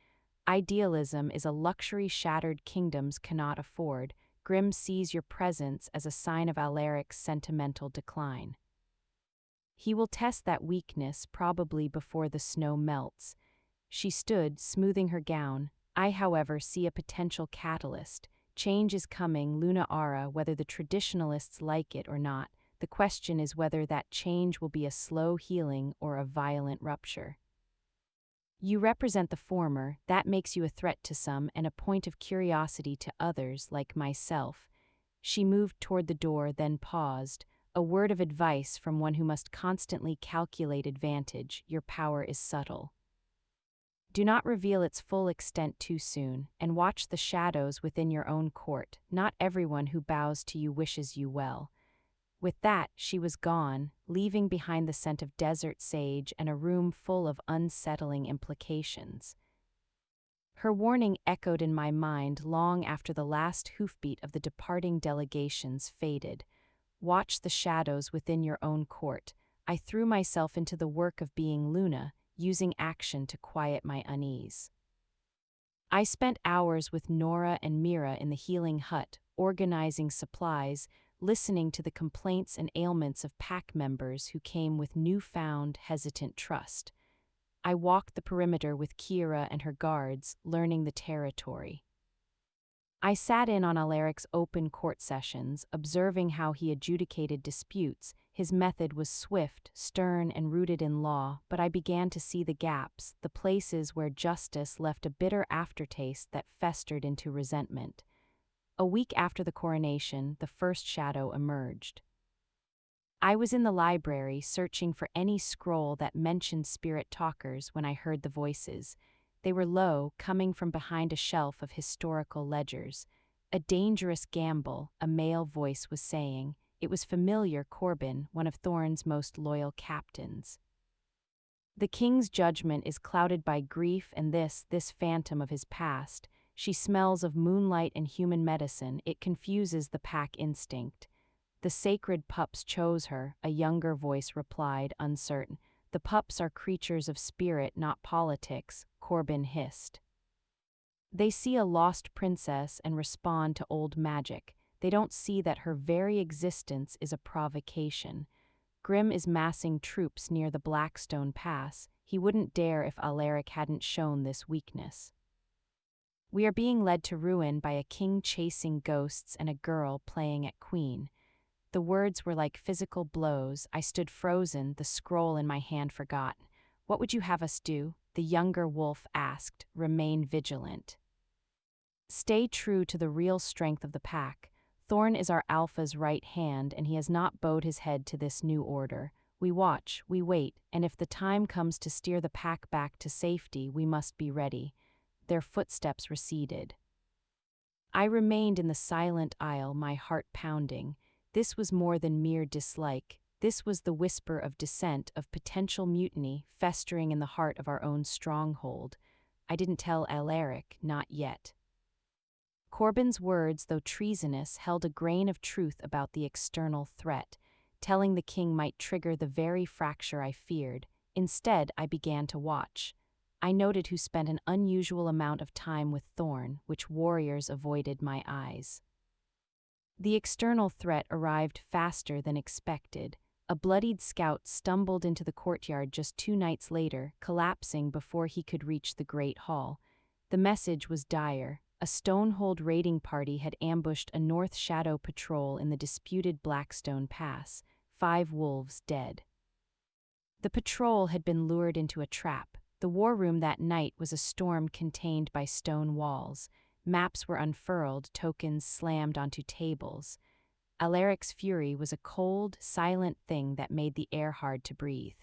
Idealism is a luxury shattered kingdoms cannot afford. Grimm sees your presence as a sign of Alaric's sentimental decline. He will test that weakness probably before the snow melts. She stood, smoothing her gown. I, however, see a potential catalyst. Change is coming, Luna Ara, whether the traditionalists like it or not. The question is whether that change will be a slow healing or a violent rupture. You represent the former, that makes you a threat to some and a point of curiosity to others, like myself. She moved toward the door, then paused. A word of advice from one who must constantly calculate advantage. Your power is subtle. Do not reveal its full extent too soon, and watch the shadows within your own court. Not everyone who bows to you wishes you well. With that, she was gone, leaving behind the scent of desert sage and a room full of unsettling implications. Her warning echoed in my mind long after the last hoofbeat of the departing delegations faded. Watch the shadows within your own court. I threw myself into the work of being Luna, using action to quiet my unease. I spent hours with Nora and Mira in the healing hut, organizing supplies, listening to the complaints and ailments of pack members who came with newfound, hesitant trust. I walked the perimeter with Kira and her guards, learning the territory. I sat in on Alaric's open court sessions, observing how he adjudicated disputes. His method was swift, stern, and rooted in law, but I began to see the gaps, the places where justice left a bitter aftertaste that festered into resentment. A week after the coronation, the first shadow emerged. I was in the library searching for any scroll that mentioned spirit talkers when I heard the voices. They were low, coming from behind a shelf of historical ledgers. A dangerous gamble, a male voice was saying. It was familiar, Corbin, one of Thorne's most loyal captains. The king's judgment is clouded by grief and this phantom of his past. She smells of moonlight and human medicine. It confuses the pack instinct. The sacred pups chose her, a younger voice replied, uncertain. The pups are creatures of spirit, not politics, Corbin hissed. They see a lost princess and respond to old magic. They don't see that her very existence is a provocation. Grimm is massing troops near the Blackstone Pass. He wouldn't dare if Alaric hadn't shown this weakness. We are being led to ruin by a king chasing ghosts and a girl playing at queen. The words were like physical blows. I stood frozen, the scroll in my hand forgotten. What would you have us do? The younger wolf asked. Remain vigilant. Stay true to the real strength of the pack. Thorne is our alpha's right hand, and he has not bowed his head to this new order. We watch, we wait, and if the time comes to steer the pack back to safety, we must be ready. Their footsteps receded. I remained in the silent aisle, my heart pounding. This was more than mere dislike. This was the whisper of dissent, of potential mutiny, festering in the heart of our own stronghold. I didn't tell Alaric, not yet. Corbin's words, though treasonous, held a grain of truth about the external threat. Telling the king might trigger the very fracture I feared. Instead, I began to watch. I noted who spent an unusual amount of time with Thorne, which warriors avoided my eyes. The external threat arrived faster than expected. A bloodied scout stumbled into the courtyard just 2 nights later, collapsing before he could reach the Great Hall. The message was dire. A Stonehold raiding party had ambushed a North Shadow patrol in the disputed Blackstone Pass, 5 wolves dead. The patrol had been lured into a trap. The war room that night was a storm contained by stone walls. Maps were unfurled, tokens slammed onto tables. Alaric's fury was a cold, silent thing that made the air hard to breathe.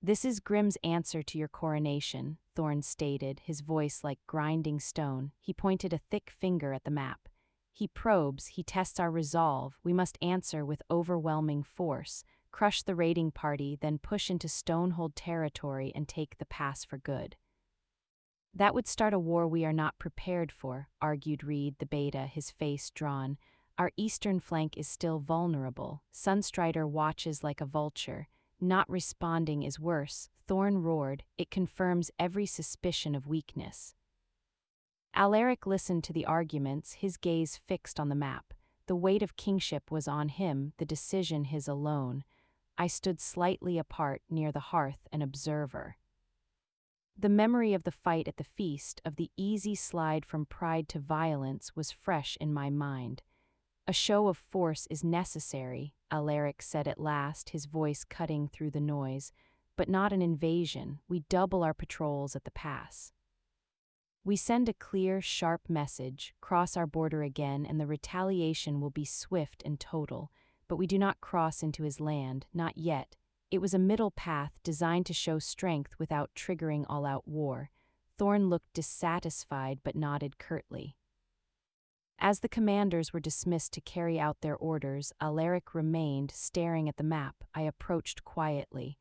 This is Grimm's answer to your coronation, Thorne stated, his voice like grinding stone. He pointed a thick finger at the map. He probes, he tests our resolve. We must answer with overwhelming force, crush the raiding party, then push into Stonehold territory and take the pass for good. That would start a war we are not prepared for, argued Reed the beta, his face drawn. Our eastern flank is still vulnerable. Sunstrider watches like a vulture. Not responding is worse, Thorn roared. It confirms every suspicion of weakness. Alaric listened to the arguments, his gaze fixed on the map. The weight of kingship was on him, the decision his alone. I stood slightly apart near the hearth, an observer. The memory of the fight at the feast, of the easy slide from pride to violence, was fresh in my mind. A show of force is necessary, Alaric said at last, his voice cutting through the noise, but not an invasion. We double our patrols at the pass. We send a clear, sharp message, cross our border again, and the retaliation will be swift and total, but we do not cross into his land, not yet. It was a middle path designed to show strength without triggering all-out war. Thorn looked dissatisfied but nodded curtly. As the commanders were dismissed to carry out their orders, Alaric remained, staring at the map. I approached quietly.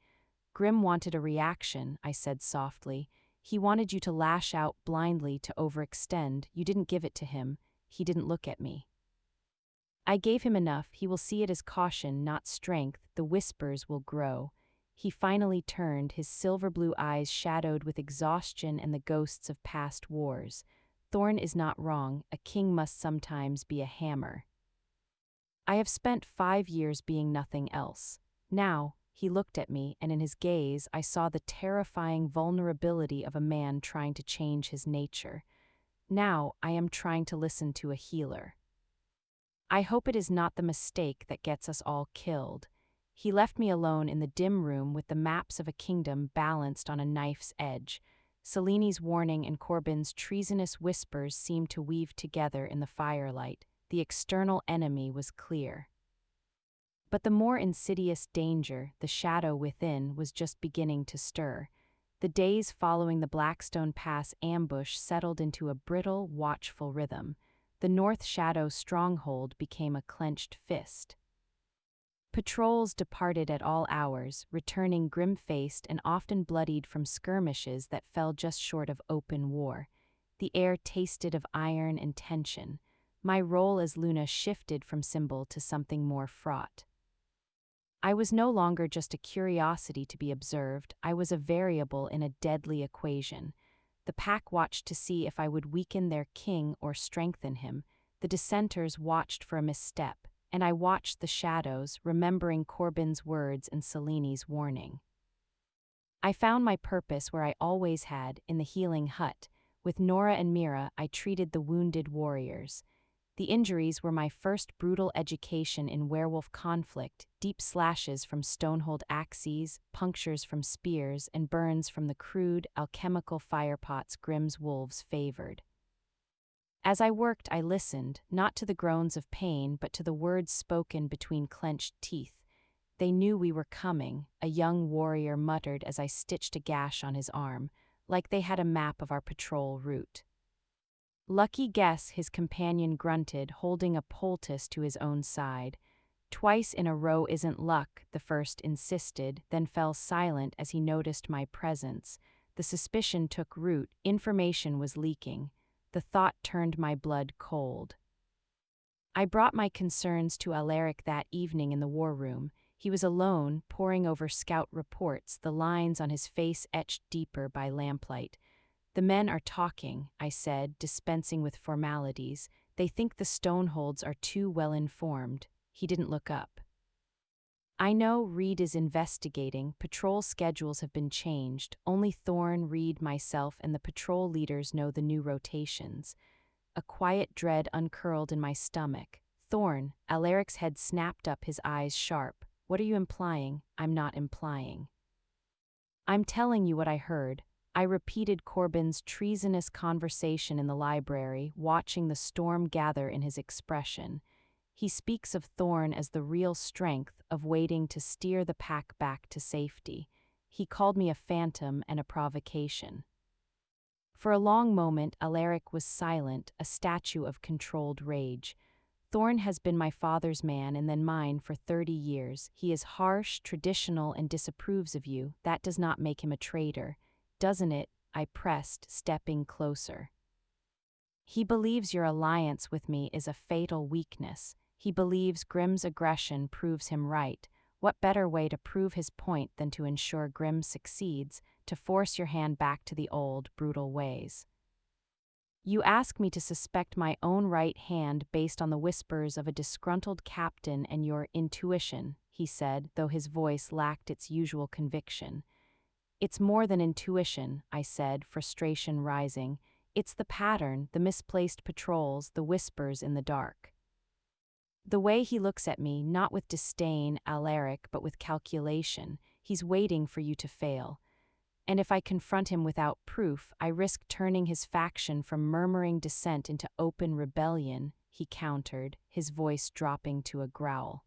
Grim wanted a reaction, I said softly. He wanted you to lash out blindly, to overextend. You didn't give it to him. He didn't look at me. I gave him enough. He will see it as caution, not strength. The whispers will grow. He finally turned, his silver-blue eyes shadowed with exhaustion and the ghosts of past wars. Thorn is not wrong. A king must sometimes be a hammer. I have spent 5 years being nothing else. Now, he looked at me, and in his gaze I saw the terrifying vulnerability of a man trying to change his nature. Now I am trying to listen to a healer. I hope it is not the mistake that gets us all killed. He left me alone in the dim room with the maps of a kingdom balanced on a knife's edge. Cellini's warning and Corbin's treasonous whispers seemed to weave together in the firelight. The external enemy was clear. But the more insidious danger, the shadow within, was just beginning to stir. The days following the Blackstone Pass ambush settled into a brittle, watchful rhythm. The North Shadow stronghold became a clenched fist. Patrols departed at all hours, returning grim-faced and often bloodied from skirmishes that fell just short of open war. The air tasted of iron and tension. My role as Luna shifted from symbol to something more fraught. I was no longer just a curiosity to be observed. I was a variable in a deadly equation. The pack watched to see if I would weaken their king or strengthen him. The dissenters watched for a misstep, and I watched the shadows, remembering Corbin's words and Cellini's warning. I found my purpose where I always had, in the healing hut. With Nora and Mira, I treated the wounded warriors. The injuries were my first brutal education in werewolf conflict, deep slashes from stonehold axes, punctures from spears, and burns from the crude, alchemical firepots Grimm's wolves favored. As I worked, I listened, not to the groans of pain, but to the words spoken between clenched teeth. They knew we were coming, a young warrior muttered as I stitched a gash on his arm, like they had a map of our patrol route. Lucky guess, his companion grunted, holding a poultice to his own side. Twice in a row isn't luck, the first insisted, then fell silent as he noticed my presence. The suspicion took root, information was leaking. The thought turned my blood cold. I brought my concerns to Alaric that evening in the war room. He was alone, poring over scout reports, the lines on his face etched deeper by lamplight. "The men are talking," I said, dispensing with formalities. "They think the Stoneholds are too well informed." He didn't look up. "I know Reed is investigating. Patrol schedules have been changed. Only Thorn, Reed, myself, and the patrol leaders know the new rotations." A quiet dread uncurled in my stomach. "Thorn," Alaric's head snapped up, his eyes sharp. "What are you implying?" "I'm not implying. I'm telling you what I heard." I repeated Corbin's treasonous conversation in the library, watching the storm gather in his expression. He speaks of Thorn as the real strength of waiting to steer the pack back to safety. He called me a phantom and a provocation. For a long moment, Alaric was silent, a statue of controlled rage. "Thorn has been my father's man and then mine for 30 years. He is harsh, traditional, and disapproves of you. That does not make him a traitor. Doesn't it?" I pressed, stepping closer. He believes your alliance with me is a fatal weakness. He believes Grimm's aggression proves him right. What better way to prove his point than to ensure Grimm succeeds, to force your hand back to the old, brutal ways? You ask me to suspect my own right hand based on the whispers of a disgruntled captain and your intuition, he said, though his voice lacked its usual conviction. It's more than intuition, I said, frustration rising. It's the pattern, the misplaced patrols, the whispers in the dark. The way he looks at me, not with disdain, Alaric, but with calculation, he's waiting for you to fail. And if I confront him without proof, I risk turning his faction from murmuring dissent into open rebellion, he countered, his voice dropping to a growl.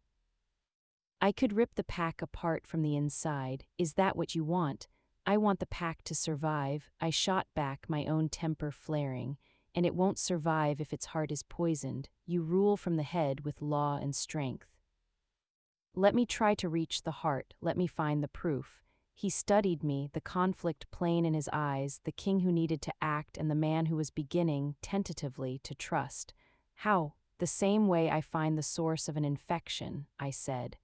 I could rip the pack apart from the inside. Is that what you want? I want the pack to survive. I shot back, my own temper flaring. And it won't survive if its heart is poisoned. You rule from the head with law and strength. Let me try to reach the heart. Let me find the proof. He studied me, the conflict plain in his eyes, the king who needed to act and the man who was beginning, tentatively, to trust. How? The same way I find the source of an infection, I said.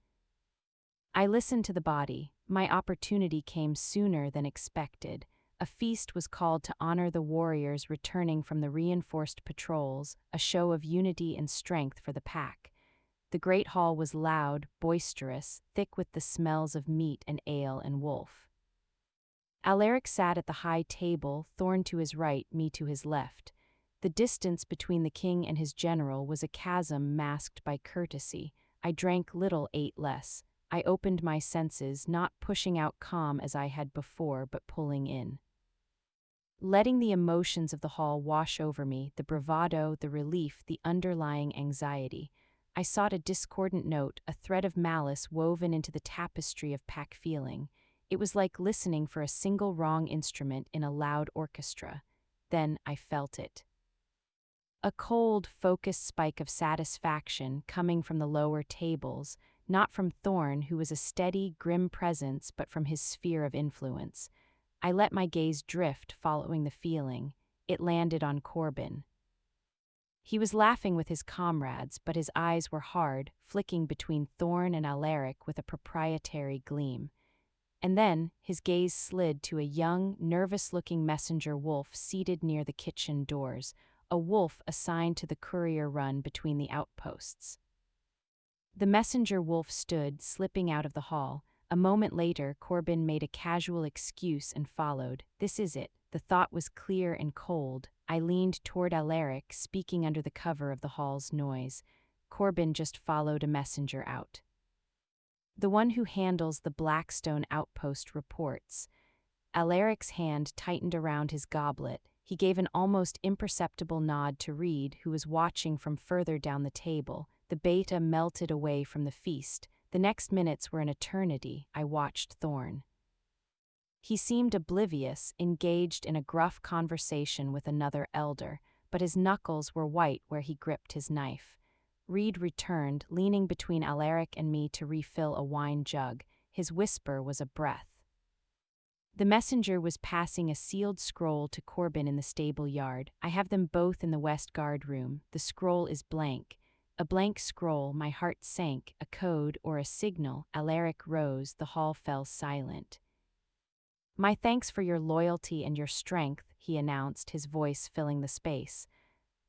I listened to the body. My opportunity came sooner than expected. A feast was called to honor the warriors returning from the reinforced patrols, a show of unity and strength for the pack. The great hall was loud, boisterous, thick with the smells of meat and ale and wolf. Alaric sat at the high table, Thorn to his right, me to his left. The distance between the king and his general was a chasm masked by courtesy. I drank little, ate less. I opened my senses, not pushing out calm as I had before, but pulling in. Letting the emotions of the hall wash over me, the bravado, the relief, the underlying anxiety. I sought a discordant note, a thread of malice woven into the tapestry of pack feeling. It was like listening for a single wrong instrument in a loud orchestra. Then I felt it. A cold, focused spike of satisfaction coming from the lower tables, not from Thorn, who was a steady, grim presence, but from his sphere of influence. I let my gaze drift, following the feeling. It landed on Corbin. He was laughing with his comrades, but his eyes were hard, flicking between Thorn and Alaric with a proprietary gleam. And then his gaze slid to a young, nervous-looking messenger wolf seated near the kitchen doors, a wolf assigned to the courier run between the outposts. The messenger wolf stood, slipping out of the hall. A moment later, Corbin made a casual excuse and followed. This is it. The thought was clear and cold. I leaned toward Alaric, speaking under the cover of the hall's noise. Corbin just followed a messenger out. The one who handles the Blackstone outpost reports. Alaric's hand tightened around his goblet. He gave an almost imperceptible nod to Reed, who was watching from further down the table. The beta melted away from the feast. The next minutes were an eternity. I watched Thorn. He seemed oblivious, engaged in a gruff conversation with another elder, but his knuckles were white where he gripped his knife. Reed returned, leaning between Alaric and me to refill a wine jug. His whisper was a breath. The messenger was passing a sealed scroll to Corbin in the stable yard. I have them both in the west guard room. The scroll is blank. A blank scroll, my heart sank. A code or a signal. Alaric rose, the hall fell silent. My thanks for your loyalty and your strength, he announced, his voice filling the space.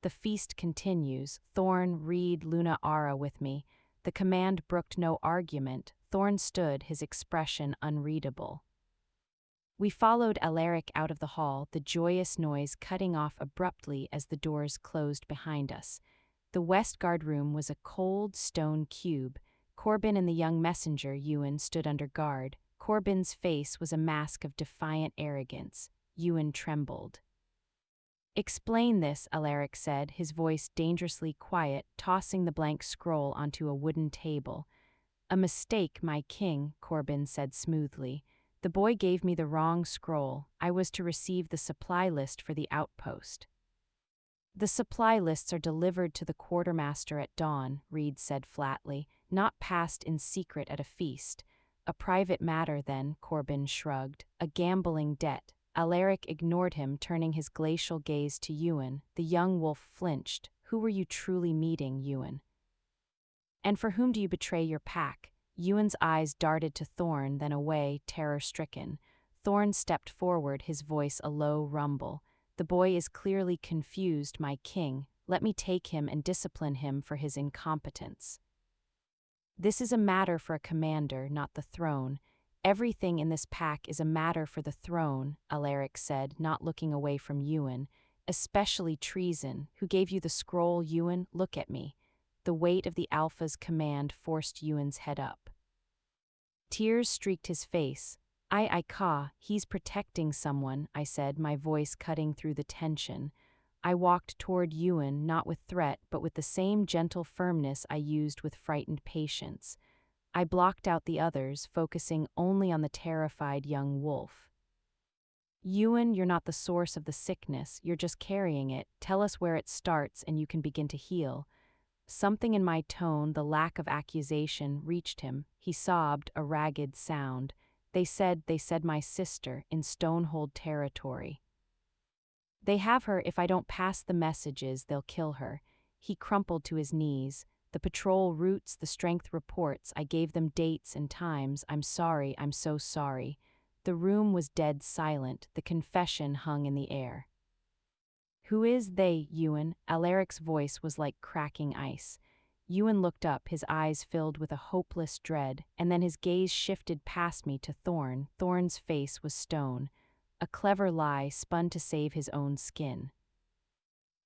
The feast continues. Thorn, Reed, Luna Ara with me. The command brooked no argument. Thorn stood, his expression unreadable. We followed Alaric out of the hall, the joyous noise cutting off abruptly as the doors closed behind us. The west guard room was a cold stone cube. Corbin and the young messenger, Ewan, stood under guard. Corbin's face was a mask of defiant arrogance. Ewan trembled. Explain this, Alaric said, his voice dangerously quiet, tossing the blank scroll onto a wooden table. A mistake, my king, Corbin said smoothly. The boy gave me the wrong scroll. I was to receive the supply list for the outpost. The supply lists are delivered to the quartermaster at dawn, Reed said flatly, not passed in secret at a feast. A private matter then, Corbin shrugged. A gambling debt. Alaric ignored him, turning his glacial gaze to Ewan. The young wolf flinched. Who were you truly meeting, Ewan? And for whom do you betray your pack? Ewan's eyes darted to Thorn, then away, terror-stricken. Thorn stepped forward, his voice a low rumble. The boy is clearly confused, my king. Let me take him and discipline him for his incompetence. This is a matter for a commander, not the throne. Everything in this pack is a matter for the throne, Alaric said, not looking away from Ewan. Especially treason. Who gave you the scroll, Ewan? Look at me. The weight of the Alpha's command forced Ewan's head up. Tears streaked his face. He's protecting someone, I said, my voice cutting through the tension. I walked toward Ewan, not with threat, but with the same gentle firmness I used with frightened patience. I blocked out the others, focusing only on the terrified young wolf. Ewan, you're not the source of the sickness, you're just carrying it. Tell us where it starts and you can begin to heal. Something in my tone, the lack of accusation, reached him. He sobbed, a ragged sound. They said my sister, in Stonehold territory. They have her. If I don't pass the messages, they'll kill her. He crumpled to his knees. The patrol routes, the strength reports. I gave them dates and times. I'm sorry, I'm so sorry. The room was dead silent. The confession hung in the air. Who is they, Ewan? Alaric's voice was like cracking ice. Ewan looked up, his eyes filled with a hopeless dread, and then his gaze shifted past me to Thorn. Thorn's face was stone. A clever lie spun to save his own skin.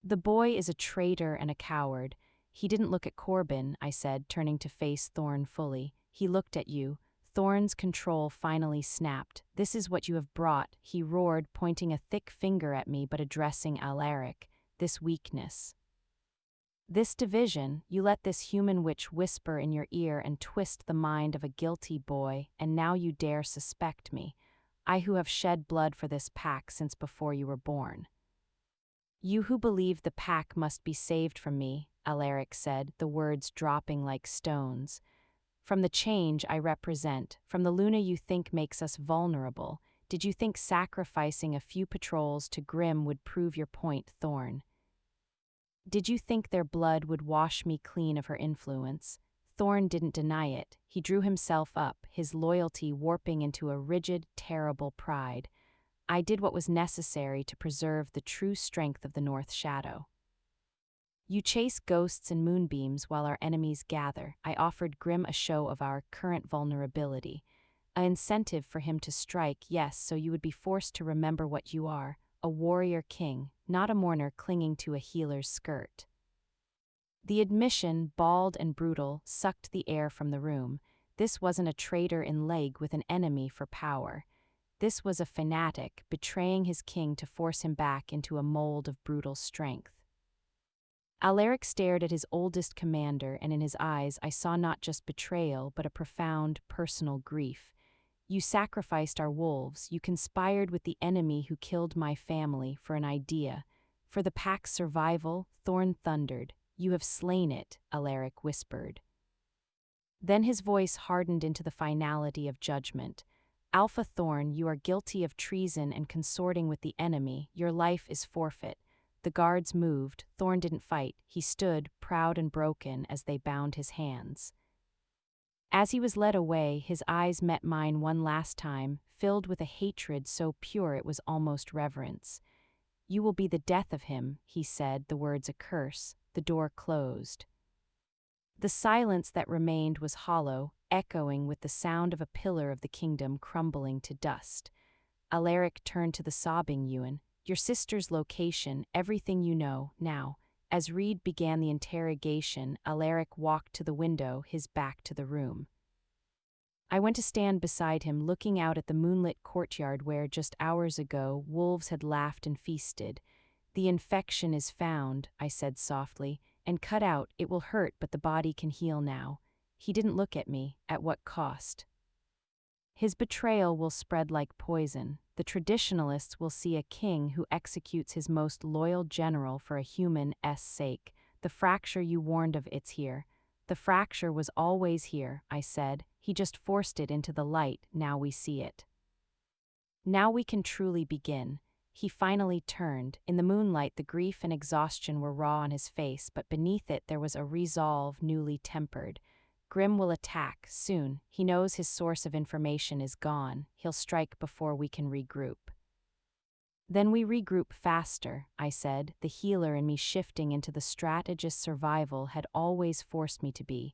The boy is a traitor and a coward. He didn't look at Corbin, I said, turning to face Thorn fully. He looked at you. Thorn's control finally snapped. This is what you have brought, he roared, pointing a thick finger at me but addressing Alaric. This weakness. This division, you let this human witch whisper in your ear and twist the mind of a guilty boy, and now you dare suspect me. I who have shed blood for this pack since before you were born. You who believe the pack must be saved from me, Alaric said, the words dropping like stones. From the change I represent, from the Luna you think makes us vulnerable, did you think sacrificing a few patrols to Grim would prove your point, Thorn? Did you think their blood would wash me clean of her influence? Thorn didn't deny it. He drew himself up, his loyalty warping into a rigid, terrible pride. I did what was necessary to preserve the true strength of the North Shadow. You chase ghosts and moonbeams while our enemies gather. I offered Grim a show of our current vulnerability. An incentive for him to strike, yes, so you would be forced to remember what you are, a warrior king, not a mourner clinging to a healer's skirt. The admission, bald and brutal, sucked the air from the room. This wasn't a traitor in leg with an enemy for power. This was a fanatic, betraying his king to force him back into a mold of brutal strength. Alaric stared at his oldest commander, and in his eyes I saw not just betrayal, but a profound, personal grief. You sacrificed our wolves, you conspired with the enemy who killed my family for an idea. For the pack's survival, Thorn thundered. You have slain it, Alaric whispered. Then his voice hardened into the finality of judgment. Alpha Thorn, you are guilty of treason and consorting with the enemy. Your life is forfeit. The guards moved. Thorn didn't fight. He stood, proud and broken, as they bound his hands. As he was led away, his eyes met mine one last time, filled with a hatred so pure it was almost reverence. You will be the death of him, he said, the words a curse. The door closed. The silence that remained was hollow, echoing with the sound of a pillar of the kingdom crumbling to dust. Alaric turned to the sobbing Ewan. Your sister's location, everything you know, now. As Reed began the interrogation, Alaric walked to the window, his back to the room. I went to stand beside him, looking out at the moonlit courtyard where, just hours ago, wolves had laughed and feasted. The infection is found, I said softly, and cut out. It will hurt, but the body can heal now. He didn't look at me. At what cost? His betrayal will spread like poison. The traditionalists will see a king who executes his most loyal general for a human's sake. The fracture you warned of, it's here. The fracture was always here, I said. He just forced it into the light, now we see it. Now we can truly begin. He finally turned. In the moonlight, the grief and exhaustion were raw on his face, but beneath it there was a resolve newly tempered. Grim will attack, soon. He knows his source of information is gone. He'll strike before we can regroup. Then we regroup faster, I said, the healer in me shifting into the strategist survival had always forced me to be.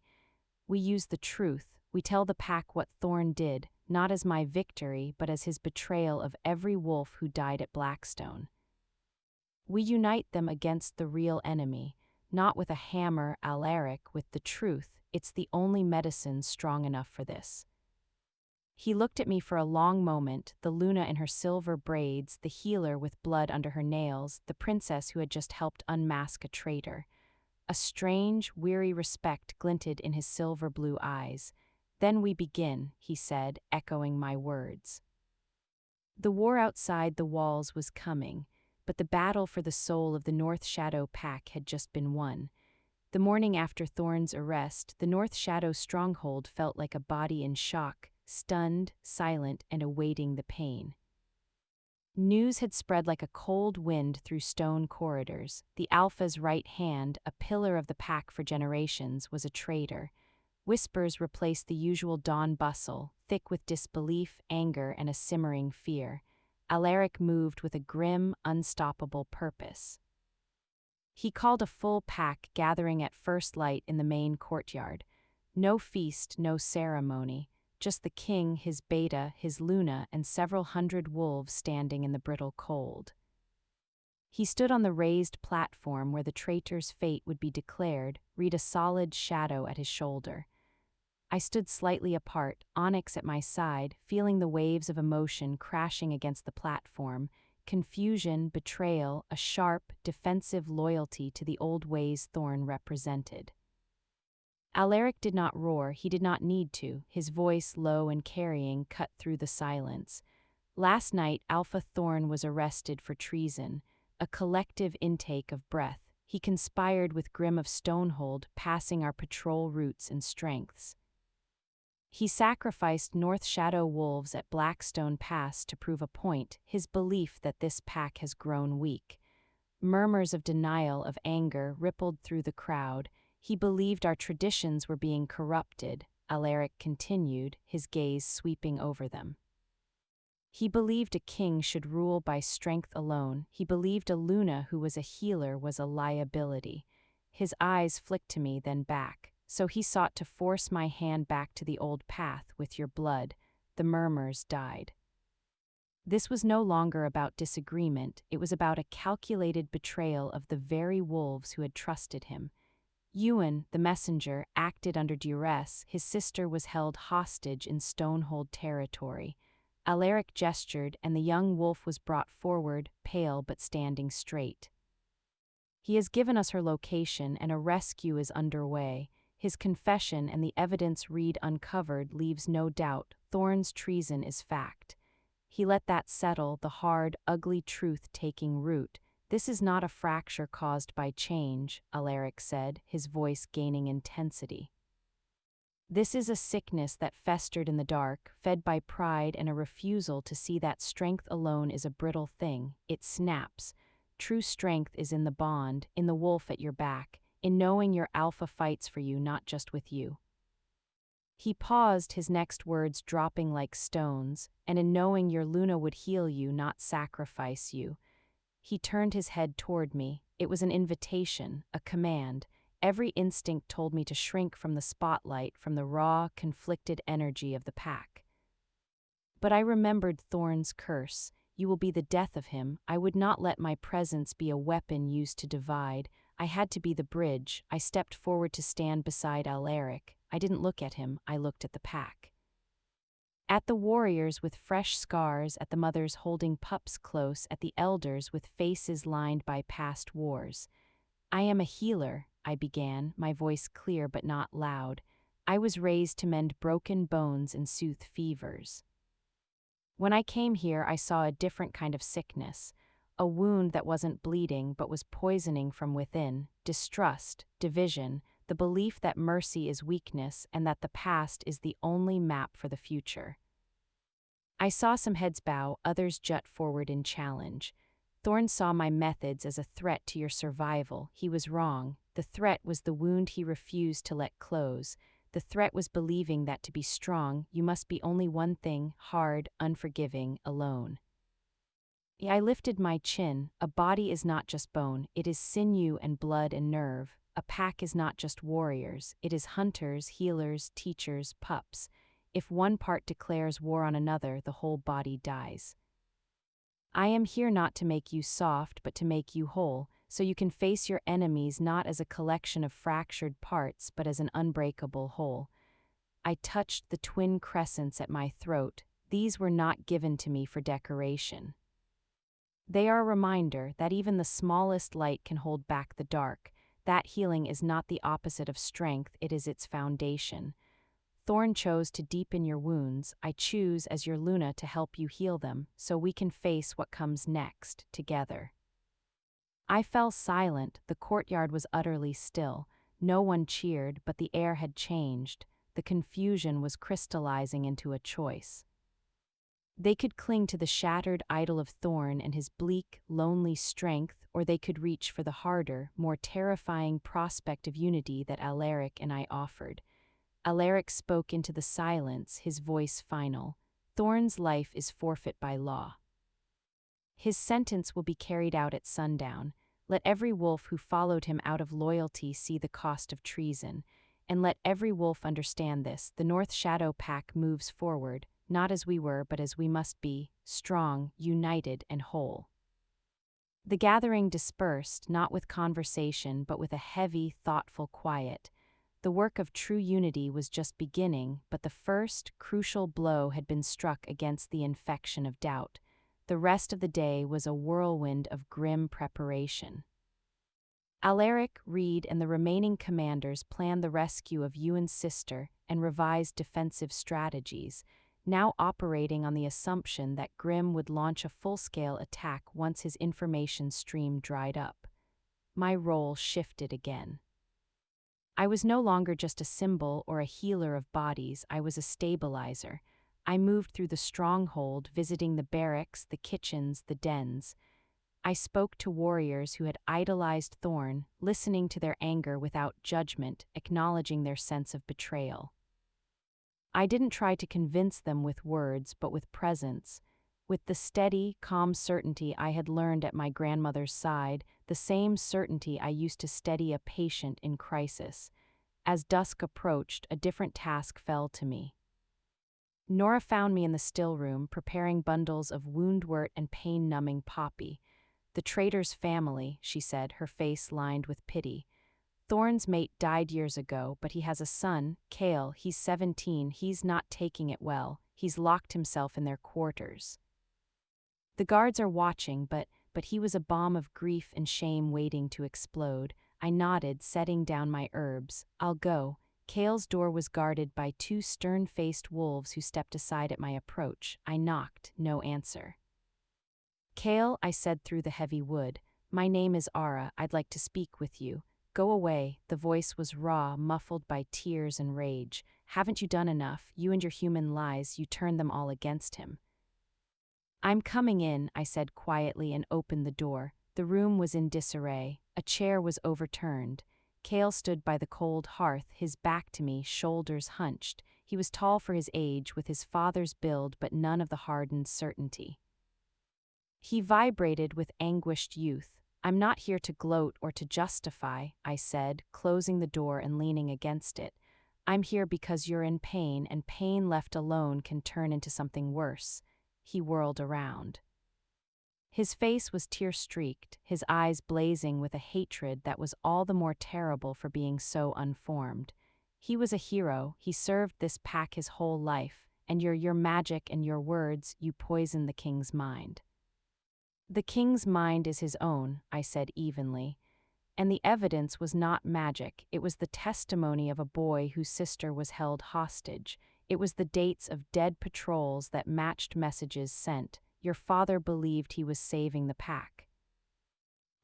We use the truth. We tell the pack what Thorn did, not as my victory, but as his betrayal of every wolf who died at Blackstone. We unite them against the real enemy, not with a hammer, Alaric, with the truth. It's the only medicine strong enough for this. He looked at me for a long moment, the Luna in her silver braids, the healer with blood under her nails, the princess who had just helped unmask a traitor. A strange, weary respect glinted in his silver-blue eyes. "Then we begin," he said, echoing my words. The war outside the walls was coming, but the battle for the soul of the North Shadow Pack had just been won. The morning after Thorn's arrest, the North Shadow stronghold felt like a body in shock, stunned, silent, and awaiting the pain. News had spread like a cold wind through stone corridors. The Alpha's right hand, a pillar of the pack for generations, was a traitor. Whispers replaced the usual dawn bustle, thick with disbelief, anger, and a simmering fear. Alaric moved with a grim, unstoppable purpose. He called a full pack gathering at first light in the main courtyard. No feast, no ceremony. Just the king, his beta, his Luna, and several hundred wolves standing in the brittle cold. He stood on the raised platform where the traitor's fate would be declared, read a solid shadow at his shoulder. I stood slightly apart, Onyx at my side, feeling the waves of emotion crashing against the platform, confusion, betrayal, a sharp, defensive loyalty to the old ways Thorn represented. Alaric did not roar, he did not need to, his voice, low and carrying, cut through the silence. Last night, Alpha Thorn was arrested for treason, a collective intake of breath. He conspired with Grim of Stonehold, passing our patrol routes and strengths. He sacrificed North Shadow wolves at Blackstone Pass to prove a point, his belief that this pack has grown weak. Murmurs of denial, of anger, rippled through the crowd. He believed our traditions were being corrupted, Alaric continued, his gaze sweeping over them. He believed a king should rule by strength alone. He believed a Luna who was a healer was a liability. His eyes flicked to me, then back. So he sought to force my hand back to the old path with your blood. The murmurs died. This was no longer about disagreement. It was about a calculated betrayal of the very wolves who had trusted him. Ewan, the messenger, acted under duress. His sister was held hostage in Stonehold territory. Alaric gestured, and the young wolf was brought forward, pale but standing straight. He has given us her location, and a rescue is underway. His confession and the evidence Reed uncovered leaves no doubt. Thorn's treason is fact. He let that settle, the hard, ugly truth taking root. This is not a fracture caused by change, Alaric said, his voice gaining intensity. This is a sickness that festered in the dark, fed by pride and a refusal to see that strength alone is a brittle thing. It snaps. True strength is in the bond, in the wolf at your back, in knowing your alpha fights for you, not just with you. He paused, his next words dropping like stones, and in knowing your Luna would heal you, not sacrifice you. He turned his head toward me. It was an invitation, a command. Every instinct told me to shrink from the spotlight, from the raw, conflicted energy of the pack. But I remembered Thorn's curse. You will be the death of him. I would not let my presence be a weapon used to divide. I had to be the bridge. I stepped forward to stand beside Alaric. I didn't look at him, I looked at the pack. At the warriors with fresh scars, at the mothers holding pups close, at the elders with faces lined by past wars. I am a healer, I began, my voice clear but not loud. I was raised to mend broken bones and soothe fevers. When I came here, I saw a different kind of sickness, a wound that wasn't bleeding but was poisoning from within, distrust, division, the belief that mercy is weakness and that the past is the only map for the future. I saw some heads bow, others jut forward in challenge. Thorn saw my methods as a threat to your survival. He was wrong. The threat was the wound he refused to let close. The threat was believing that to be strong, you must be only one thing: hard, unforgiving, alone. I lifted my chin. A body is not just bone, it is sinew and blood and nerve. A pack is not just warriors, it is hunters, healers, teachers, pups. If one part declares war on another, the whole body dies. I am here not to make you soft, but to make you whole, so you can face your enemies not as a collection of fractured parts, but as an unbreakable whole. I touched the twin crescents at my throat. These were not given to me for decoration. They are a reminder that even the smallest light can hold back the dark. That healing is not the opposite of strength, it is its foundation. Thorn chose to deepen your wounds. I choose as your Luna to help you heal them, so we can face what comes next, together. I fell silent. The courtyard was utterly still. No one cheered, but the air had changed. The confusion was crystallizing into a choice. They could cling to the shattered idol of Thorn and his bleak, lonely strength, or they could reach for the harder, more terrifying prospect of unity that Alaric and I offered. Alaric spoke into the silence, his voice final. Thorn's life is forfeit by law. His sentence will be carried out at sundown. Let every wolf who followed him out of loyalty see the cost of treason. And let every wolf understand this: the North Shadow Pack moves forward, not as we were, but as we must be, strong, united, and whole. The gathering dispersed, not with conversation, but with a heavy, thoughtful quiet. The work of true unity was just beginning, but the first, crucial blow had been struck against the infection of doubt. The rest of the day was a whirlwind of grim preparation. Alaric, Reed, and the remaining commanders planned the rescue of Ewan's sister and revised defensive strategies, now operating on the assumption that Grimm would launch a full-scale attack once his information stream dried up. My role shifted again. I was no longer just a symbol or a healer of bodies, I was a stabilizer. I moved through the stronghold, visiting the barracks, the kitchens, the dens. I spoke to warriors who had idolized Thorn, listening to their anger without judgment, acknowledging their sense of betrayal. I didn't try to convince them with words, but with presence. With the steady, calm certainty I had learned at my grandmother's side, the same certainty I used to steady a patient in crisis. As dusk approached, a different task fell to me. Nora found me in the still room, preparing bundles of wound-wort and pain-numbing poppy. "The traitor's family," she said, her face lined with pity. "Thorn's mate died years ago, but he has a son, Cale. He's 17. He's not taking it well. He's locked himself in their quarters. The guards are watching, but he was a bomb of grief and shame waiting to explode." I nodded, setting down my herbs. "I'll go." Cale's door was guarded by two stern-faced wolves who stepped aside at my approach. I knocked, no answer. "Cale," I said through the heavy wood, "my name is Ara. I'd like to speak with you." "Go away." The voice was raw, muffled by tears and rage. "Haven't you done enough? You and your human lies, you turned them all against him." "I'm coming in," I said quietly and opened the door. The room was in disarray. A chair was overturned. Cale stood by the cold hearth, his back to me, shoulders hunched. He was tall for his age, with his father's build but none of the hardened certainty. He vibrated with anguished youth. "I'm not here to gloat or to justify," I said, closing the door and leaning against it. "I'm here because you're in pain, and pain left alone can turn into something worse." He whirled around. His face was tear-streaked, his eyes blazing with a hatred that was all the more terrible for being so unformed. He was a hero. He served this pack his whole life, and your magic and your words, you poisoned the king's mind. "The king's mind is his own," I said evenly. And the evidence was not magic. It was the testimony of a boy whose sister was held hostage. It was the dates of dead patrols that matched messages sent. Your father believed he was saving the pack.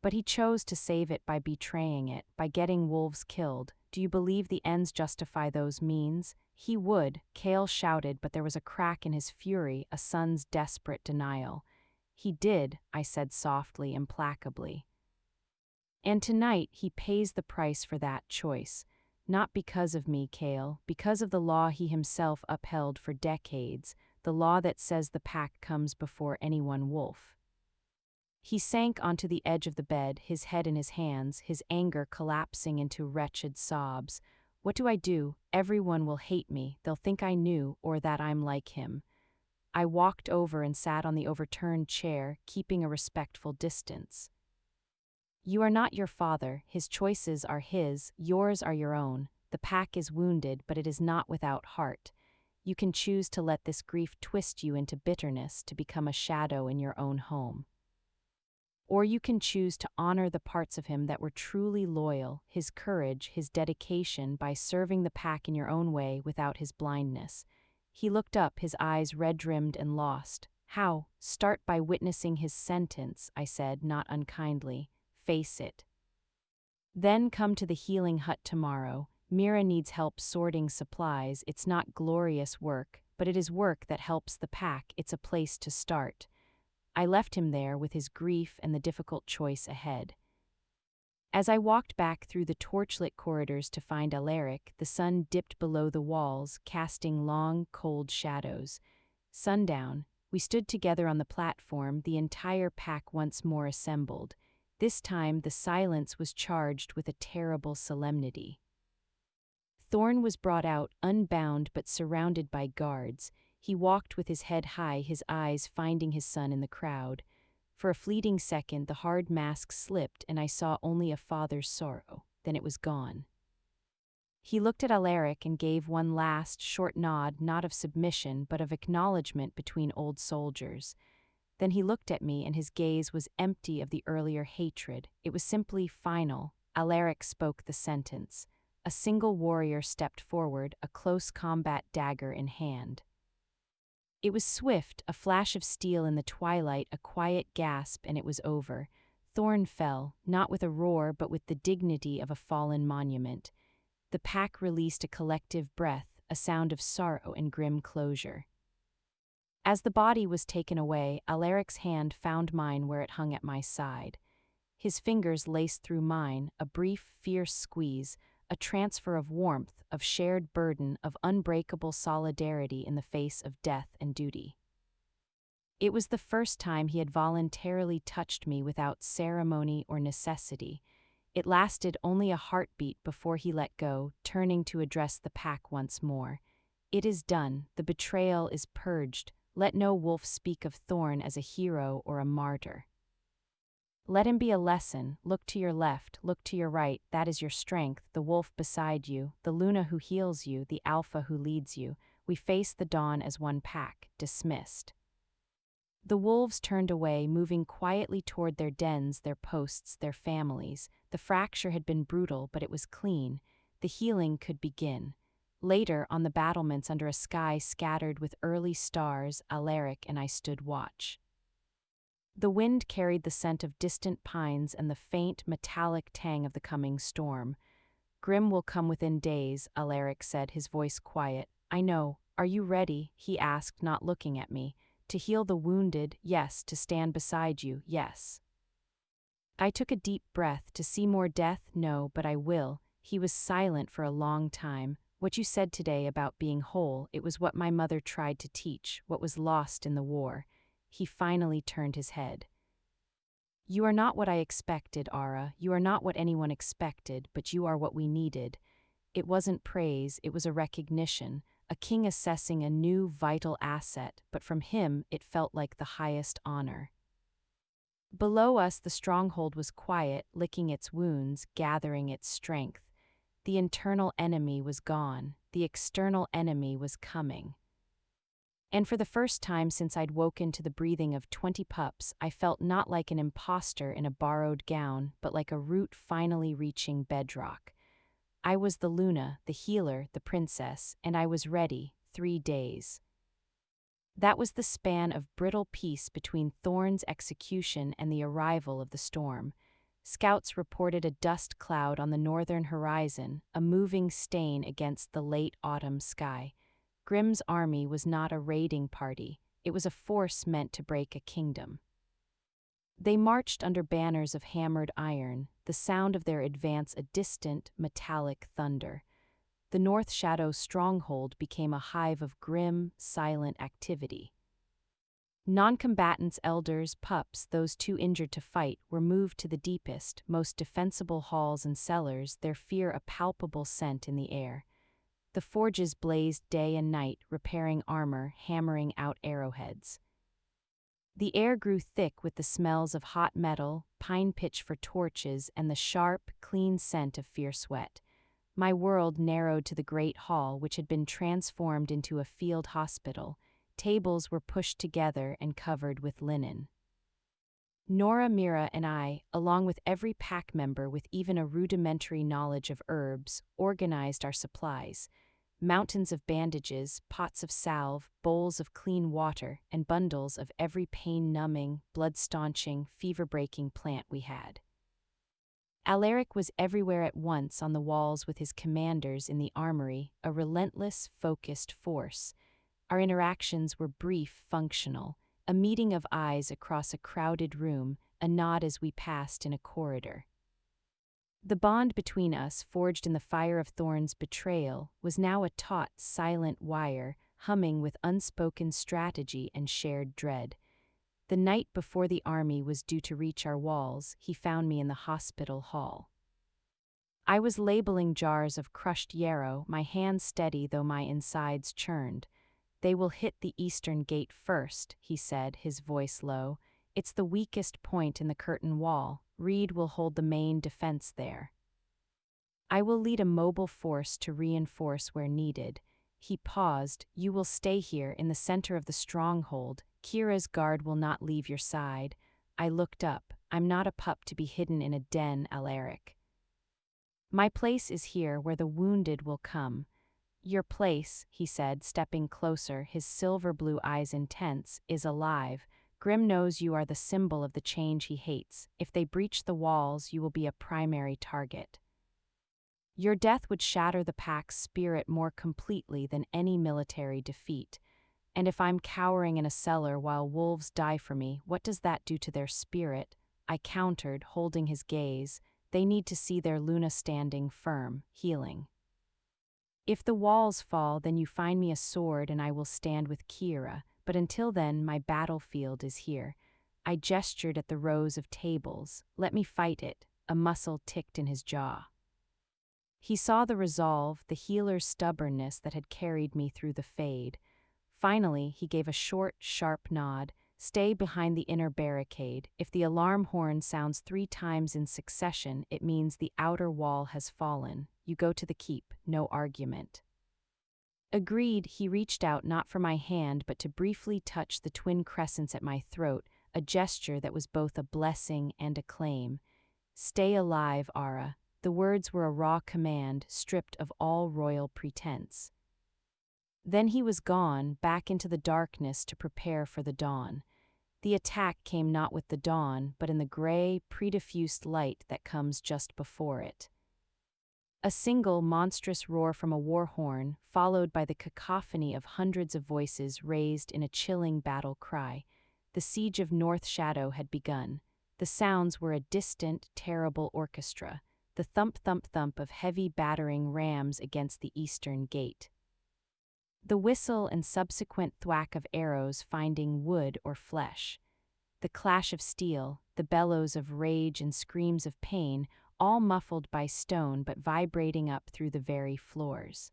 But he chose to save it by betraying it, by getting wolves killed. Do you believe the ends justify those means? He would, Kale shouted, but there was a crack in his fury, a son's desperate denial. He did, I said softly, implacably. And tonight he pays the price for that choice. Not because of me, Kale, because of the law he himself upheld for decades, the law that says the pack comes before anyone wolf. He sank onto the edge of the bed, his head in his hands, his anger collapsing into wretched sobs. What do I do? Everyone will hate me. They'll think I knew, or that I'm like him. I walked over and sat on the overturned chair, keeping a respectful distance. You are not your father. His choices are his, yours are your own. The pack is wounded, but it is not without heart. You can choose to let this grief twist you into bitterness, to become a shadow in your own home. Or you can choose to honor the parts of him that were truly loyal, his courage, his dedication, by serving the pack in your own way without his blindness. He looked up, his eyes red-rimmed and lost. How? Start by witnessing his sentence, I said, not unkindly. Face it. Then come to the healing hut tomorrow. Mira needs help sorting supplies. It's not glorious work, but it is work that helps the pack. It's a place to start. I left him there with his grief and the difficult choice ahead. As I walked back through the torchlit corridors to find Alaric, the sun dipped below the walls, casting long, cold shadows. Sundown, we stood together on the platform, the entire pack once more assembled. This time the silence was charged with a terrible solemnity. Thorn was brought out, unbound but surrounded by guards. He walked with his head high, his eyes finding his son in the crowd. For a fleeting second the hard mask slipped and I saw only a father's sorrow. Then it was gone. He looked at Alaric and gave one last, short nod, not of submission but of acknowledgement between old soldiers. Then he looked at me and his gaze was empty of the earlier hatred. It was simply final. Alaric spoke the sentence. A single warrior stepped forward, a close combat dagger in hand. It was swift, a flash of steel in the twilight, a quiet gasp, and it was over. Thorn fell, not with a roar but with the dignity of a fallen monument. The pack released a collective breath, a sound of sorrow and grim closure. As the body was taken away, Alaric's hand found mine where it hung at my side. His fingers laced through mine, a brief, fierce squeeze, a transfer of warmth, of shared burden, of unbreakable solidarity in the face of death and duty. It was the first time he had voluntarily touched me without ceremony or necessity. It lasted only a heartbeat before he let go, turning to address the pack once more. It is done, the betrayal is purged. Let no wolf speak of Thorn as a hero or a martyr. Let him be a lesson. Look to your left, look to your right, that is your strength, the wolf beside you, the Luna who heals you, the Alpha who leads you. We face the dawn as one pack, dismissed. The wolves turned away, moving quietly toward their dens, their posts, their families. The fracture had been brutal, but it was clean. The healing could begin. Later, on the battlements under a sky scattered with early stars, Alaric and I stood watch. The wind carried the scent of distant pines and the faint, metallic tang of the coming storm. Grim will come within days, Alaric said, his voice quiet. I know. Are you ready? He asked, not looking at me. To heal the wounded, yes. To stand beside you, yes. I took a deep breath. To see more death? No, but I will. He was silent for a long time. What you said today about being whole, it was what my mother tried to teach, what was lost in the war. He finally turned his head. You are not what I expected, Ara. You are not what anyone expected, but you are what we needed. It wasn't praise, it was a recognition, a king assessing a new, vital asset, but from him it felt like the highest honor. Below us the stronghold was quiet, licking its wounds, gathering its strength. The internal enemy was gone, the external enemy was coming. And for the first time since I'd woken to the breathing of 20 pups, I felt not like an imposter in a borrowed gown, but like a root finally reaching bedrock. I was the Luna, the healer, the princess, and I was ready, 3 days. That was the span of brittle peace between Thorn's execution and the arrival of the storm. Scouts reported a dust cloud on the northern horizon, a moving stain against the late autumn sky. Grimm's army was not a raiding party, it was a force meant to break a kingdom. They marched under banners of hammered iron, the sound of their advance a distant, metallic thunder. The North Shadow's stronghold became a hive of grim, silent activity. Non-combatants, elders, pups, those too injured to fight, were moved to the deepest, most defensible halls and cellars, their fear a palpable scent in the air. The forges blazed day and night, repairing armor, hammering out arrowheads. The air grew thick with the smells of hot metal, pine pitch for torches, and the sharp, clean scent of fierce sweat. My world narrowed to the great hall, which had been transformed into a field hospital. Tables were pushed together and covered with linen. Nora, Mira, and I, along with every pack member with even a rudimentary knowledge of herbs, organized our supplies. Mountains of bandages, pots of salve, bowls of clean water, and bundles of every pain-numbing, blood-staunching, fever-breaking plant we had. Alaric was everywhere at once on the walls with his commanders in the armory, a relentless, focused force. Our interactions were brief, functional, a meeting of eyes across a crowded room, a nod as we passed in a corridor. The bond between us, forged in the fire of Thorn's betrayal, was now a taut, silent wire, humming with unspoken strategy and shared dread. The night before the army was due to reach our walls, he found me in the hospital hall. I was labeling jars of crushed yarrow, my hands steady though my insides churned. "They will hit the eastern gate first," he said, his voice low. "It's the weakest point in the curtain wall. Reed will hold the main defense there. I will lead a mobile force to reinforce where needed." He paused. "You will stay here in the center of the stronghold. Kira's guard will not leave your side." I looked up. "I'm not a pup to be hidden in a den, Alaric. My place is here where the wounded will come." "Your place," he said, stepping closer, his silver-blue eyes intense, "is alive. Grimm knows you are the symbol of the change he hates. If they breach the walls, you will be a primary target. Your death would shatter the pack's spirit more completely than any military defeat. And if I'm cowering in a cellar while wolves die for me, what does that do to their spirit?" I countered, holding his gaze. "They need to see their Luna standing firm, healing. If the walls fall, then you find me a sword and I will stand with Kira, but until then, my battlefield is here." I gestured at the rows of tables. "Let me fight it." A muscle ticked in his jaw. He saw the resolve, the healer's stubbornness that had carried me through the fade. Finally, he gave a short, sharp nod. "Stay behind the inner barricade. If the alarm horn sounds 3 times in succession, it means the outer wall has fallen. You go to the keep, no argument." Agreed. He reached out not for my hand but to briefly touch the twin crescents at my throat, a gesture that was both a blessing and a claim. "Stay alive, Ara." The words were a raw command, stripped of all royal pretense. Then he was gone, back into the darkness to prepare for the dawn. The attack came not with the dawn, but in the gray, pre-diffused light that comes just before it. A single, monstrous roar from a war horn, followed by the cacophony of hundreds of voices raised in a chilling battle cry. The siege of North Shadow had begun. The sounds were a distant, terrible orchestra, the thump-thump-thump of heavy battering rams against the eastern gate. The whistle and subsequent thwack of arrows finding wood or flesh. The clash of steel, the bellows of rage and screams of pain, all muffled by stone but vibrating up through the very floors.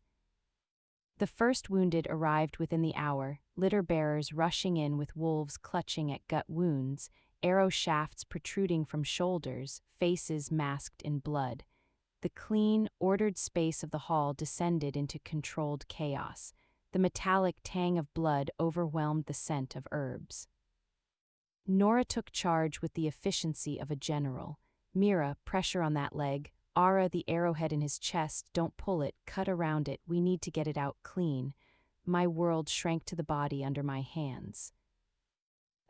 The first wounded arrived within the hour, litter-bearers rushing in with wolves clutching at gut wounds, arrow shafts protruding from shoulders, faces masked in blood. The clean, ordered space of the hall descended into controlled chaos. The metallic tang of blood overwhelmed the scent of herbs. Nora took charge with the efficiency of a general. "Mira, pressure on that leg. Ara, the arrowhead in his chest, don't pull it, cut around it, we need to get it out clean." My world shrank to the body under my hands.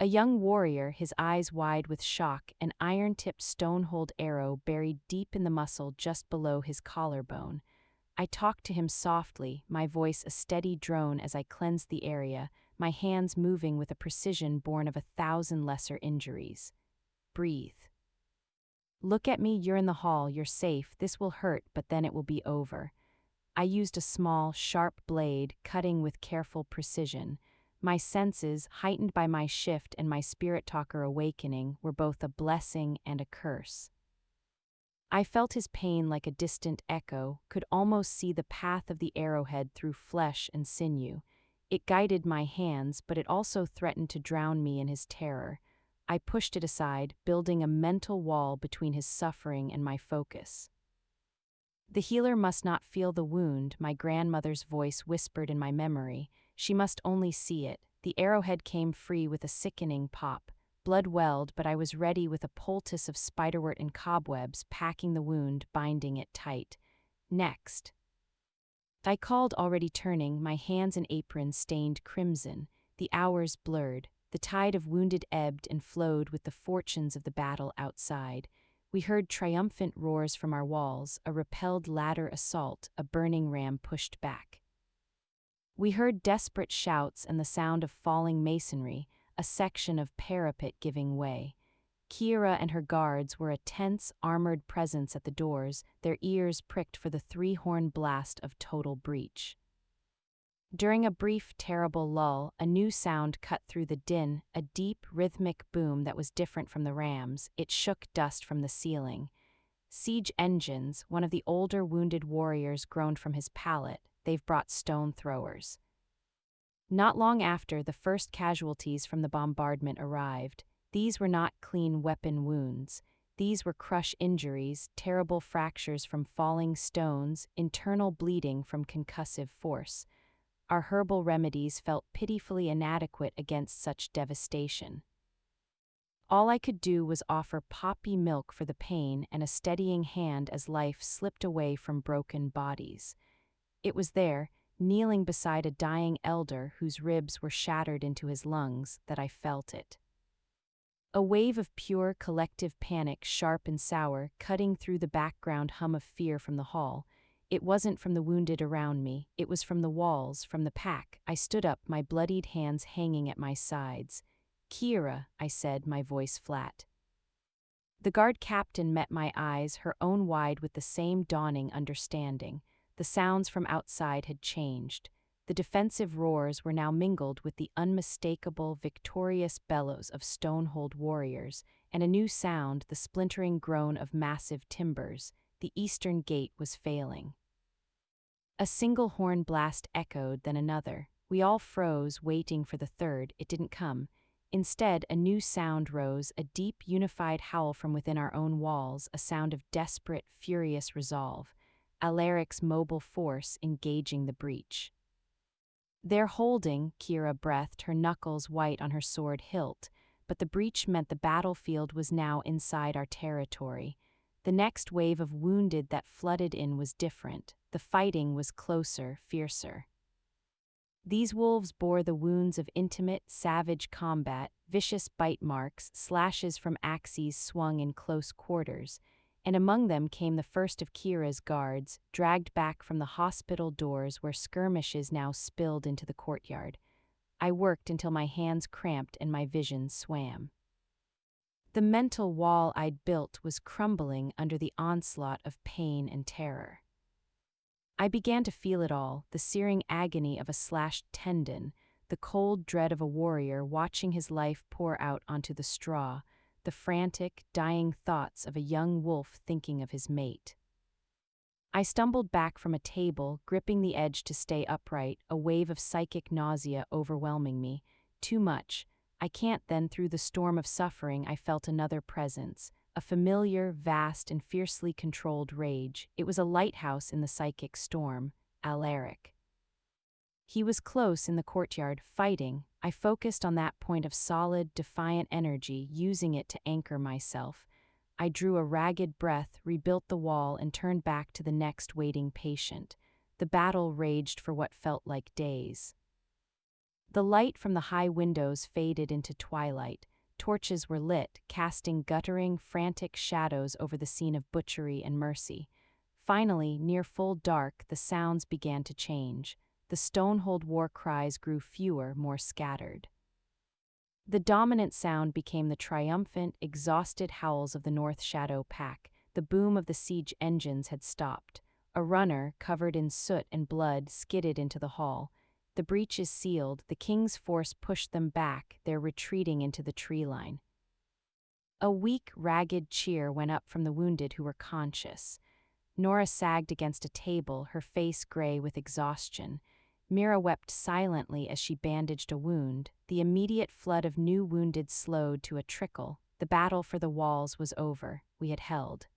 A young warrior, his eyes wide with shock, an iron-tipped stone-holed arrow buried deep in the muscle just below his collarbone. I talked to him softly, my voice a steady drone as I cleansed the area, my hands moving with a precision born of 1,000 lesser injuries. Breathe. Look at me, you're in the hall, you're safe, this will hurt, but then it will be over. I used a small, sharp blade, cutting with careful precision. My senses, heightened by my shift and my spirit talker awakening, were both a blessing and a curse. I felt his pain like a distant echo, could almost see the path of the arrowhead through flesh and sinew. It guided my hands, but it also threatened to drown me in his terror. I pushed it aside, building a mental wall between his suffering and my focus. The healer must not feel the wound, my grandmother's voice whispered in my memory. She must only see it. The arrowhead came free with a sickening pop. Blood welled, but I was ready with a poultice of spiderwort and cobwebs, packing the wound, binding it tight. Next. I called, already turning, my hands and apron stained crimson. The hours blurred. The tide of wounded ebbed and flowed with the fortunes of the battle outside. We heard triumphant roars from our walls, a repelled ladder assault, a burning ram pushed back. We heard desperate shouts and the sound of falling masonry, a section of parapet giving way. Kira and her guards were a tense, armored presence at the doors, their ears pricked for the three-horn blast of total breach. During a brief, terrible lull, a new sound cut through the din, a deep, rhythmic boom that was different from the rams. It shook dust from the ceiling. Siege engines, one of the older wounded warriors groaned from his pallet. They've brought stone throwers. Not long after, the first casualties from the bombardment arrived. These were not clean weapon wounds. These were crush injuries, terrible fractures from falling stones, internal bleeding from concussive force. Our herbal remedies felt pitifully inadequate against such devastation. All I could do was offer poppy milk for the pain and a steadying hand as life slipped away from broken bodies. It was there, kneeling beside a dying elder whose ribs were shattered into his lungs, that I felt it. A wave of pure collective panic, sharp and sour, cutting through the background hum of fear from the hall. It wasn't from the wounded around me, it was from the walls, from the pack. I stood up, my bloodied hands hanging at my sides. "Kira," I said, my voice flat. The guard captain met my eyes, her own wide with the same dawning understanding. The sounds from outside had changed. The defensive roars were now mingled with the unmistakable, victorious bellows of stone-hold warriors, and a new sound, the splintering groan of massive timbers. The eastern gate was failing. A single horn blast echoed, then another. We all froze, waiting for the third. It didn't come. Instead, a new sound rose, a deep, unified howl from within our own walls, a sound of desperate, furious resolve. Alaric's mobile force engaging the breach. "They're holding," Kira breathed, her knuckles white on her sword hilt, but the breach meant the battlefield was now inside our territory. The next wave of wounded that flooded in was different. The fighting was closer, fiercer. These wolves bore the wounds of intimate, savage combat, vicious bite marks, slashes from axes swung in close quarters, and among them came the first of Kira's guards, dragged back from the hospital doors where skirmishes now spilled into the courtyard. I worked until my hands cramped and my vision swam. The mental wall I'd built was crumbling under the onslaught of pain and terror. I began to feel it all, the searing agony of a slashed tendon, the cold dread of a warrior watching his life pour out onto the straw, the frantic, dying thoughts of a young wolf thinking of his mate. I stumbled back from a table, gripping the edge to stay upright, a wave of psychic nausea overwhelming me. Too much. I can't. Then, through the storm of suffering, I felt another presence, a familiar, vast, and fiercely controlled rage. It was a lighthouse in the psychic storm, Alaric. He was close in the courtyard, fighting. I focused on that point of solid, defiant energy, using it to anchor myself. I drew a ragged breath, rebuilt the wall, and turned back to the next waiting patient. The battle raged for what felt like days. The light from the high windows faded into twilight. Torches were lit, casting guttering, frantic shadows over the scene of butchery and mercy. Finally, near full dark, the sounds began to change. The Stonehold war cries grew fewer, more scattered. The dominant sound became the triumphant, exhausted howls of the North Shadow pack. The boom of the siege engines had stopped. A runner, covered in soot and blood, skidded into the hall. The breaches sealed, the king's force pushed them back, their retreating into the tree line. A weak, ragged cheer went up from the wounded who were conscious. Nora sagged against a table, her face gray with exhaustion. Mira wept silently as she bandaged a wound. The immediate flood of new wounded slowed to a trickle. The battle for the walls was over. We had held.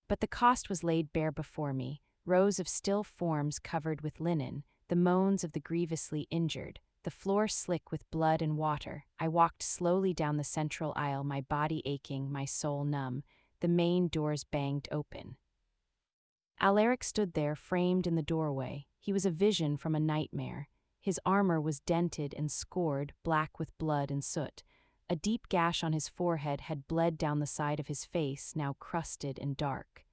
But the cost was laid bare before me. Rows of still forms covered with linen, the moans of the grievously injured, the floor slick with blood and water. I walked slowly down the central aisle, my body aching, my soul numb. The main doors banged open. Alaric stood there, framed in the doorway. He was a vision from a nightmare. His armor was dented and scored, black with blood and soot. A deep gash on his forehead had bled down the side of his face, now crusted and dark.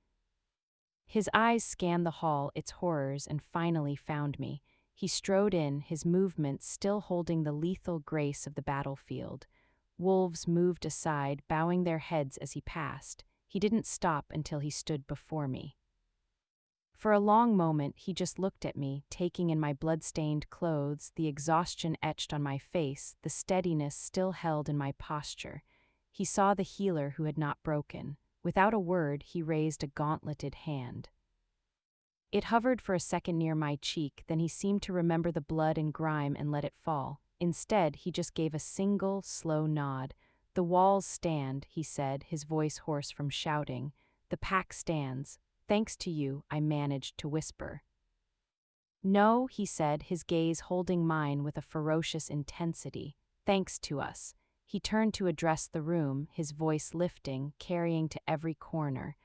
His eyes scanned the hall, its horrors, and finally found me. He strode in, his movements still holding the lethal grace of the battlefield. Wolves moved aside, bowing their heads as he passed. He didn't stop until he stood before me. For a long moment, he just looked at me, taking in my blood-stained clothes, the exhaustion etched on my face, the steadiness still held in my posture. He saw the healer who had not broken. Without a word, he raised a gauntleted hand. It hovered for a second near my cheek, then he seemed to remember the blood and grime and let it fall. Instead, he just gave a single, slow nod. "The walls stand," he said, his voice hoarse from shouting. "The pack stands. Thanks to you," I managed to whisper. "No," he said, his gaze holding mine with a ferocious intensity. "Thanks to us." He turned to address the room, his voice lifting, carrying to every corner.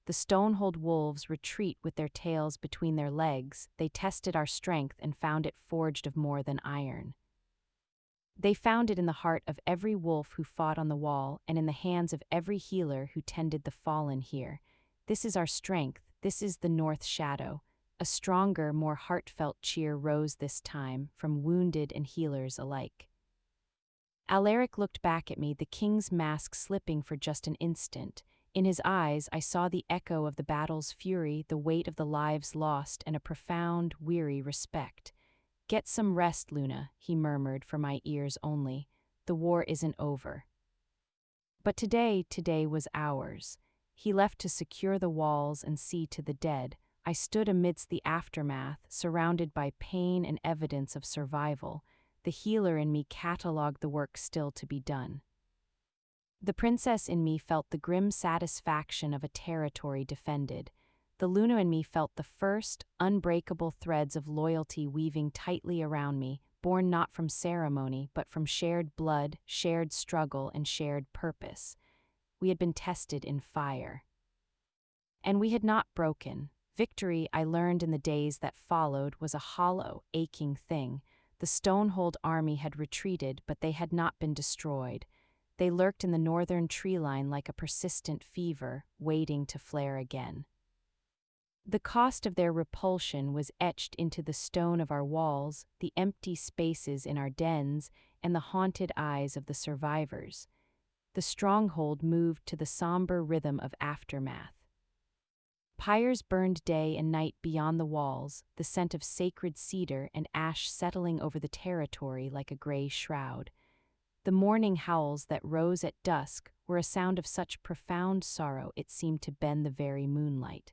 "The Stonehold wolves retreat with their tails between their legs. They tested our strength and found it forged of more than iron. They found it in the heart of every wolf who fought on the wall and in the hands of every healer who tended the fallen here. This is our strength, this is the North Shadow." A stronger, more heartfelt cheer rose this time, from wounded and healers alike. Alaric looked back at me, the king's mask slipping for just an instant. In his eyes, I saw the echo of the battle's fury, the weight of the lives lost, and a profound, weary respect. "Get some rest, Luna," he murmured for my ears only. "The war isn't over." But today was ours. He left to secure the walls and see to the dead. I stood amidst the aftermath, surrounded by pain and evidence of survival. The healer in me catalogued the work still to be done. The princess in me felt the grim satisfaction of a territory defended. The Luna in me felt the first, unbreakable threads of loyalty weaving tightly around me, born not from ceremony, but from shared blood, shared struggle, and shared purpose. We had been tested in fire. And we had not broken. Victory, I learned in the days that followed, was a hollow, aching thing. The Stonehold army had retreated, but they had not been destroyed. They lurked in the northern tree line like a persistent fever, waiting to flare again. The cost of their repulsion was etched into the stone of our walls, the empty spaces in our dens, and the haunted eyes of the survivors. The stronghold moved to the somber rhythm of aftermath. Pyres burned day and night beyond the walls, the scent of sacred cedar and ash settling over the territory like a gray shroud. The morning howls that rose at dusk were a sound of such profound sorrow it seemed to bend the very moonlight.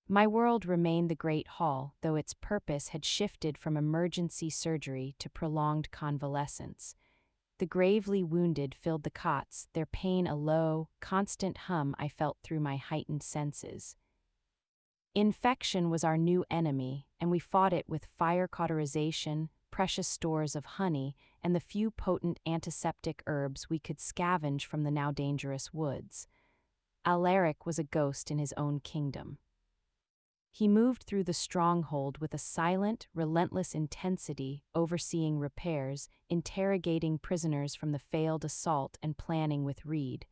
My world remained the great hall, though its purpose had shifted from emergency surgery to prolonged convalescence. The gravely wounded filled the cots, their pain a low, constant hum I felt through my heightened senses. Infection was our new enemy, and we fought it with fire cauterization, precious stores of honey, and the few potent antiseptic herbs we could scavenge from the now dangerous woods. Alaric was a ghost in his own kingdom. He moved through the stronghold with a silent, relentless intensity, overseeing repairs, interrogating prisoners from the failed assault, and planning with Reed.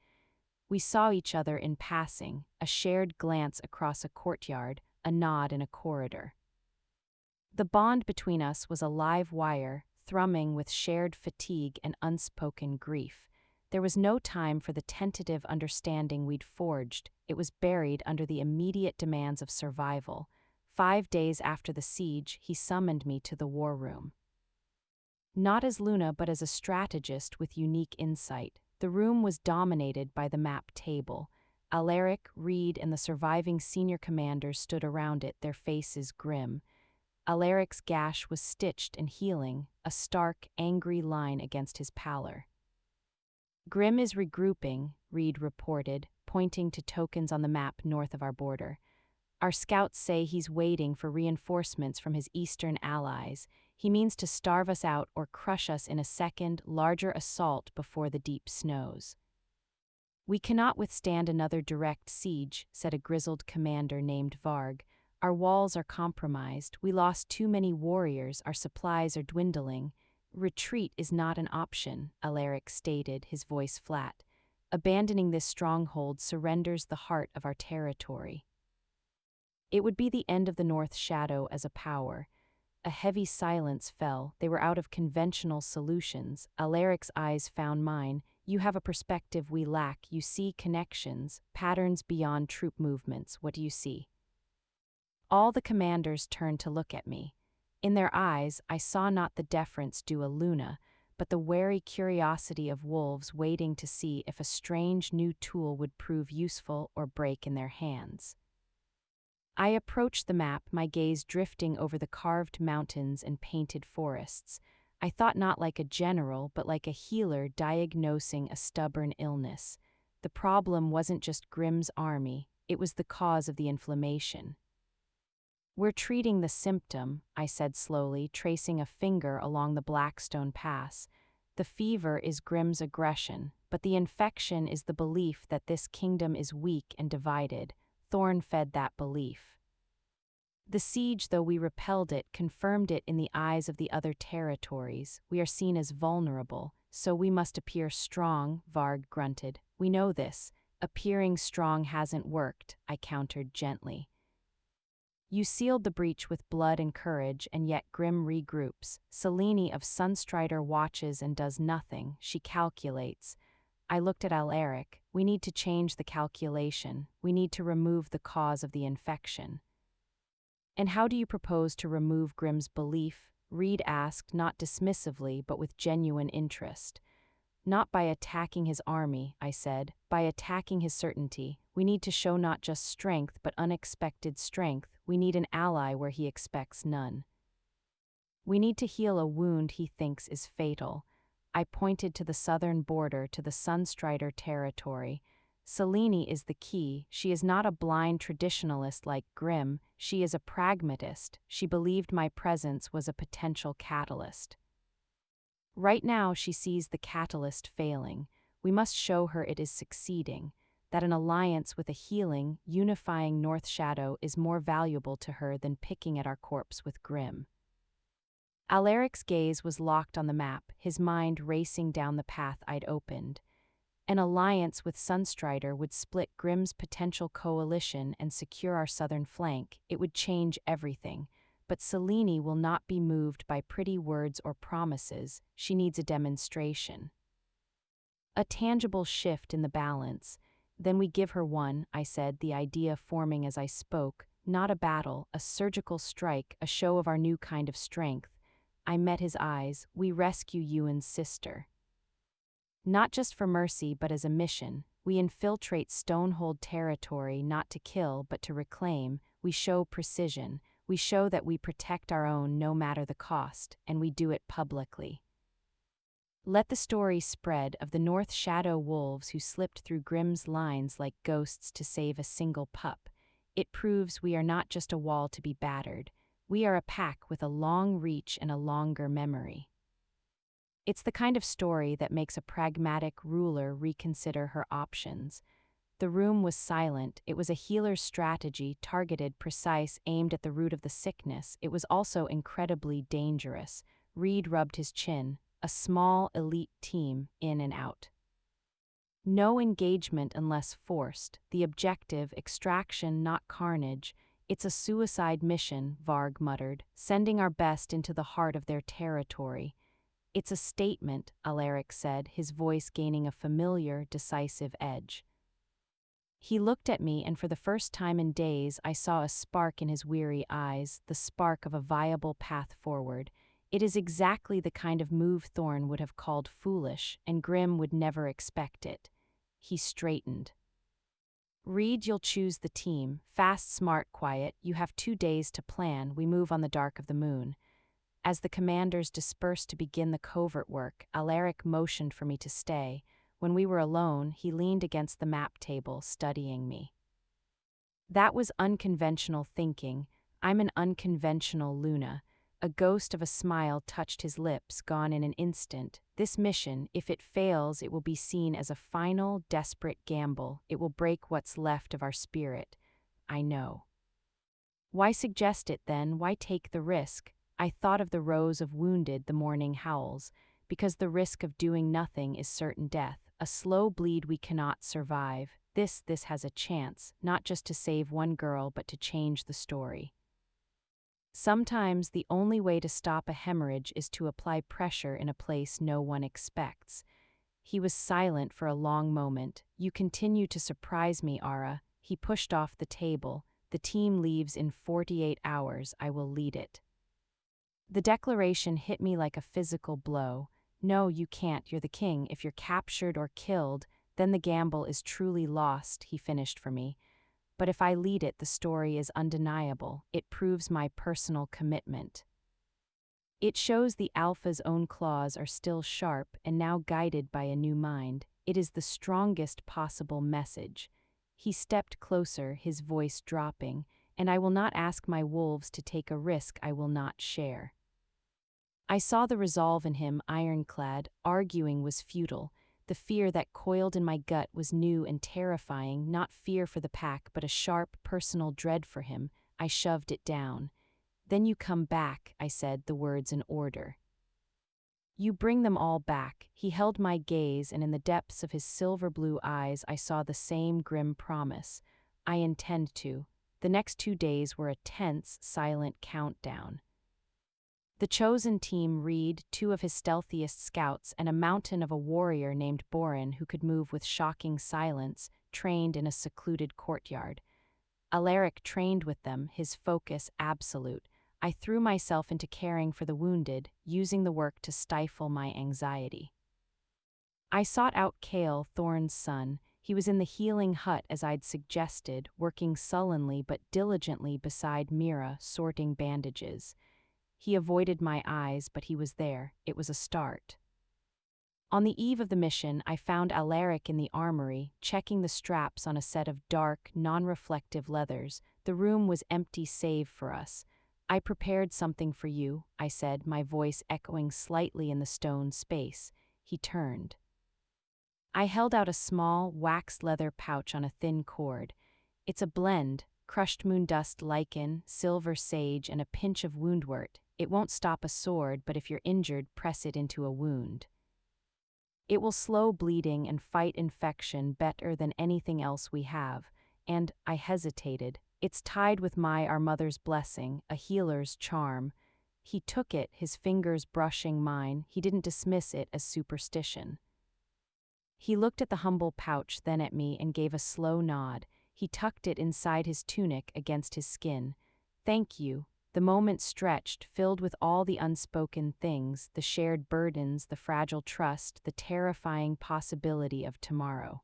We saw each other in passing, a shared glance across a courtyard, a nod in a corridor. The bond between us was a live wire, thrumming with shared fatigue and unspoken grief. There was no time for the tentative understanding we'd forged. It was buried under the immediate demands of survival. 5 days after the siege, he summoned me to the war room. Not as Luna, but as a strategist with unique insight. The room was dominated by the map table. Alaric, Reed, and the surviving senior commanders stood around it, their faces grim. Alaric's gash was stitched and healing, a stark, angry line against his pallor. "Grim is regrouping," Reed reported, pointing to tokens on the map north of our border. "Our scouts say he's waiting for reinforcements from his eastern allies. He means to starve us out or crush us in a second, larger assault before the deep snows." "We cannot withstand another direct siege," said a grizzled commander named Varg. "Our walls are compromised. We lost too many warriors. Our supplies are dwindling. Retreat is not an option," Alaric stated, his voice flat. "Abandoning this stronghold surrenders the heart of our territory." It would be the end of the North Shadow as a power. A heavy silence fell. They were out of conventional solutions. Alaric's eyes found mine. "You have a perspective we lack. You see connections, patterns beyond troop movements. What do you see?" All the commanders turned to look at me. In their eyes, I saw not the deference due a Luna, but the wary curiosity of wolves waiting to see if a strange new tool would prove useful or break in their hands. I approached the map, my gaze drifting over the carved mountains and painted forests. I thought not like a general, but like a healer diagnosing a stubborn illness. The problem wasn't just Grimm's army, it was the cause of the inflammation. "We're treating the symptom," I said slowly, tracing a finger along the Blackstone Pass. "The fever is Grimm's aggression, but the infection is the belief that this kingdom is weak and divided. Thorn fed that belief. The siege, though we repelled it, confirmed it in the eyes of the other territories. We are seen as vulnerable, so we must appear strong," Varg grunted. "We know this. Appearing strong hasn't worked," I countered gently. "You sealed the breach with blood and courage, and yet Grimm regroups. Selene of Sunstrider watches and does nothing. She calculates." I looked at Alaric. "We need to change the calculation. We need to remove the cause of the infection." "And how do you propose to remove Grimm's belief?" Reed asked, not dismissively, but with genuine interest. "Not by attacking his army," I said, "by attacking his certainty. We need to show not just strength, but unexpected strength. We need an ally where he expects none. We need to heal a wound he thinks is fatal." I pointed to the southern border, to the Sunstrider territory. "Selene is the key. She is not a blind traditionalist like Grimm. She is a pragmatist. She believed my presence was a potential catalyst. Right now, she sees the catalyst failing. We must show her it is succeeding, that an alliance with a healing, unifying North Shadow is more valuable to her than picking at our corpse with Grimm." Alaric's gaze was locked on the map, his mind racing down the path I'd opened. An alliance with Sunstrider would split Grimm's potential coalition and secure our southern flank. It would change everything. But Selene will not be moved by pretty words or promises. She needs a demonstration. A tangible shift in the balance. "Then we give her one," I said, the idea forming as I spoke. "Not a battle, a surgical strike, a show of our new kind of strength." I met his eyes. "We rescue Ewan's sister. Not just for mercy, but as a mission. We infiltrate Stonehold territory not to kill, but to reclaim. We show precision. We show that we protect our own no matter the cost, and we do it publicly. Let the story spread of the North Shadow wolves who slipped through Grimm's lines like ghosts to save a single pup. It proves we are not just a wall to be battered. We are a pack with a long reach and a longer memory." It's the kind of story that makes a pragmatic ruler reconsider her options. The room was silent. It was a healer's strategy, targeted, precise, aimed at the root of the sickness. It was also incredibly dangerous. Reed rubbed his chin. A small, elite team, in and out. No engagement unless forced. The objective, extraction, not carnage. It's a suicide mission, Varg muttered, sending our best into the heart of their territory. It's a statement, Alaric said, his voice gaining a familiar, decisive edge. He looked at me, and for the first time in days I saw a spark in his weary eyes, the spark of a viable path forward. It is exactly the kind of move Thorn would have called foolish, and Grimm would never expect it. He straightened. Reed, you'll choose the team. Fast, smart, quiet. You have 2 days to plan. We move on the dark of the moon. As the commanders dispersed to begin the covert work, Alaric motioned for me to stay. When we were alone, he leaned against the map table, studying me. That was unconventional thinking. I'm an unconventional Luna. A ghost of a smile touched his lips, gone in an instant. This mission, if it fails, it will be seen as a final, desperate gamble. It will break what's left of our spirit. I know. Why suggest it then? Why take the risk? I thought of the rows of wounded, the morning howls. Because the risk of doing nothing is certain death, a slow bleed we cannot survive. This has a chance, not just to save one girl, but to change the story. Sometimes the only way to stop a hemorrhage is to apply pressure in a place no one expects. He was silent for a long moment. You continue to surprise me, Ara. He pushed off the table. The team leaves in 48 hours. I will lead it. The declaration hit me like a physical blow. No, you can't. You're the king. If you're captured or killed, then the gamble is truly lost, he finished for me. But if I lead it, the story is undeniable. It proves my personal commitment. It shows the Alpha's own claws are still sharp and now guided by a new mind. It is the strongest possible message. He stepped closer, his voice dropping, and I will not ask my wolves to take a risk I will not share. I saw the resolve in him, ironclad. Arguing was futile. The fear that coiled in my gut was new and terrifying, not fear for the pack, but a sharp, personal dread for him. I shoved it down. Then you come back, I said, the words in order. You bring them all back. He held my gaze, and in the depths of his silver-blue eyes I saw the same grim promise. I intend to. The next 2 days were a tense, silent countdown. The chosen team, Reed, 2 of his stealthiest scouts, and a mountain of a warrior named Borin who could move with shocking silence, trained in a secluded courtyard. Alaric trained with them, his focus absolute. I threw myself into caring for the wounded, using the work to stifle my anxiety. I sought out Cale, Thorn's son. He was in the healing hut as I'd suggested, working sullenly but diligently beside Mira, sorting bandages. He avoided my eyes, but he was there. It was a start. On the eve of the mission, I found Alaric in the armory, checking the straps on a set of dark, non-reflective leathers. The room was empty save for us. I prepared something for you, I said, my voice echoing slightly in the stone space. He turned. I held out a small, waxed leather pouch on a thin cord. It's a blend, crushed moondust lichen, silver sage, and a pinch of woundwort. It won't stop a sword, but if you're injured, press it into a wound. It will slow bleeding and fight infection better than anything else we have. And I hesitated. It's tied with our mother's blessing, a healer's charm. He took it, his fingers brushing mine. He didn't dismiss it as superstition. He looked at the humble pouch, then at me, and gave a slow nod. He tucked it inside his tunic against his skin. Thank you. The moment stretched, filled with all the unspoken things, the shared burdens, the fragile trust, the terrifying possibility of tomorrow.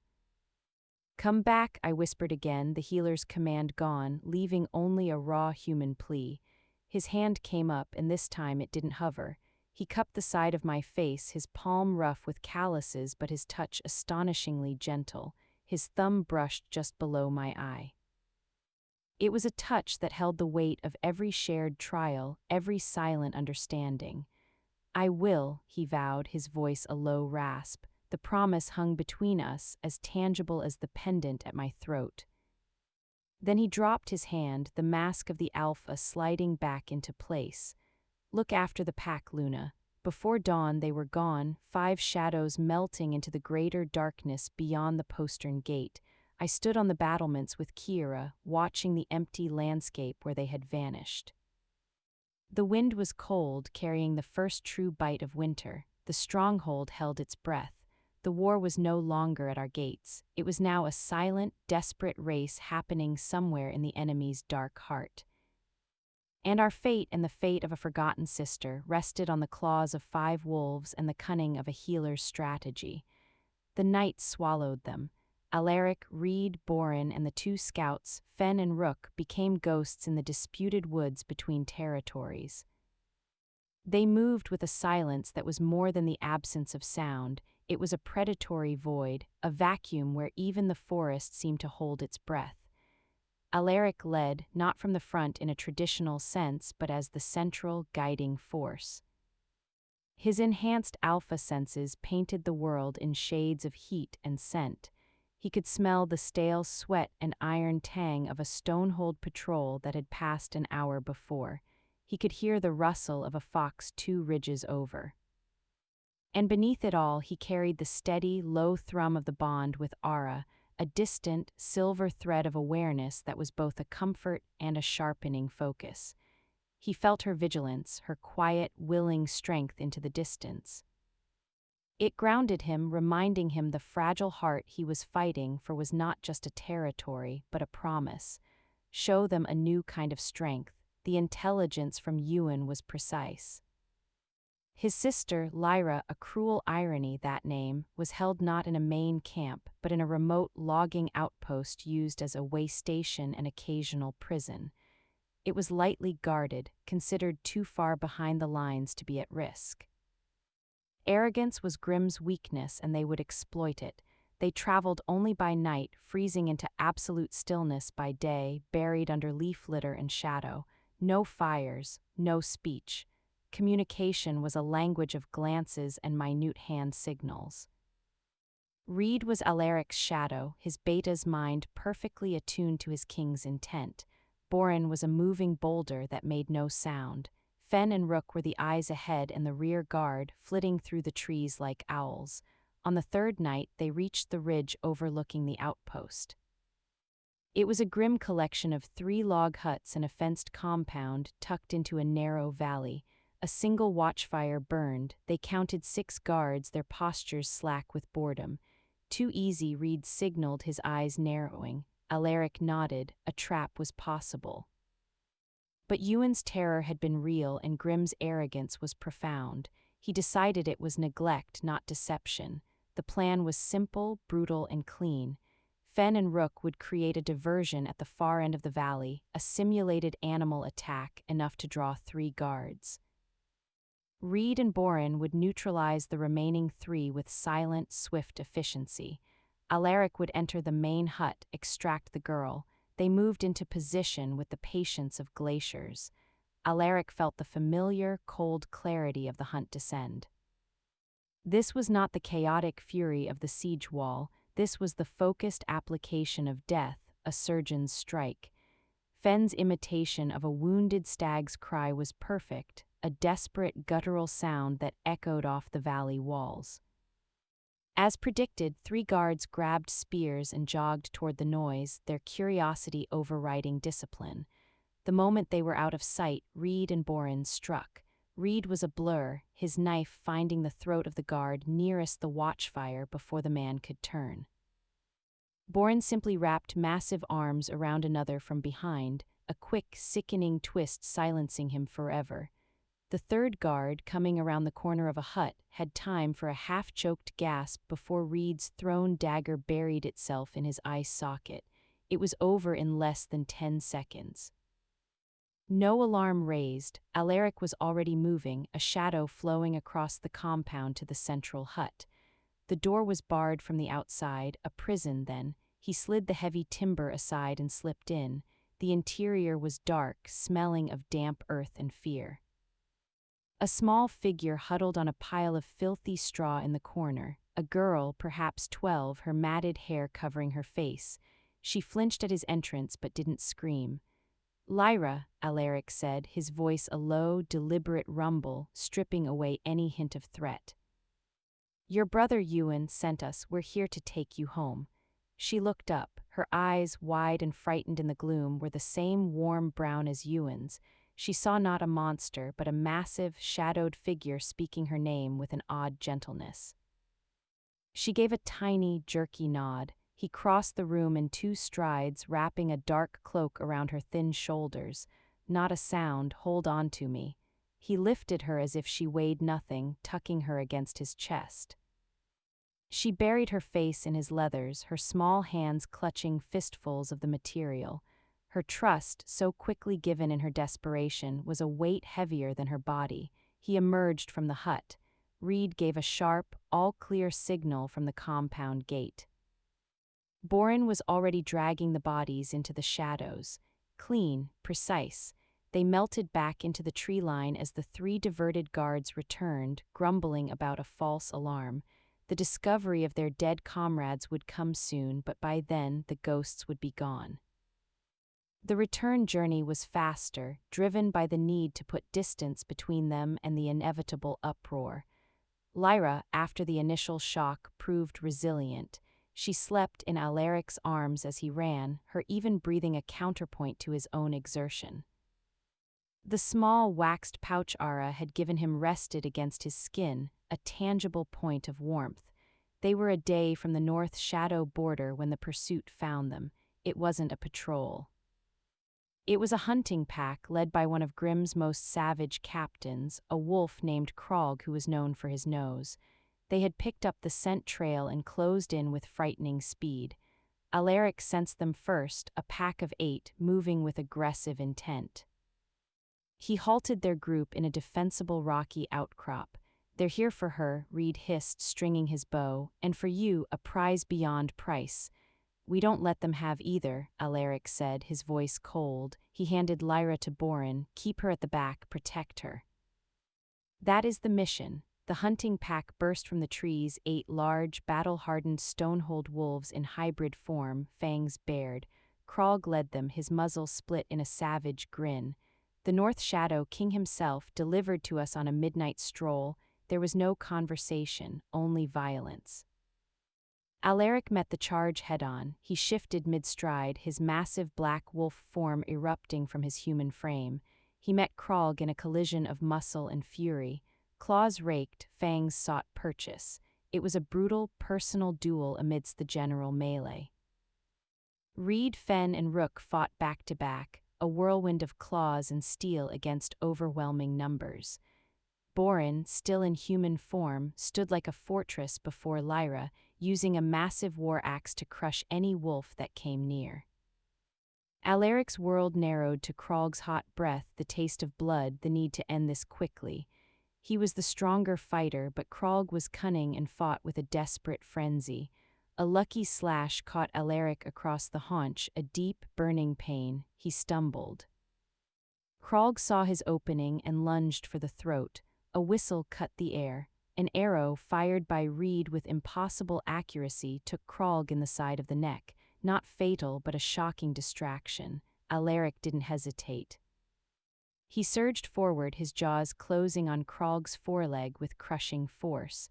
Come back, I whispered again, the healer's command gone, leaving only a raw human plea. His hand came up, and this time it didn't hover. He cupped the side of my face, his palm rough with calluses, but his touch astonishingly gentle. His thumb brushed just below my eye. It was a touch that held the weight of every shared trial, every silent understanding. I will, he vowed, his voice a low rasp. The promise hung between us, as tangible as the pendant at my throat. Then he dropped his hand, the mask of the alpha sliding back into place. "Look after the pack, Luna." Before dawn they were gone, 5 shadows melting into the greater darkness beyond the postern gate. I stood on the battlements with Kiera, watching the empty landscape where they had vanished. The wind was cold, carrying the first true bite of winter. The stronghold held its breath. The war was no longer at our gates. It was now a silent, desperate race happening somewhere in the enemy's dark heart. And our fate and the fate of a forgotten sister rested on the claws of 5 wolves and the cunning of a healer's strategy. The night swallowed them. Alaric, Reed, Boren, and the 2 scouts, Fen and Rook, became ghosts in the disputed woods between territories. They moved with a silence that was more than the absence of sound. It was a predatory void, a vacuum where even the forest seemed to hold its breath. Alaric led, not from the front in a traditional sense, but as the central, guiding force. His enhanced alpha senses painted the world in shades of heat and scent. He could smell the stale sweat and iron tang of a Stonehold patrol that had passed an hour before. He could hear the rustle of a fox 2 ridges over. And beneath it all, he carried the steady, low thrum of the bond with Ara, a distant, silver thread of awareness that was both a comfort and a sharpening focus. He felt her vigilance, her quiet, willing strength into the distance. It grounded him, reminding him the fragile heart he was fighting for was not just a territory, but a promise. Show them a new kind of strength. The intelligence from Ewan was precise. His sister, Lyra, a cruel irony, that name, was held not in a main camp, but in a remote logging outpost used as a way station and occasional prison. It was lightly guarded, considered too far behind the lines to be at risk. Arrogance was Grimm's weakness, and they would exploit it. They traveled only by night, freezing into absolute stillness by day, buried under leaf litter and shadow. No fires, no speech. Communication was a language of glances and minute hand signals. Reed was Alaric's shadow, his beta's mind perfectly attuned to his king's intent. Boren was a moving boulder that made no sound. Fen and Rook were the eyes ahead and the rear guard, flitting through the trees like owls. On the 3rd night, they reached the ridge overlooking the outpost. It was a grim collection of 3 log huts and a fenced compound tucked into a narrow valley. A single watchfire burned. They counted 6 guards, their postures slack with boredom. "Too easy," Reed signaled, his eyes narrowing. Alaric nodded. A trap was possible. But Ewan's terror had been real and Grimm's arrogance was profound. He decided it was neglect, not deception. The plan was simple, brutal, and clean. Fen and Rook would create a diversion at the far end of the valley, a simulated animal attack enough to draw 3 guards. Reed and Boren would neutralize the remaining 3 with silent, swift efficiency. Alaric would enter the main hut, extract the girl. They moved into position with the patience of glaciers. Alaric felt the familiar, cold clarity of the hunt descend. This was not the chaotic fury of the siege wall. This was the focused application of death, a surgeon's strike. Fen's imitation of a wounded stag's cry was perfect, a desperate guttural sound that echoed off the valley walls. As predicted, 3 guards grabbed spears and jogged toward the noise, their curiosity overriding discipline. The moment they were out of sight, Reed and Boren struck. Reed was a blur, his knife finding the throat of the guard nearest the watchfire before the man could turn. Boren simply wrapped massive arms around another from behind, a quick, sickening twist silencing him forever. The 3rd guard, coming around the corner of a hut, had time for a half-choked gasp before Reed's thrown dagger buried itself in his eye socket. It was over in less than 10 seconds. No alarm raised. Alaric was already moving, a shadow flowing across the compound to the central hut. The door was barred from the outside, a prison then. He slid the heavy timber aside and slipped in. The interior was dark, smelling of damp earth and fear. A small figure huddled on a pile of filthy straw in the corner, a girl, perhaps 12, her matted hair covering her face. She flinched at his entrance but didn't scream. "Lyra," Alaric said, his voice a low, deliberate rumble, stripping away any hint of threat. "Your brother Ewan sent us. We're here to take you home." She looked up. Her eyes, wide and frightened in the gloom, were the same warm brown as Ewan's. She saw not a monster, but a massive, shadowed figure speaking her name with an odd gentleness. She gave a tiny, jerky nod. He crossed the room in 2 strides, wrapping a dark cloak around her thin shoulders. "Not a sound, hold on to me." He lifted her as if she weighed nothing, tucking her against his chest. She buried her face in his leathers, her small hands clutching fistfuls of the material. Her trust, so quickly given in her desperation, was a weight heavier than her body. He emerged from the hut. Reed gave a sharp, all-clear signal from the compound gate. Boren was already dragging the bodies into the shadows. Clean, precise. They melted back into the tree line as the 3 diverted guards returned, grumbling about a false alarm. The discovery of their dead comrades would come soon, but by then the ghosts would be gone. The return journey was faster, driven by the need to put distance between them and the inevitable uproar. Lyra, after the initial shock, proved resilient. She slept in Alaric's arms as he ran, her even breathing a counterpoint to his own exertion. The small waxed pouch aura had given him rested against his skin, a tangible point of warmth. They were a day from the North Shadow border when the pursuit found them. It wasn't a patrol. It was a hunting pack led by one of Grimm's most savage captains, a wolf named Krog who was known for his nose. They had picked up the scent trail and closed in with frightening speed. Alaric sensed them first, a pack of 8, moving with aggressive intent. He halted their group in a defensible rocky outcrop. "They're here for her," Reed hissed, stringing his bow, "and for you, a prize beyond price." "We don't let them have either," Alaric said, his voice cold. He handed Lyra to Boren. "Keep her at the back, protect her." "That is the mission." The hunting pack burst from the trees, 8 large, battle-hardened Stonehold wolves in hybrid form, fangs bared. Krog led them, his muzzle split in a savage grin. "The North Shadow King himself, delivered to us on a midnight stroll." There was no conversation, only violence. Alaric met the charge head-on. He shifted mid-stride, his massive black wolf form erupting from his human frame. He met Krog in a collision of muscle and fury. Claws raked, fangs sought purchase. It was a brutal, personal duel amidst the general melee. Reed, Fenn, and Rook fought back-to-back, a whirlwind of claws and steel against overwhelming numbers. Boren, still in human form, stood like a fortress before Lyra, using a massive war axe to crush any wolf that came near. Alaric's world narrowed to Krog's hot breath, the taste of blood, the need to end this quickly. He was the stronger fighter, but Krog was cunning and fought with a desperate frenzy. A lucky slash caught Alaric across the haunch, a deep, burning pain. He stumbled. Krog saw his opening and lunged for the throat. A whistle cut the air. An arrow, fired by Reed with impossible accuracy, took Krog in the side of the neck. Not fatal, but a shocking distraction. Alaric didn't hesitate. He surged forward, his jaws closing on Krog's foreleg with crushing force.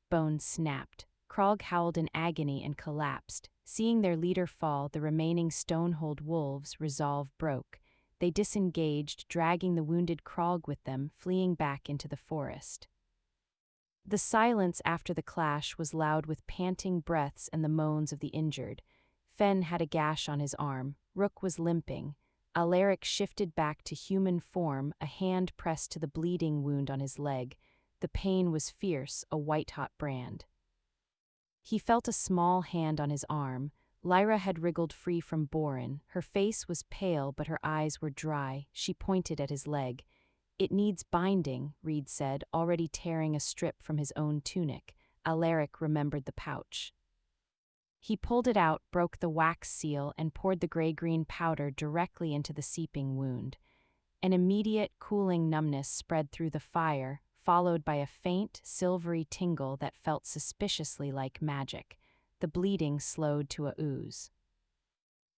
Bones snapped. Krog howled in agony and collapsed. Seeing their leader fall, the remaining Stonehold wolves' resolve broke. They disengaged, dragging the wounded Krog with them, fleeing back into the forest. The silence after the clash was loud with panting breaths and the moans of the injured. Fenn had a gash on his arm. Rook was limping. Alaric shifted back to human form, a hand pressed to the bleeding wound on his leg. The pain was fierce, a white-hot brand. He felt a small hand on his arm. Lyra had wriggled free from Boren. Her face was pale, but her eyes were dry. She pointed at his leg. "It needs binding," Reed said, already tearing a strip from his own tunic. Alaric remembered the pouch. He pulled it out, broke the wax seal, and poured the gray-green powder directly into the seeping wound. An immediate, cooling numbness spread through the fire, followed by a faint, silvery tingle that felt suspiciously like magic. The bleeding slowed to a ooze.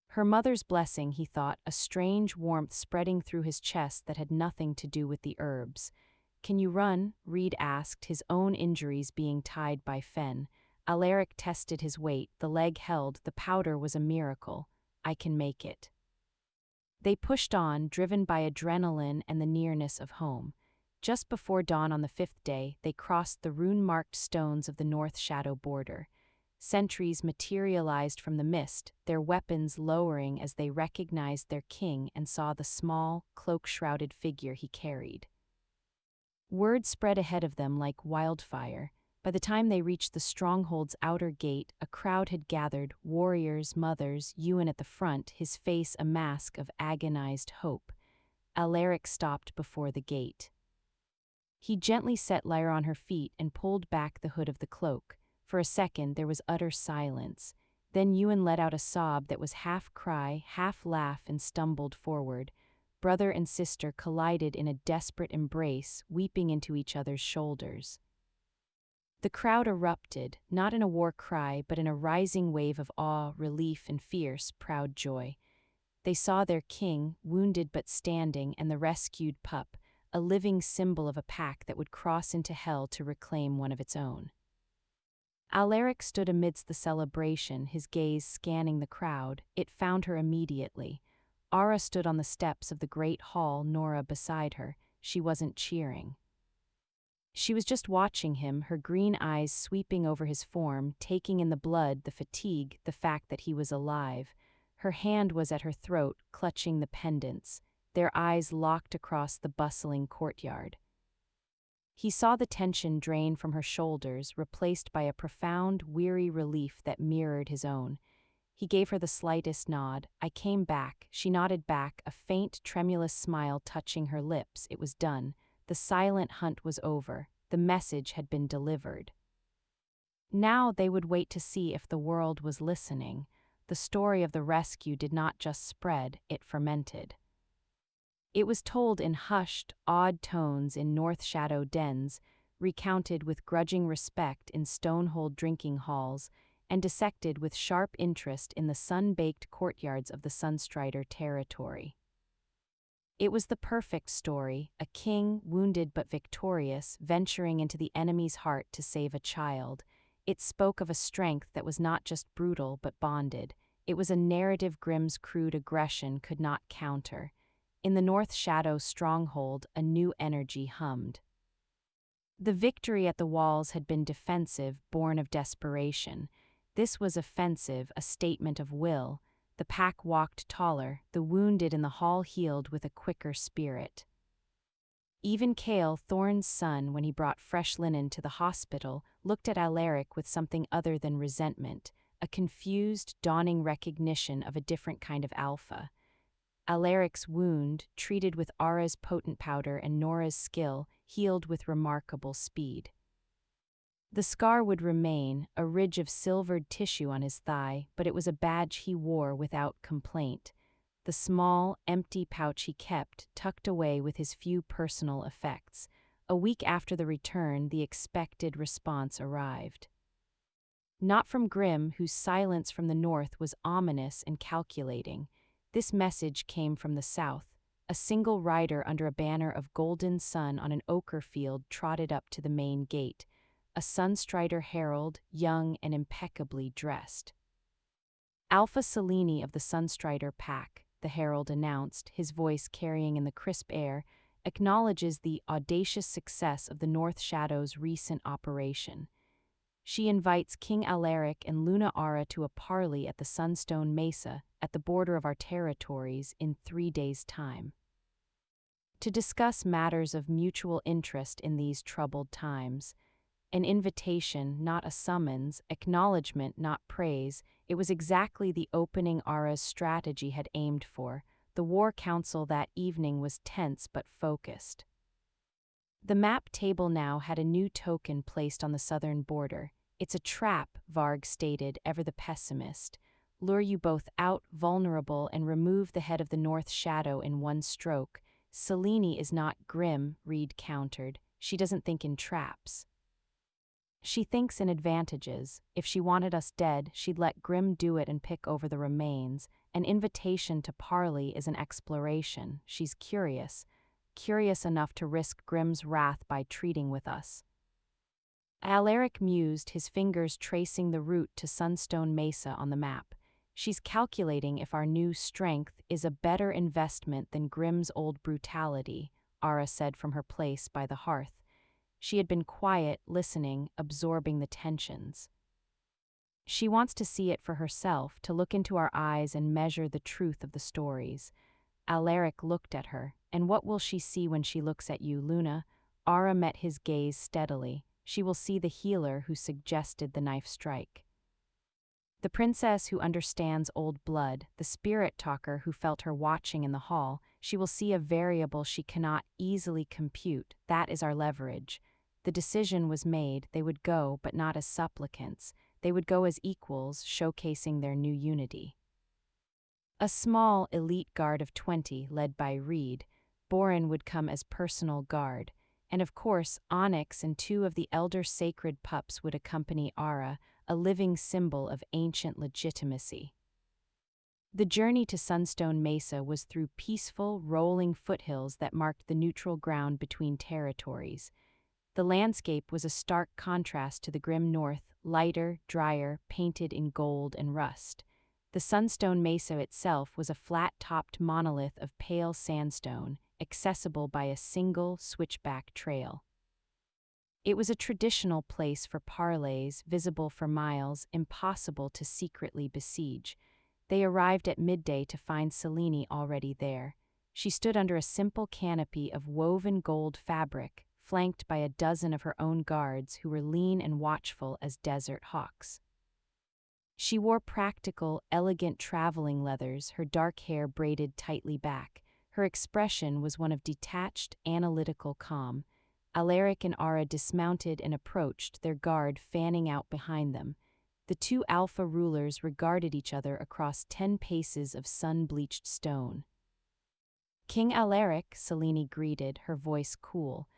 Her mother's blessing, he thought, a strange warmth spreading through his chest that had nothing to do with the herbs. "Can you run?" Reed asked, his own injuries being tied by Fen. Alaric tested his weight, the leg held, the powder was a miracle. "I can make it." They pushed on, driven by adrenaline and the nearness of home. Just before dawn on the 5th day, they crossed the rune-marked stones of the North Shadow border. Sentries materialized from the mist, their weapons lowering as they recognized their king and saw the small, cloak-shrouded figure he carried. Word spread ahead of them like wildfire. By the time they reached the stronghold's outer gate, a crowd had gathered, warriors, mothers, Ewan at the front, his face a mask of agonized hope. Alaric stopped before the gate. He gently set Lyra on her feet and pulled back the hood of the cloak. For a second there was utter silence. Then Ewan let out a sob that was half cry, half laugh, and stumbled forward. Brother and sister collided in a desperate embrace, weeping into each other's shoulders. The crowd erupted, not in a war cry, but in a rising wave of awe, relief, and fierce, proud joy. They saw their king, wounded but standing, and the rescued pup, a living symbol of a pack that would cross into hell to reclaim one of its own. Alaric stood amidst the celebration, his gaze scanning the crowd. It found her immediately. Ara stood on the steps of the great hall, Nora beside her. She wasn't cheering. She was just watching him, her green eyes sweeping over his form, taking in the blood, the fatigue, the fact that he was alive. Her hand was at her throat, clutching the pendants, their eyes locked across the bustling courtyard. He saw the tension drain from her shoulders, replaced by a profound, weary relief that mirrored his own. He gave her the slightest nod. "I came back." She nodded back, a faint, tremulous smile touching her lips. It was done. The silent hunt was over. The message had been delivered. Now they would wait to see if the world was listening. The story of the rescue did not just spread, it fermented. It was told in hushed, awed tones in North Shadow dens, recounted with grudging respect in Stonehold drinking halls, and dissected with sharp interest in the sun-baked courtyards of the Sunstrider territory. It was the perfect story, a king, wounded but victorious, venturing into the enemy's heart to save a child. It spoke of a strength that was not just brutal but bonded. It was a narrative Grimm's crude aggression could not counter. In the North Shadow stronghold, a new energy hummed. The victory at the walls had been defensive, born of desperation. This was offensive, a statement of will. The pack walked taller, the wounded in the hall healed with a quicker spirit. Even Cale, Thorne's son, when he brought fresh linen to the hospital, looked at Alaric with something other than resentment, a confused, dawning recognition of a different kind of alpha. Alaric's wound, treated with Ara's potent powder and Nora's skill, healed with remarkable speed. The scar would remain, a ridge of silvered tissue on his thigh, but it was a badge he wore without complaint. The small, empty pouch he kept, tucked away with his few personal effects. A week after the return, the expected response arrived. Not from Grimm, whose silence from the north was ominous and calculating. This message came from the south. A single rider under a banner of golden sun on an ochre field trotted up to the main gate. A Sunstrider herald, young and impeccably dressed. "Alpha Selene of the Sunstrider pack," the herald announced, his voice carrying in the crisp air, acknowledges the audacious success of the North Shadow's recent operation. She invites King Alaric and Luna Ara to a parley at the Sunstone Mesa, at the border of our territories, in 3 days' time. To discuss matters of mutual interest in these troubled times. An invitation, not a summons, acknowledgement, not praise, it was exactly the opening Ara's strategy had aimed for. The War Council that evening was tense but focused. The map table now had a new token placed on the southern border. "It's a trap," Varg stated, ever the pessimist. "Lure you both out, vulnerable, and remove the head of the North Shadow in one stroke." "Selene is not Grimm," Reed countered. She doesn't think in traps. She thinks in advantages. If she wanted us dead, she'd let Grimm do it and pick over the remains. An invitation to parley is an exploration. She's curious enough to risk Grimm's wrath by treating with us. Alaric mused, his fingers tracing the route to Sunstone Mesa on the map. She's calculating if our new strength is a better investment than Grimm's old brutality, Ara said from her place by the hearth. She had been quiet, listening, absorbing the tensions. She wants to see it for herself, to look into our eyes and measure the truth of the stories. Alaric looked at her. And what will she see when she looks at you, Luna? Ara met his gaze steadily. She will see the healer who suggested the knife strike. The princess who understands old blood, the spirit talker who felt her watching in the hall. She will see a variable she cannot easily compute. That is our leverage. The decision was made. They would go, but not as supplicants. They would go as equals, showcasing their new unity. A small, elite guard of 20, led by Reed, Boren would come as personal guard, and of course Onyx and 2 of the elder sacred pups would accompany Ara, a living symbol of ancient legitimacy. The journey to Sunstone Mesa was through peaceful, rolling foothills that marked the neutral ground between territories. The landscape was a stark contrast to the grim north, lighter, drier, painted in gold and rust. The Sunstone Mesa itself was a flat-topped monolith of pale sandstone, accessible by a single switchback trail. It was a traditional place for parleys, visible for miles, impossible to secretly besiege. They arrived at midday to find Selene already there. She stood under a simple canopy of woven gold fabric, flanked by a dozen of her own guards who were lean and watchful as desert hawks. She wore practical, elegant traveling leathers, her dark hair braided tightly back. Her expression was one of detached, analytical calm. Alaric and Ara dismounted and approached, their guard fanning out behind them. The 2 alpha rulers regarded each other across 10 paces of sun-bleached stone. "King Alaric," Selene greeted, her voice cool.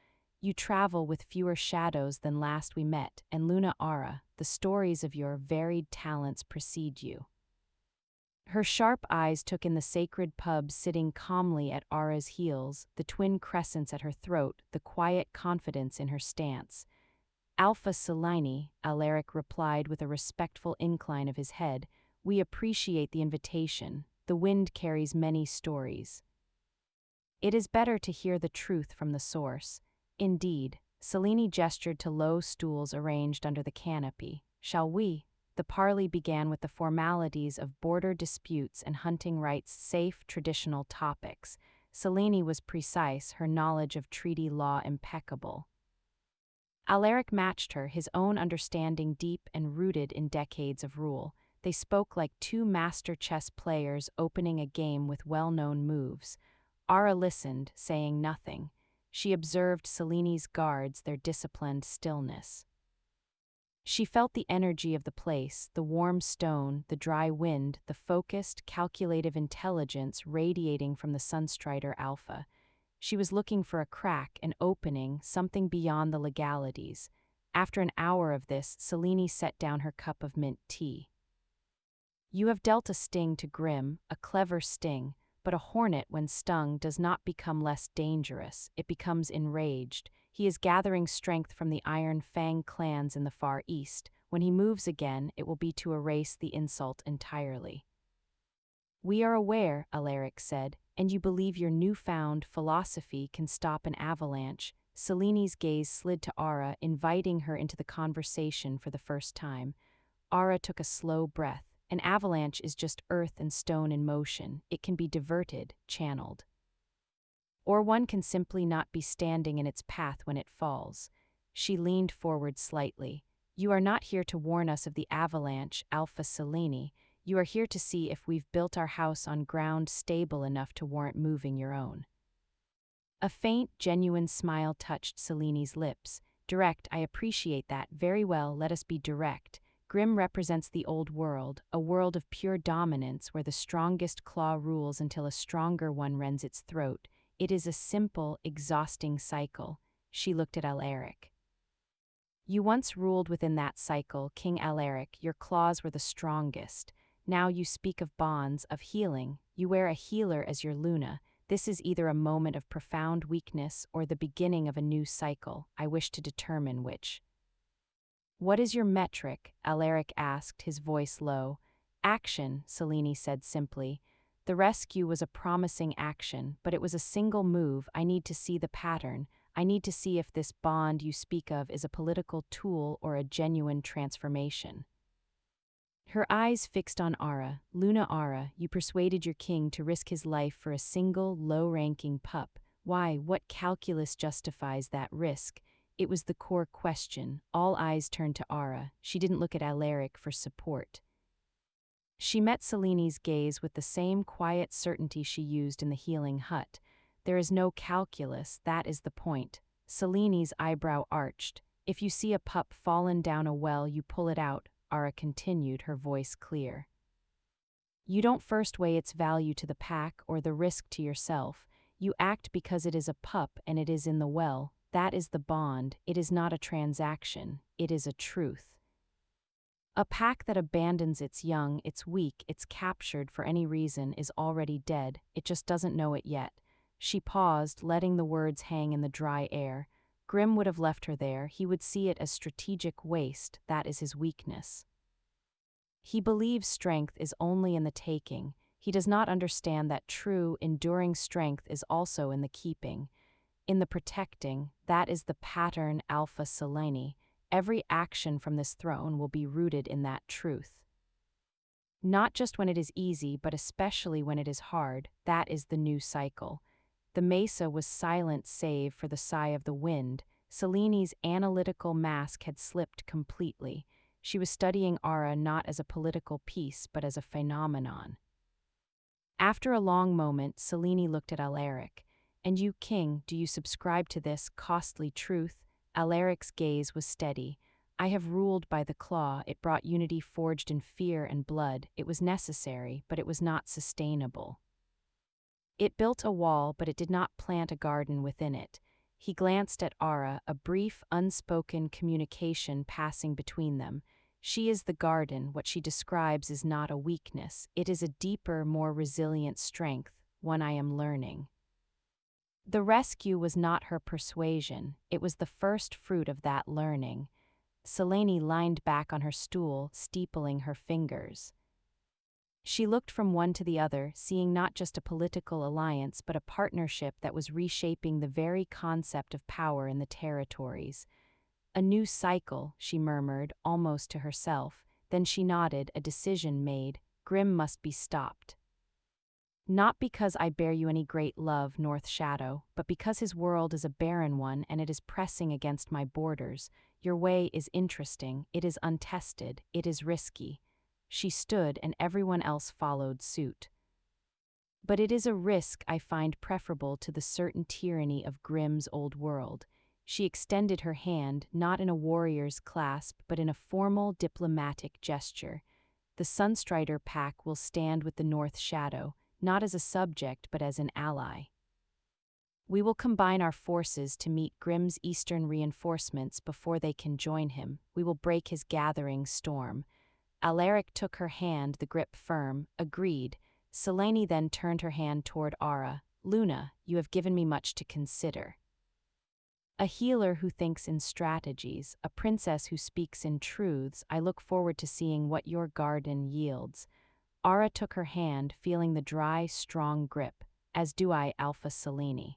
"You travel with fewer shadows than last we met, and Luna Ara, the stories of your varied talents precede you." Her sharp eyes took in the sacred Pups sitting calmly at Ara's heels, the twin crescents at her throat, the quiet confidence in her stance. "Alpha Selene," Alaric replied with a respectful incline of his head, "we appreciate the invitation. The wind carries many stories. It is better to hear the truth from the source." "Indeed." Selene gestured to low stools arranged under the canopy. "Shall we?" The parley began with the formalities of border disputes and hunting rights, safe, traditional topics. Selene was precise, her knowledge of treaty law impeccable. Alaric matched her, his own understanding deep and rooted in decades of rule. They spoke like 2 master chess players opening a game with well-known moves. Ara listened, saying nothing. She observed Selene's guards, their disciplined stillness. She felt the energy of the place, the warm stone, the dry wind, the focused, calculative intelligence radiating from the Sunstrider Alpha. She was looking for a crack, an opening, something beyond the legalities. After an hour of this, Selene set down her cup of mint tea. "You have dealt a sting to Grimm, a clever sting, but a hornet when stung does not become less dangerous, it becomes enraged. He is gathering strength from the Iron Fang clans in the Far East. When he moves again, it will be to erase the insult entirely." "We are aware," Alaric said, "and you believe your newfound philosophy can stop an avalanche." Selene's gaze slid to Ara, inviting her into the conversation for the first time. Ara took a slow breath. An avalanche is just earth and stone in motion. It can be diverted, channeled. Or one can simply not be standing in its path when it falls. She leaned forward slightly. "You are not here to warn us of the avalanche, Alpha Selene. You are here to see if we've built our house on ground stable enough to warrant moving your own." A faint, genuine smile touched Selene's lips. "Direct, I appreciate that. Very well, let us be direct. Grimm represents the old world, a world of pure dominance where the strongest claw rules until a stronger one rends its throat. It is a simple, exhausting cycle. She looked at Alaric. You once ruled within that cycle, King Alaric. Your claws were the strongest. Now you speak of bonds, of healing. You wear a healer as your Luna. This is either a moment of profound weakness or the beginning of a new cycle. I wish to determine which. What is your metric? Alaric asked, his voice low. Action, Selene said simply. The rescue was a promising action, but it was a single move. I need to see the pattern. I need to see if this bond you speak of is a political tool or a genuine transformation. Her eyes fixed on Ara. Luna Ara, you persuaded your king to risk his life for a single, low-ranking pup. Why, what calculus justifies that risk? It was the core question. All eyes turned to Ara. She didn't look at Alaric for support. She met Selene's gaze with the same quiet certainty she used in the healing hut. There is no calculus, that is the point. Selene's eyebrow arched. If you see a pup fallen down a well, you pull it out, Ara continued, her voice clear. You don't first weigh its value to the pack or the risk to yourself. You act because it is a pup and it is in the well. That is the bond. It is not a transaction. It is a truth. A pack that abandons its young, its weak, its captured for any reason is already dead. It just doesn't know it yet. She paused, letting the words hang in the dry air. Grim would have left her there. He would see it as strategic waste. That is his weakness. He believes strength is only in the taking. He does not understand that true, enduring strength is also in the keeping. In the protecting. That is the pattern Alpha Selene. Every action from this throne will be rooted in that truth. Not just when it is easy, but especially when it is hard. That is the new cycle. The mesa was silent save for the sigh of the wind. Selene's analytical mask had slipped completely. She was studying Ara not as a political piece, but as a phenomenon. After a long moment, Selene looked at Alaric. And you, King, do you subscribe to this costly truth? Alaric's gaze was steady. I have ruled by the claw. It brought unity forged in fear and blood. It was necessary, but it was not sustainable. It built a wall, but it did not plant a garden within it. He glanced at Ara, a brief, unspoken communication passing between them. She is the garden. What she describes is not a weakness. It is a deeper, more resilient strength, one I am learning. The rescue was not her persuasion. It was the first fruit of that learning. Selene leaned back on her stool, steepling her fingers. She looked from one to the other, seeing not just a political alliance but a partnership that was reshaping the very concept of power in the territories. A new cycle, she murmured, almost to herself. Then she nodded, a decision made. Grim must be stopped. Not because I bear you any great love, North Shadow, but because his world is a barren one and it is pressing against my borders. Your way is interesting, it is untested, it is risky. She stood and everyone else followed suit. But it is a risk I find preferable to the certain tyranny of Grimm's old world. She extended her hand, not in a warrior's clasp, but in a formal diplomatic gesture. The Sunstrider pack will stand with the North Shadow, not as a subject but as an ally. We will combine our forces to meet Grimm's eastern reinforcements before they can join him. We will break his gathering storm. Alaric took her hand, the grip firm. Agreed. Selene then turned her hand toward Ara. Luna, you have given me much to consider. A healer who thinks in strategies, a princess who speaks in truths, I look forward to seeing what your garden yields. Ara took her hand, feeling the dry, strong grip, as do I, Alpha Selene.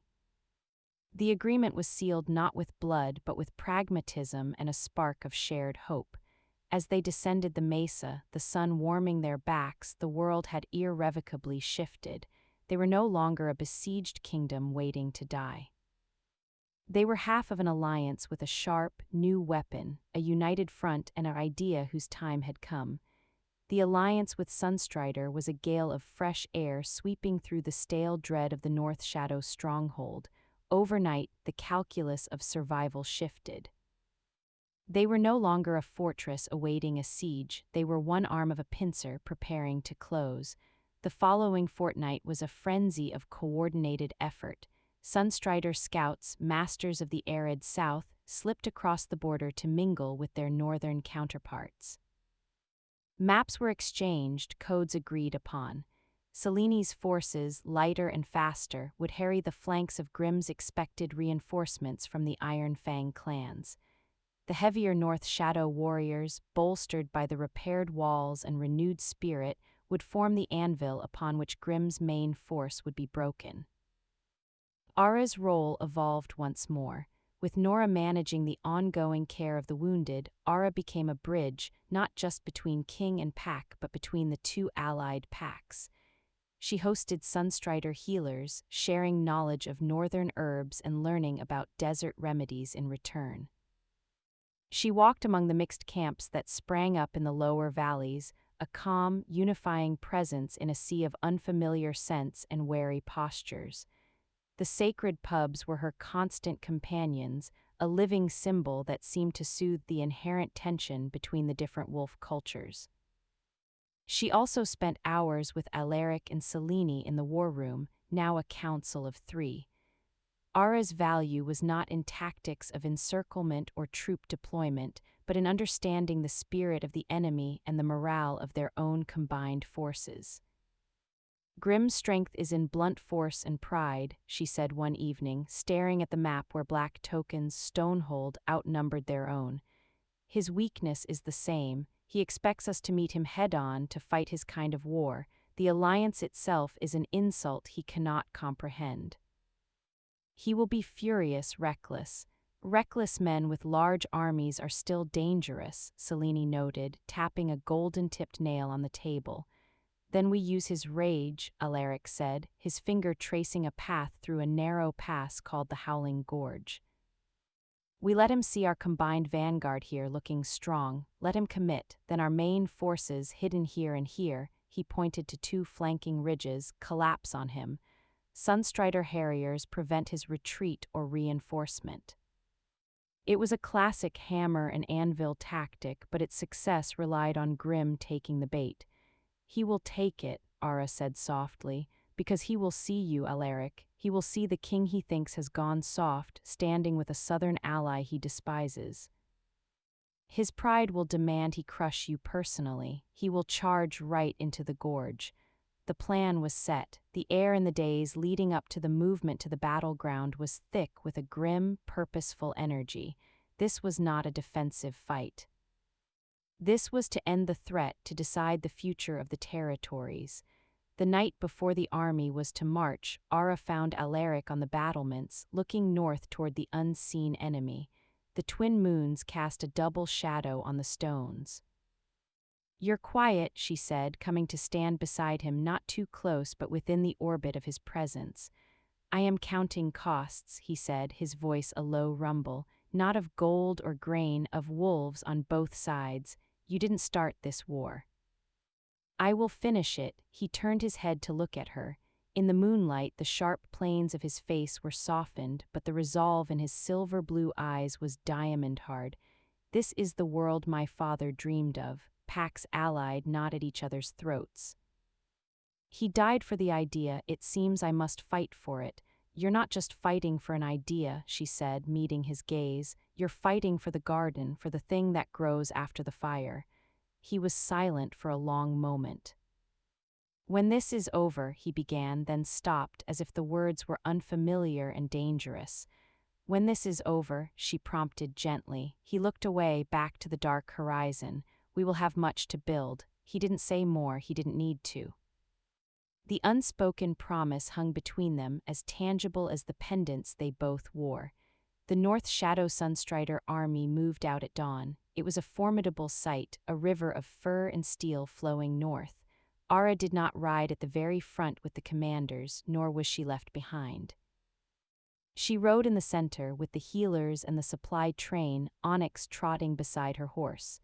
The agreement was sealed not with blood, but with pragmatism and a spark of shared hope. As they descended the mesa, the sun warming their backs, the world had irrevocably shifted. They were no longer a besieged kingdom waiting to die. They were half of an alliance with a sharp, new weapon, a united front and an idea whose time had come. The alliance with Sunstrider was a gale of fresh air sweeping through the stale dread of the North Shadow stronghold. Overnight, the calculus of survival shifted. They were no longer a fortress awaiting a siege, they were one arm of a pincer preparing to close. The following fortnight was a frenzy of coordinated effort. Sunstrider scouts, masters of the arid south, slipped across the border to mingle with their northern counterparts. Maps were exchanged, codes agreed upon. Seleni's forces, lighter and faster, would harry the flanks of Grimm's expected reinforcements from the Iron Fang clans. The heavier North Shadow warriors, bolstered by the repaired walls and renewed spirit, would form the anvil upon which Grimm's main force would be broken. Ara's role evolved once more. With Nora managing the ongoing care of the wounded, Ara became a bridge not just between king and pack but between the two allied packs. She hosted Sunstrider healers, sharing knowledge of northern herbs and learning about desert remedies in return. She walked among the mixed camps that sprang up in the lower valleys, a calm, unifying presence in a sea of unfamiliar scents and wary postures. The sacred pubs were her constant companions, a living symbol that seemed to soothe the inherent tension between the different wolf cultures. She also spent hours with Alaric and Selene in the war room, now a council of 3. Ara's value was not in tactics of encirclement or troop deployment, but in understanding the spirit of the enemy and the morale of their own combined forces. Grimm's strength is in blunt force and pride, she said one evening, staring at the map where Black Token's Stonehold outnumbered their own. His weakness is the same. He expects us to meet him head-on to fight his kind of war. The alliance itself is an insult he cannot comprehend. He will be furious, reckless. Reckless men with large armies are still dangerous, Selene noted, tapping a golden-tipped nail on the table. Then we use his rage, Alaric said, his finger tracing a path through a narrow pass called the Howling Gorge. We let him see our combined vanguard here looking strong, let him commit, then our main forces, hidden here and here, he pointed to 2 flanking ridges, collapse on him. Sunstrider harriers prevent his retreat or reinforcement. It was a classic hammer and anvil tactic, but its success relied on Grimm taking the bait. He will take it, Ara said softly, because he will see you, Alaric. He will see the king he thinks has gone soft, standing with a southern ally he despises. His pride will demand he crush you personally. He will charge right into the gorge. The plan was set. The air in the days leading up to the movement to the battleground was thick with a grim, purposeful energy. This was not a defensive fight. This was to end the threat, to decide the future of the territories. The night before the army was to march, Ara found Alaric on the battlements, looking north toward the unseen enemy. The twin moons cast a double shadow on the stones. "You're quiet," she said, coming to stand beside him, not too close but within the orbit of his presence. "I am counting costs," he said, his voice a low rumble, "not of gold or grain, of wolves on both sides. You didn't start this war. I will finish it." He turned his head to look at her. In the moonlight, the sharp planes of his face were softened, but the resolve in his silver-blue eyes was diamond-hard. "This is the world my father dreamed of, packs allied, not at each other's throats. He died for the idea. It seems I must fight for it." "You're not just fighting for an idea," she said, meeting his gaze. "You're fighting for the garden, for the thing that grows after the fire." He was silent for a long moment. "When this is over," he began, then stopped, as if the words were unfamiliar and dangerous. "When this is over," she prompted gently. He looked away, back to the dark horizon. "We will have much to build." He didn't say more, he didn't need to. The unspoken promise hung between them, as tangible as the pendants they both wore. The North Shadow Sunstrider army moved out at dawn. It was a formidable sight, a river of fur and steel flowing north. Ara did not ride at the very front with the commanders, nor was she left behind. She rode in the center, with the healers and the supply train, Onyx trotting beside her horse.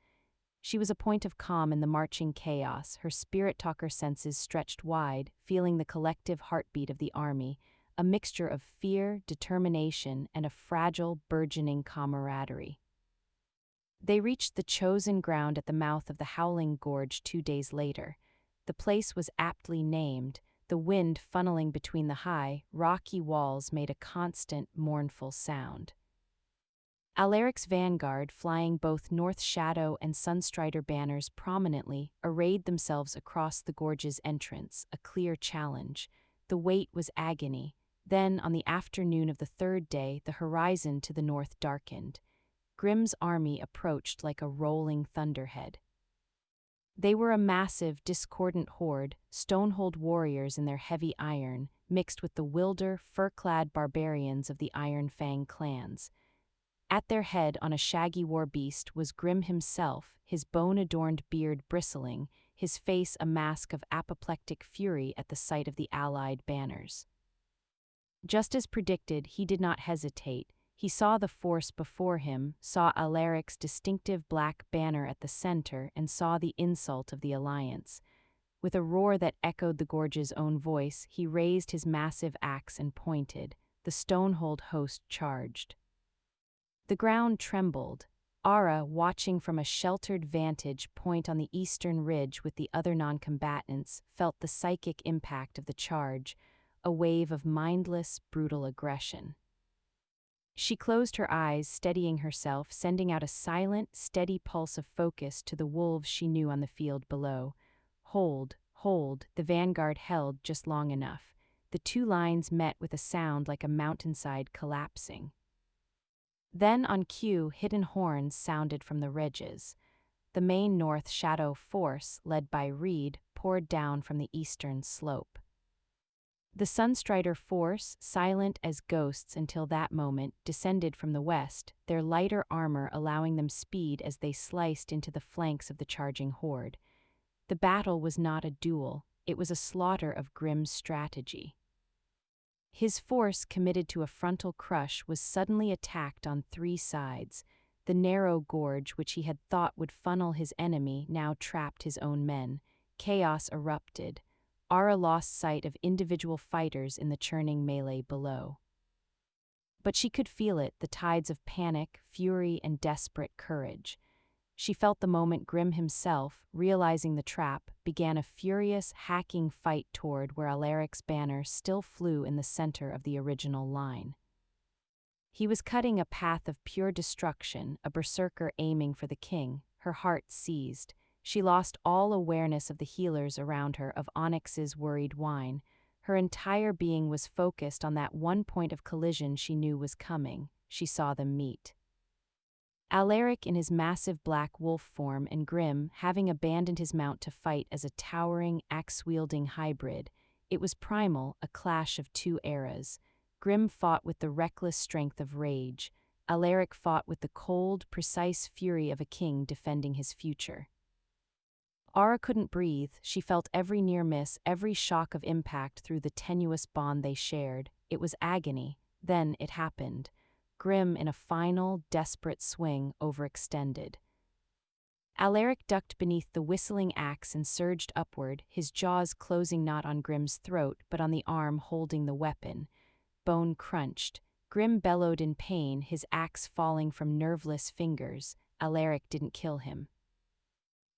She was a point of calm in the marching chaos, her spirit-talker senses stretched wide, feeling the collective heartbeat of the army, a mixture of fear, determination, and a fragile, burgeoning camaraderie. They reached the chosen ground at the mouth of the Howling Gorge 2 days later. The place was aptly named, the wind funneling between the high, rocky walls made a constant, mournful sound. Alaric's vanguard, flying both North Shadow and Sunstrider banners prominently, arrayed themselves across the gorge's entrance, a clear challenge. The wait was agony. Then, on the afternoon of the third day, the horizon to the north darkened. Grimm's army approached like a rolling thunderhead. They were a massive, discordant horde, Stonehold warriors in their heavy iron, mixed with the wilder, fur-clad barbarians of the Iron Fang clans. At their head, on a shaggy war beast, was Grimm himself, his bone-adorned beard bristling, his face a mask of apoplectic fury at the sight of the allied banners. Just as predicted, he did not hesitate. He saw the force before him, saw Alaric's distinctive black banner at the center, and saw the insult of the alliance. With a roar that echoed the gorge's own voice, he raised his massive axe and pointed. The Stonehold host charged. The ground trembled. Ara, watching from a sheltered vantage point on the eastern ridge with the other non-combatants, felt the psychic impact of the charge, a wave of mindless, brutal aggression. She closed her eyes, steadying herself, sending out a silent, steady pulse of focus to the wolves she knew on the field below. Hold, hold, the vanguard held just long enough. The two lines met with a sound like a mountainside collapsing. Then, on cue, hidden horns sounded from the ridges. The main North Shadow force, led by Reed, poured down from the eastern slope. The Sunstrider force, silent as ghosts until that moment, descended from the west, their lighter armor allowing them speed as they sliced into the flanks of the charging horde. The battle was not a duel, it was a slaughter of Grimm's strategy. His force, committed to a frontal crush, was suddenly attacked on three sides. The narrow gorge, which he had thought would funnel his enemy, now trapped his own men. Chaos erupted. Ara lost sight of individual fighters in the churning melee below. But she could feel it, the tides of panic, fury, and desperate courage. She felt the moment Grimm himself, realizing the trap, began a furious, hacking fight toward where Alaric's banner still flew in the center of the original line. He was cutting a path of pure destruction, a berserker aiming for the king. Her heart seized. She lost all awareness of the healers around her, of Onyx's worried whine. Her entire being was focused on that one point of collision she knew was coming. She saw them meet. Alaric in his massive black wolf form and Grimm, having abandoned his mount to fight as a towering, axe-wielding hybrid. It was primal, a clash of two eras. Grimm fought with the reckless strength of rage. Alaric fought with the cold, precise fury of a king defending his future. Ara couldn't breathe. She felt every near miss, every shock of impact through the tenuous bond they shared. It was agony. Then it happened. Grimm, in a final, desperate swing, overextended. Alaric ducked beneath the whistling axe and surged upward, his jaws closing not on Grimm's throat but on the arm holding the weapon. Bone crunched. Grimm bellowed in pain, his axe falling from nerveless fingers. Alaric didn't kill him.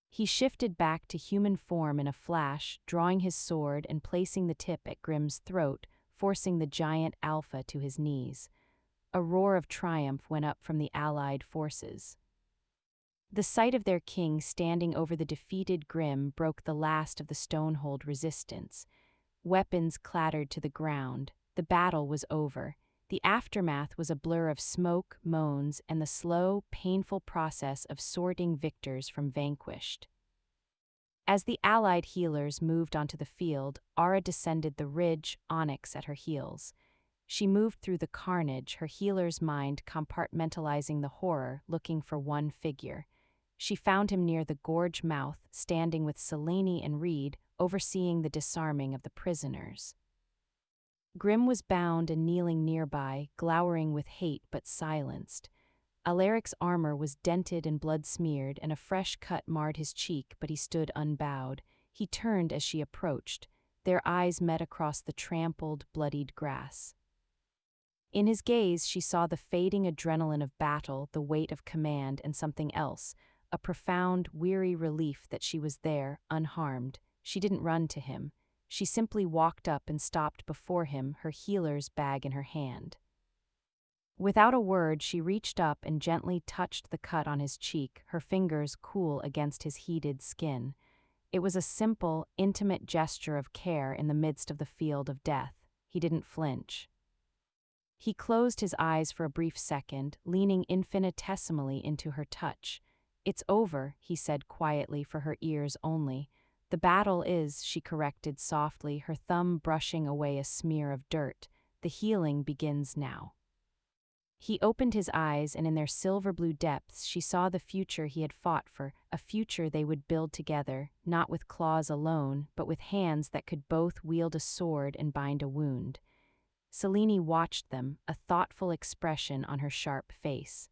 He shifted back to human form in a flash, drawing his sword and placing the tip at Grimm's throat, forcing the giant alpha to his knees. A roar of triumph went up from the allied forces. The sight of their king standing over the defeated Grimm broke the last of the Stonehold resistance. Weapons clattered to the ground. The battle was over. The aftermath was a blur of smoke, moans, and the slow, painful process of sorting victors from vanquished. As the allied healers moved onto the field, Ara descended the ridge, Onyx at her heels. She moved through the carnage, her healer's mind compartmentalizing the horror, looking for one figure. She found him near the gorge mouth, standing with Selene and Reed, overseeing the disarming of the prisoners. Grimm was bound and kneeling nearby, glowering with hate but silenced. Alaric's armor was dented and blood-smeared, and a fresh cut marred his cheek, but he stood unbowed. He turned as she approached. Their eyes met across the trampled, bloodied grass. In his gaze she saw the fading adrenaline of battle, the weight of command, and something else, a profound, weary relief that she was there, unharmed. She didn't run to him. She simply walked up and stopped before him, her healer's bag in her hand. Without a word, she reached up and gently touched the cut on his cheek, her fingers cool against his heated skin. It was a simple, intimate gesture of care in the midst of the field of death. He didn't flinch. He closed his eyes for a brief second, leaning infinitesimally into her touch. "It's over," he said quietly for her ears only. "The battle is," she corrected softly, her thumb brushing away a smear of dirt. "The healing begins now." He opened his eyes, and in their silver-blue depths she saw the future he had fought for, a future they would build together, not with claws alone, but with hands that could both wield a sword and bind a wound. Selene watched them, a thoughtful expression on her sharp face.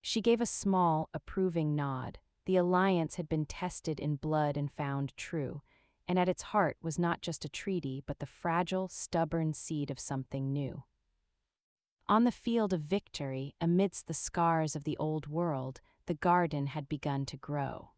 She gave a small, approving nod. The alliance had been tested in blood and found true, and at its heart was not just a treaty, but the fragile, stubborn seed of something new. On the field of victory, amidst the scars of the old world, the garden had begun to grow.